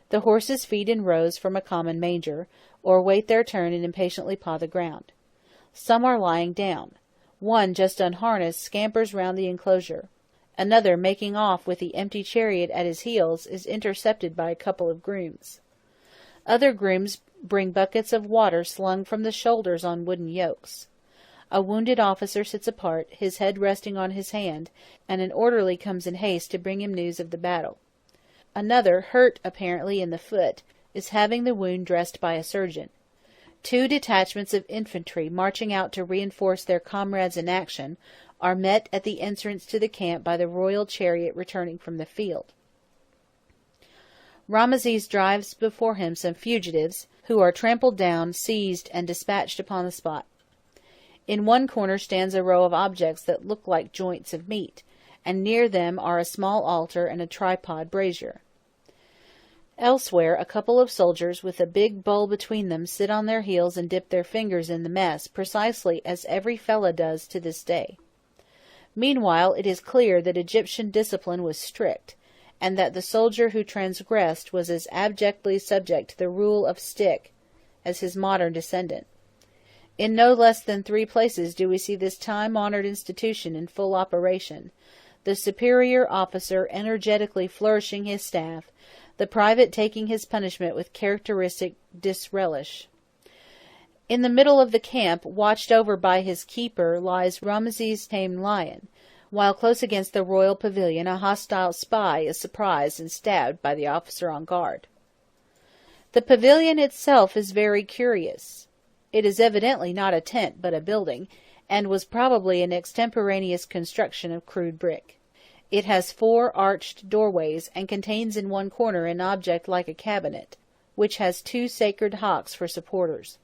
The horses feed in rows from a common manger, or wait their turn and impatiently paw the ground. Some are lying down. One, just unharnessed, scampers round the enclosure. Another, making off with the empty chariot at his heels, is intercepted by a couple of grooms. Other grooms bring buckets of water slung from the shoulders on wooden yokes. A wounded officer sits apart, his head resting on his hand, and an orderly comes in haste to bring him news of the battle. Another, hurt apparently in the foot, is having the wound dressed by a surgeon. 2 detachments of infantry, marching out to reinforce their comrades in action, are met at the entrance to the camp by the royal chariot returning from the field. Rameses drives before him some fugitives, who are trampled down, seized, and dispatched upon the spot. In one corner stands a row of objects that look like joints of meat, and near them are a small altar and a tripod brazier. Elsewhere, a couple of soldiers with a big bowl between them sit on their heels and dip their fingers in the mess, precisely as every fellah does to this day. Meanwhile, it is clear that Egyptian discipline was strict, and that the soldier who transgressed was as abjectly subject to the rule of stick as his modern descendant. In no less than 3 places do we see this time-honored institution in full operation, the superior officer energetically flourishing his staff, the private taking his punishment with characteristic disrelish. In the middle of the camp, watched over by his keeper, lies Rameses' tame lion, while close against the royal pavilion a hostile spy is surprised and stabbed by the officer on guard. The pavilion itself is very curious. It is evidently not a tent but a building, and was probably an extemporaneous construction of crude brick. It has 4 arched doorways, and contains in one corner an object like a cabinet, which has 2 sacred hawks for supporters.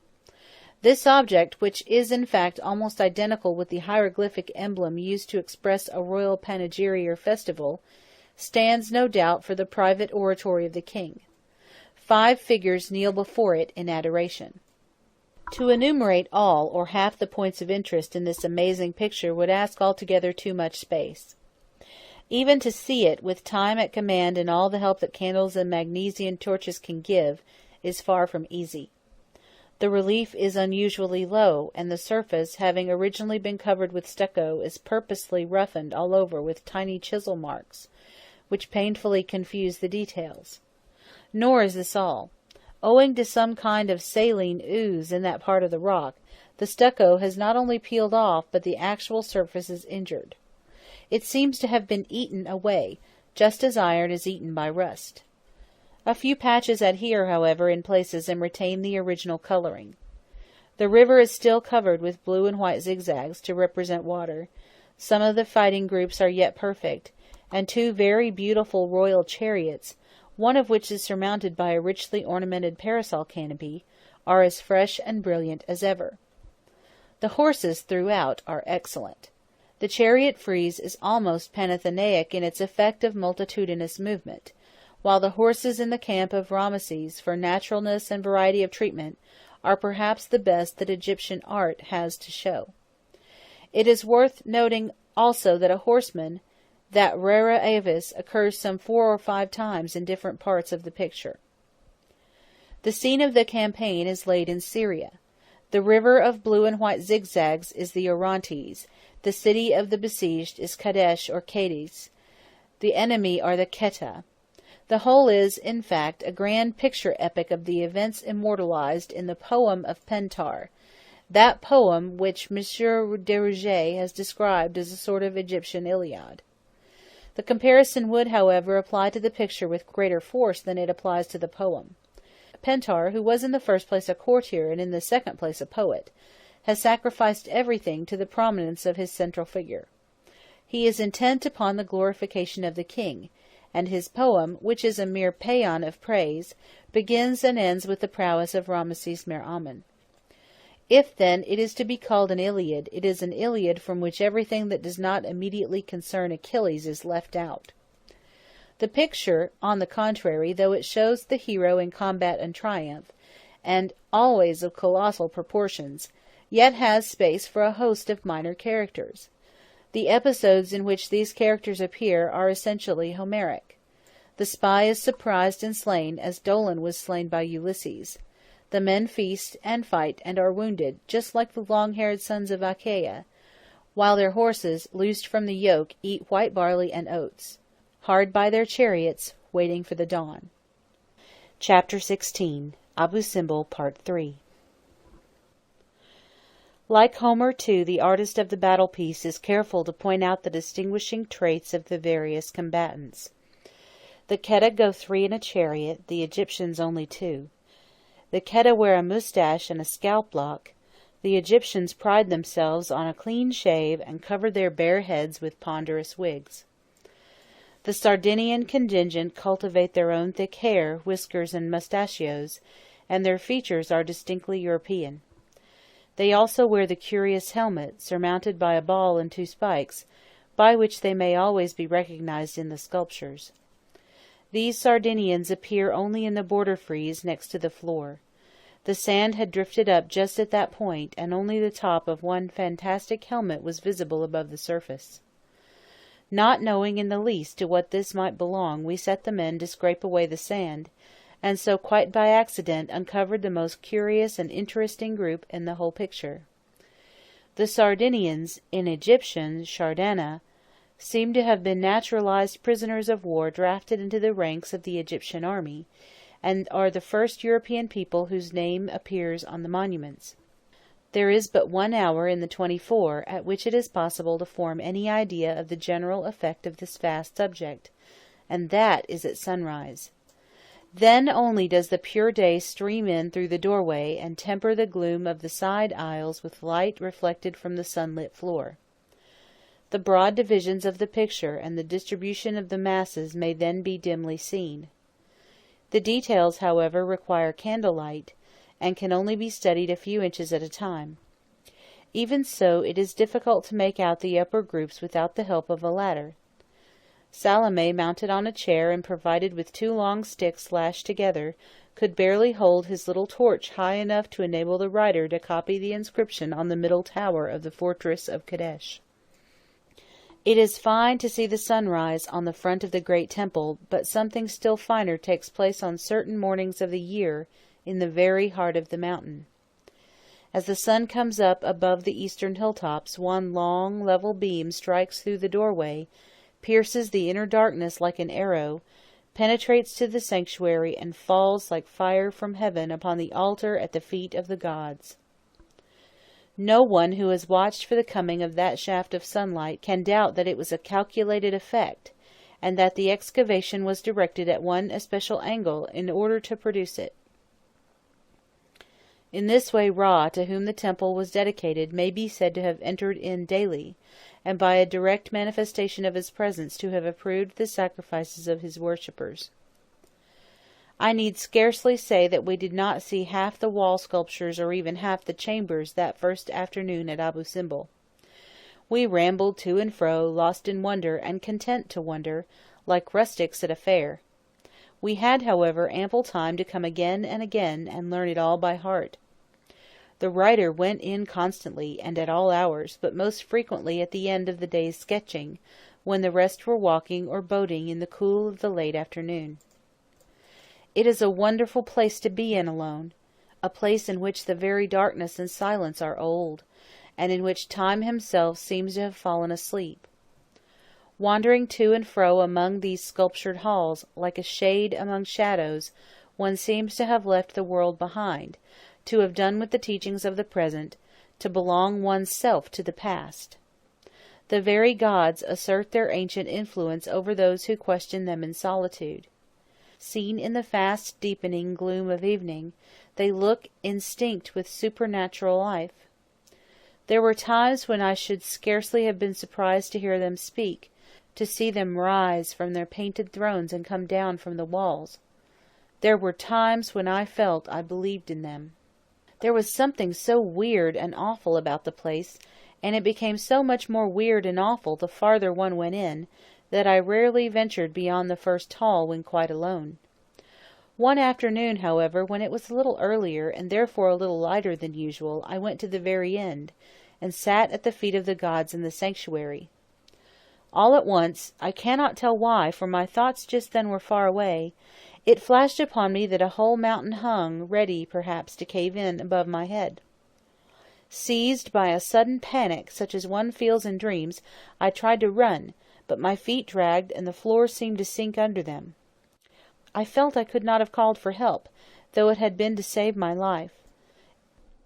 This object, which is in fact almost identical with the hieroglyphic emblem used to express a royal panegyric or festival, stands no doubt for the private oratory of the king. 5 figures kneel before it in adoration. To enumerate all or half the points of interest in this amazing picture would ask altogether too much space. Even to see it, with time at command and all the help that candles and magnesium torches can give, is far from easy. The relief is unusually low, and the surface, having originally been covered with stucco, is purposely roughened all over with tiny chisel marks, which painfully confuse the details. Nor is this all. Owing to some kind of saline ooze in that part of the rock, the stucco has not only peeled off, but the actual surface is injured. It seems to have been eaten away, just as iron is eaten by rust. A few patches adhere, however, in places and retain the original coloring. The river is still covered with blue and white zigzags to represent water. Some of the fighting groups are yet perfect, and two very beautiful royal chariots, one of which is surmounted by a richly ornamented parasol canopy, are as fresh and brilliant as ever. The horses throughout are excellent. The chariot frieze is almost Panathenaic in its effect of multitudinous movement, while the horses in the camp of Rameses, for naturalness and variety of treatment, are perhaps the best that Egyptian art has to show. It is worth noting also that a horseman, that rara avis, occurs some 4 or 5 times in different parts of the picture. The scene of the campaign is laid in Syria. The river of blue and white zigzags is the Orontes. The city of the besieged is Kadesh or Cadiz. The enemy are the Kheta. The whole is, in fact, a grand picture epic of the events immortalized in the poem of Pentar, that poem which M. Derouget has described as a sort of Egyptian Iliad. The comparison would, however, apply to the picture with greater force than it applies to the poem. Pentar, who was in the first place a courtier and in the second place a poet, has sacrificed everything to the prominence of his central figure. He is intent upon the glorification of the king, and his poem, which is a mere paean of praise, begins and ends with the prowess of Rameses Mer Amen. If, then, it is to be called an Iliad, it is an Iliad from which everything that does not immediately concern Achilles is left out. The picture, on the contrary, though it shows the hero in combat and triumph, and always of colossal proportions, yet has space for a host of minor characters. The episodes in which these characters appear are essentially Homeric. The spy is surprised and slain, as Dolon was slain by Ulysses. The men feast and fight and are wounded, just like the long-haired sons of Achaia, while their horses, loosed from the yoke, eat white barley and oats, hard by their chariots, waiting for the dawn. Chapter 16. Abu Simbel, Part 3. Like Homer, too, the artist of the battle-piece is careful to point out the distinguishing traits of the various combatants. The Kheta go 3 in a chariot, the Egyptians only 2. The Kheta wear a moustache and a scalp lock. The Egyptians pride themselves on a clean shave and cover their bare heads with ponderous wigs. The Sardinian contingent cultivate their own thick hair, whiskers, and mustachios, and their features are distinctly European. They also wear the curious helmet, surmounted by a ball and 2 spikes, by which they may always be recognized in the sculptures. These Sardinians appear only in the border frieze next to the floor. The sand had drifted up just at that point, and only the top of one fantastic helmet was visible above the surface. Not knowing in the least to what this might belong, we set the men to scrape away the sand, and so quite by accident uncovered the most curious and interesting group in the whole picture. The Sardinians, in Egyptian Shardana, seem to have been naturalized prisoners of war drafted into the ranks of the Egyptian army, and are the first European people whose name appears on the monuments. There is but 1 hour in the 24 at which it is possible to form any idea of the general effect of this vast subject, and that is at sunrise. Then only does the pure day stream in through the doorway and temper the gloom of the side aisles with light reflected from the sunlit floor. The broad divisions of the picture and the distribution of the masses may then be dimly seen. The details, however, require candlelight, and can only be studied a few inches at a time. Even so, it is difficult to make out the upper groups without the help of a ladder. Salome, mounted on a chair and provided with 2 long sticks lashed together, could barely hold his little torch high enough to enable the writer to copy the inscription on the middle tower of the fortress of Kadesh. It is fine to see the sunrise on the front of the great temple, but something still finer takes place on certain mornings of the year in the very heart of the mountain. As the sun comes up above the eastern hilltops, one long, level beam strikes through the doorway, pierces the inner darkness like an arrow, penetrates to the sanctuary, and falls like fire from heaven upon the altar at the feet of the gods. No one who has watched for the coming of that shaft of sunlight can doubt that it was a calculated effect, and that the excavation was directed at one especial angle in order to produce it. In this way Ra, to whom the temple was dedicated, may be said to have entered in daily, and by a direct manifestation of his presence to have approved the sacrifices of his worshippers. I need scarcely say that we did not see half the wall sculptures or even half the chambers that first afternoon at Abu Simbel. We rambled to and fro, lost in wonder, and content to wonder, like rustics at a fair. We had, however, ample time to come again and learn it all by heart. The writer went in constantly, and at all hours, but most frequently at the end of the day's sketching, when the rest were walking or boating in the cool of the late afternoon. It is a wonderful place to be in alone, a place in which the very darkness and silence are old, and in which Time himself seems to have fallen asleep. Wandering to and fro among these sculptured halls, like a shade among shadows, one seems to have left the world behind, to have done with the teachings of the present, to belong one's self to the past. The very gods assert their ancient influence over those who question them in solitude. Seen in the fast deepening gloom of evening, they look instinct with supernatural life. There were times when I should scarcely have been surprised to hear them speak, to see them rise from their painted thrones and come down from the walls. There were times when I felt I believed in them. There was something so weird and awful about the place, and it became so much more weird and awful the farther one went in, that I rarely ventured beyond the first hall when quite alone. One afternoon, however, when it was a little earlier, and therefore a little lighter than usual, I went to the very end, and sat at the feet of the gods in the sanctuary. All at once, I cannot tell why, for my thoughts just then were far away, it flashed upon me that a whole mountain hung, ready, perhaps, to cave in above my head. Seized by a sudden panic, such as one feels in dreams, I tried to run, but my feet dragged, and the floor seemed to sink under them. I felt I could not have called for help, though it had been to save my life.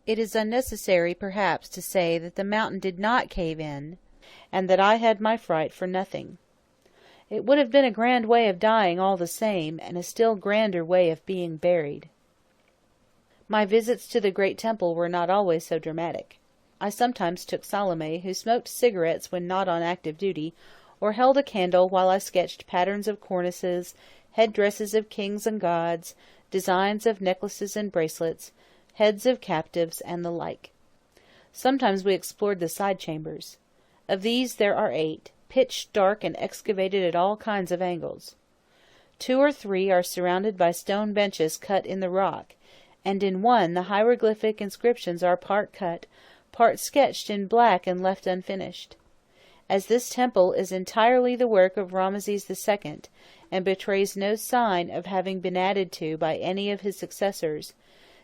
It is unnecessary, perhaps, to say that the mountain did not cave in, and that I had my fright for nothing. It would have been a grand way of dying all the same, and a still grander way of being buried. My visits to the great temple were not always so dramatic. I sometimes took Salome, who smoked cigarettes when not on active duty, or held a candle while I sketched patterns of cornices, head-dresses of kings and gods, designs of necklaces and bracelets, heads of captives, and the like. Sometimes we explored the side chambers. Of these there are 8, pitch dark and excavated at all kinds of angles. 2 or 3 are surrounded by stone benches cut in the rock, and in one the hieroglyphic inscriptions are part cut, part sketched in black and left unfinished. As this temple is entirely the work of Rameses II, and betrays no sign of having been added to by any of his successors,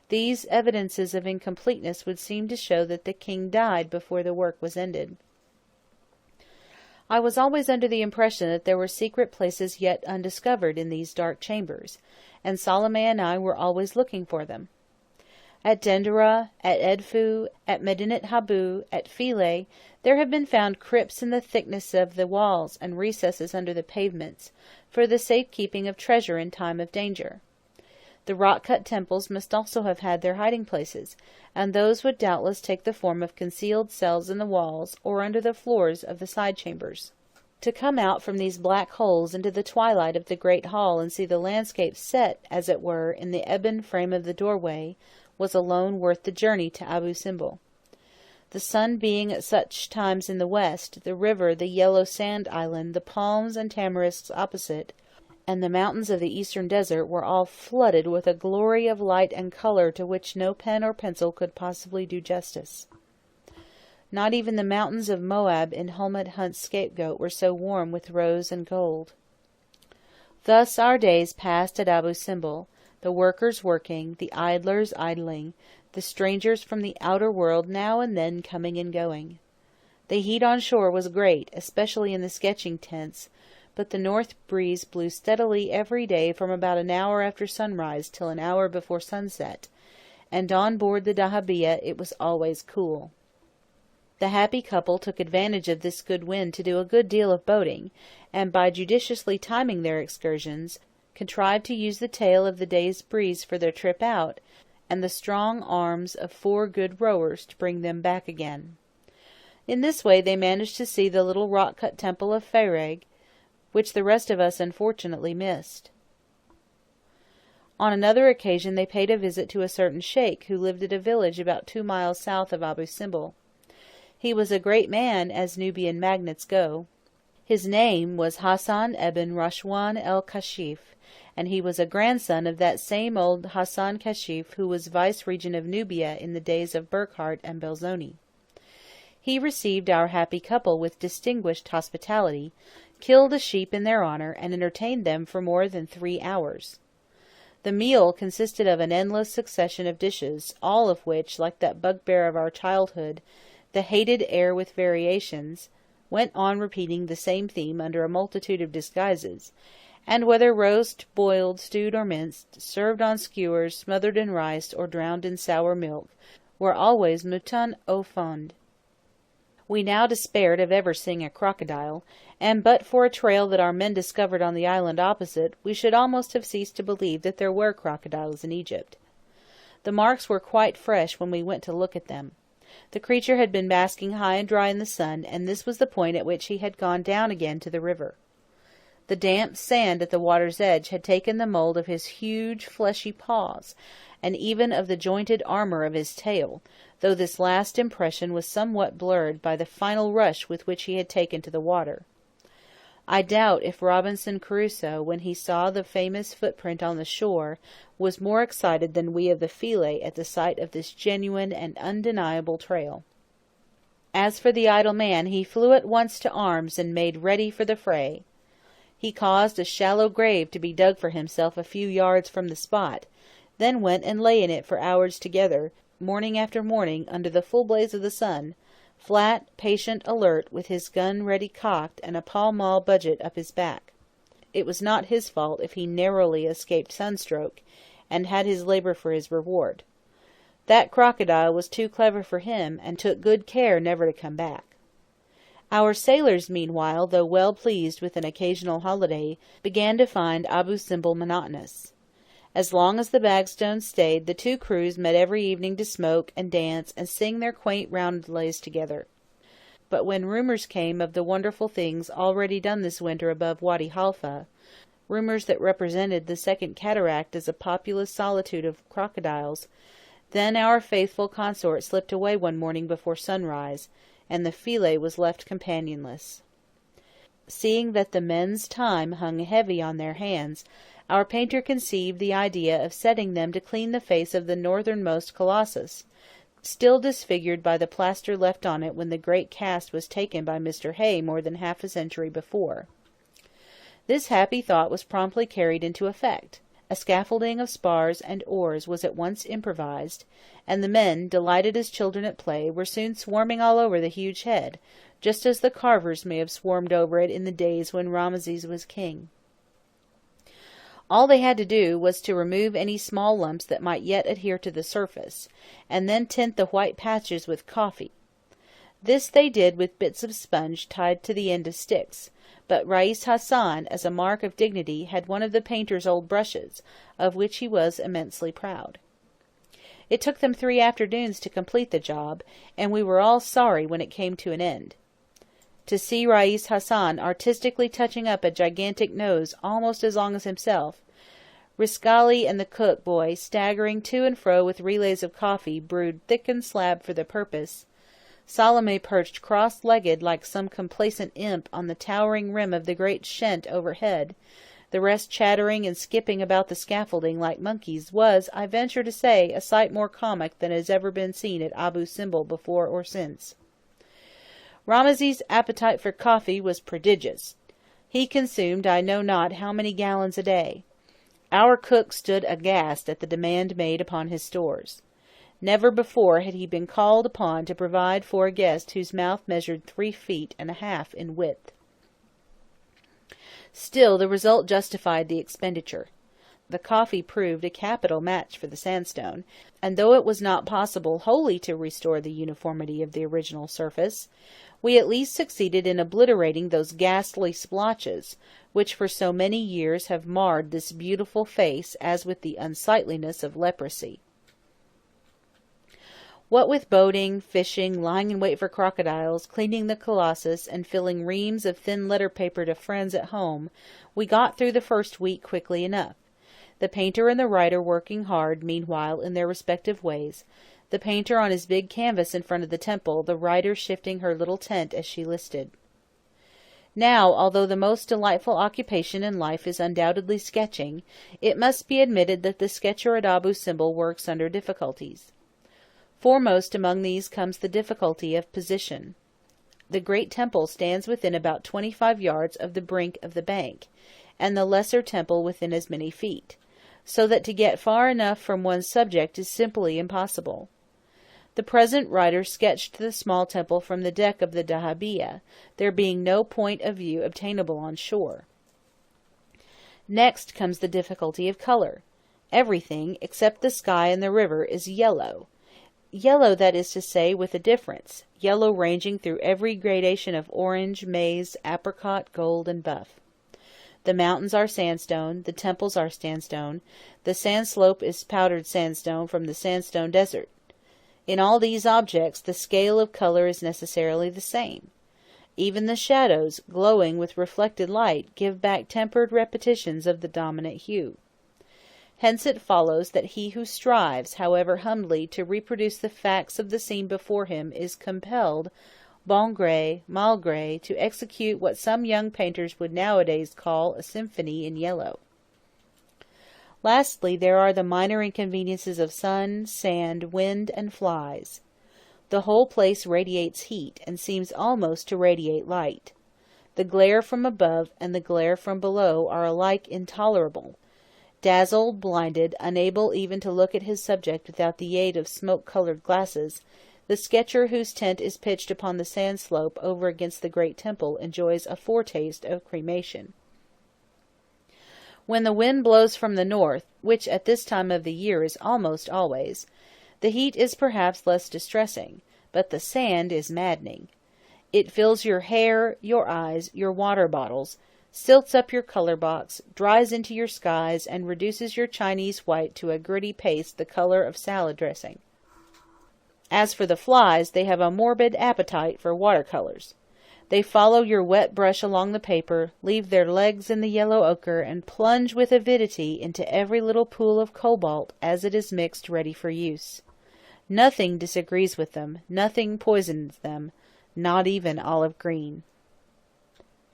these evidences of incompleteness would seem to show that the king died before the work was ended. I was always under the impression that there were secret places yet undiscovered in these dark chambers, and Salome and I were always looking for them. At Dendera, at Edfu, at Medinet Habu, at Philae, there have been found crypts in the thickness of the walls and recesses under the pavements, for the safe-keeping of treasure in time of danger. The rock-cut temples must also have had their hiding places, and those would doubtless take the form of concealed cells in the walls or under the floors of the side chambers. To come out from these black holes into the twilight of the great hall and see the landscape set, as it were, in the ebon frame of the doorway, was alone worth the journey to Abu Simbel. The sun being at such times in the west, the river, the yellow sand island, the palms and tamarisks opposite, and the mountains of the eastern desert were all flooded with a glory of light and colour to which no pen or pencil could possibly do justice. Not even the mountains of Moab in Helmut Hunt's Scapegoat were so warm with rose and gold. Thus our days passed at Abu Simbel, the workers working, the idlers idling, the strangers from the outer world now and then coming and going. The heat on shore was great, especially in the sketching tents, but the north breeze blew steadily every day from about an hour after sunrise till an hour before sunset, and on board the dahabeah it was always cool. The happy couple took advantage of this good wind to do a good deal of boating, and by judiciously timing their excursions, contrived to use the tail of the day's breeze for their trip out, and the strong arms of 4 good rowers to bring them back again. In this way they managed to see the little rock-cut temple of Pharag, which the rest of us unfortunately missed. On another occasion they paid a visit to a certain sheikh who lived at a village about 2 miles south of Abu Simbel. He was a great man as Nubian magnates go. His name was Hassan ibn Rashwan el-Kashif, and he was a grandson of that same old Hassan Kashif who was vice-regent of Nubia in the days of Burckhardt and Belzoni. He received our happy couple with distinguished hospitality, killed a sheep in their honour, and entertained them for more than 3 hours. The meal consisted of an endless succession of dishes, all of which, like that bugbear of our childhood, the hated air with variations, went on repeating the same theme under a multitude of disguises, and whether roast, boiled, stewed, or minced, served on skewers, smothered in rice, or drowned in sour milk, were always mouton au fond. We now despaired of ever seeing a crocodile, and but for a trail that our men discovered on the island opposite, we should almost have ceased to believe that there were crocodiles in Egypt. The marks were quite fresh when we went to look at them. The creature had been basking high and dry in the sun, and this was the point at which he had gone down again to the river. The damp sand at the water's edge had taken the mould of his huge fleshy paws, and even of the jointed armour of his tail, though this last impression was somewhat blurred by the final rush with which he had taken to the water. I doubt if Robinson Crusoe, when he saw the famous footprint on the shore, was more excited than we of the Philae at the sight of this genuine and undeniable trail. As for the idle man, he flew at once to arms and made ready for the fray. He caused a shallow grave to be dug for himself a few yards from the spot, then went and lay in it for hours together, morning after morning, under the full blaze of the sun, flat, patient, alert, with his gun ready cocked and a Pall Mall budget up his back. It was not his fault if he narrowly escaped sunstroke, and had his labour for his reward. That crocodile was too clever for him, and took good care never to come back. Our sailors, meanwhile, though well pleased with an occasional holiday, began to find Abu Simbel monotonous. As long as the Bagstones stayed, the 2 crews met every evening to smoke and dance and sing their quaint roundelays together. But when rumours came of the wonderful things already done this winter above Wadi Halfa, rumours that represented the Second Cataract as a populous solitude of crocodiles, then our faithful consort slipped away one morning before sunrise, and the Philae was left companionless. Seeing that the men's time hung heavy on their hands, our painter conceived the idea of setting them to clean the face of the northernmost Colossus, still disfigured by the plaster left on it when the great cast was taken by Mr. Hay more than half a century before. This happy thought was promptly carried into effect. A scaffolding of spars and oars was at once improvised, and the men, delighted as children at play, were soon swarming all over the huge head, just as the carvers may have swarmed over it in the days when Rameses was king. All they had to do was to remove any small lumps that might yet adhere to the surface, and then tint the white patches with coffee. This they did with bits of sponge tied to the end of sticks, but Rais Hassan, as a mark of dignity, had one of the painter's old brushes, of which he was immensely proud. It took them 3 afternoons to complete the job, and we were all sorry when it came to an end. To see Rais Hassan artistically touching up a gigantic nose almost as long as himself, Riscali and the cook boy staggering to and fro with relays of coffee brewed thick and slab for the purpose, Salome perched cross-legged like some complacent imp on the towering rim of the great shent overhead, the rest chattering and skipping about the scaffolding like monkeys, was, I venture to say, a sight more comic than has ever been seen at Abu Simbel before or since. Rameses' appetite for coffee was prodigious. He consumed I know not how many gallons a day. Our cook stood aghast at the demand made upon his stores. Never before had he been called upon to provide for a guest whose mouth measured 3 feet and a half in width. Still, the result justified the expenditure. The coffee proved a capital match for the sandstone, and though it was not possible wholly to restore the uniformity of the original surface, we at least succeeded in obliterating those ghastly splotches, which for so many years have marred this beautiful face as with the unsightliness of leprosy. What with boating, fishing, lying in wait for crocodiles, cleaning the Colossus, and filling reams of thin letter paper to friends at home, we got through the first week quickly enough. The painter and the writer working hard, meanwhile, in their respective ways, the painter on his big canvas in front of the temple, the writer shifting her little tent as she listed. Now, although the most delightful occupation in life is undoubtedly sketching, it must be admitted that the sketcher at Abu Simbel works under difficulties. Foremost among these comes the difficulty of position. The great temple stands within about 25 yards of the brink of the bank, and the lesser temple within as many feet, so that to get far enough from one's subject is simply impossible. The present writer sketched the small temple from the deck of the dahabeah, there being no point of view obtainable on shore. Next comes the difficulty of color. Everything, except the sky and the river, is yellow. Yellow, that is to say, with a difference, yellow ranging through every gradation of orange, maize, apricot, gold, and buff. The mountains are sandstone, the temples are sandstone, the sand slope is powdered sandstone from the sandstone desert. In all these objects the scale of color is necessarily the same. Even the shadows, glowing with reflected light, give back tempered repetitions of the dominant hue. Hence it follows that he who strives, however humbly, to reproduce the facts of the scene before him is compelled, bon gré, mal gré, to execute what some young painters would nowadays call a symphony in yellow. Lastly, there are the minor inconveniences of sun, sand, wind, and flies. The whole place radiates heat, and seems almost to radiate light. The glare from above and the glare from below are alike intolerable. Dazzled, blinded, unable even to look at his subject without the aid of smoke-colored glasses, the sketcher whose tent is pitched upon the sand slope over against the great temple enjoys a foretaste of cremation. When the wind blows from the north, which at this time of the year is almost always, the heat is perhaps less distressing, but the sand is maddening. It fills your hair, your eyes, your water bottles, silts up your color box, dries into your skies, and reduces your Chinese white to a gritty paste the color of salad dressing. As for the flies, they have a morbid appetite for watercolors. They follow your wet brush along the paper, leave their legs in the yellow ochre, and plunge with avidity into every little pool of cobalt as it is mixed ready for use. Nothing disagrees with them, nothing poisons them, not even olive green.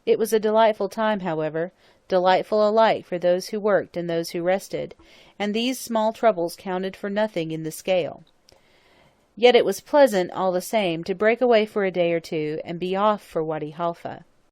It was a delightful time, however, delightful alike for those who worked and those who rested, and these small troubles counted for nothing in the scale. Yet it was pleasant, all the same, to break away for a day or two, and be off for Wadi Halfa.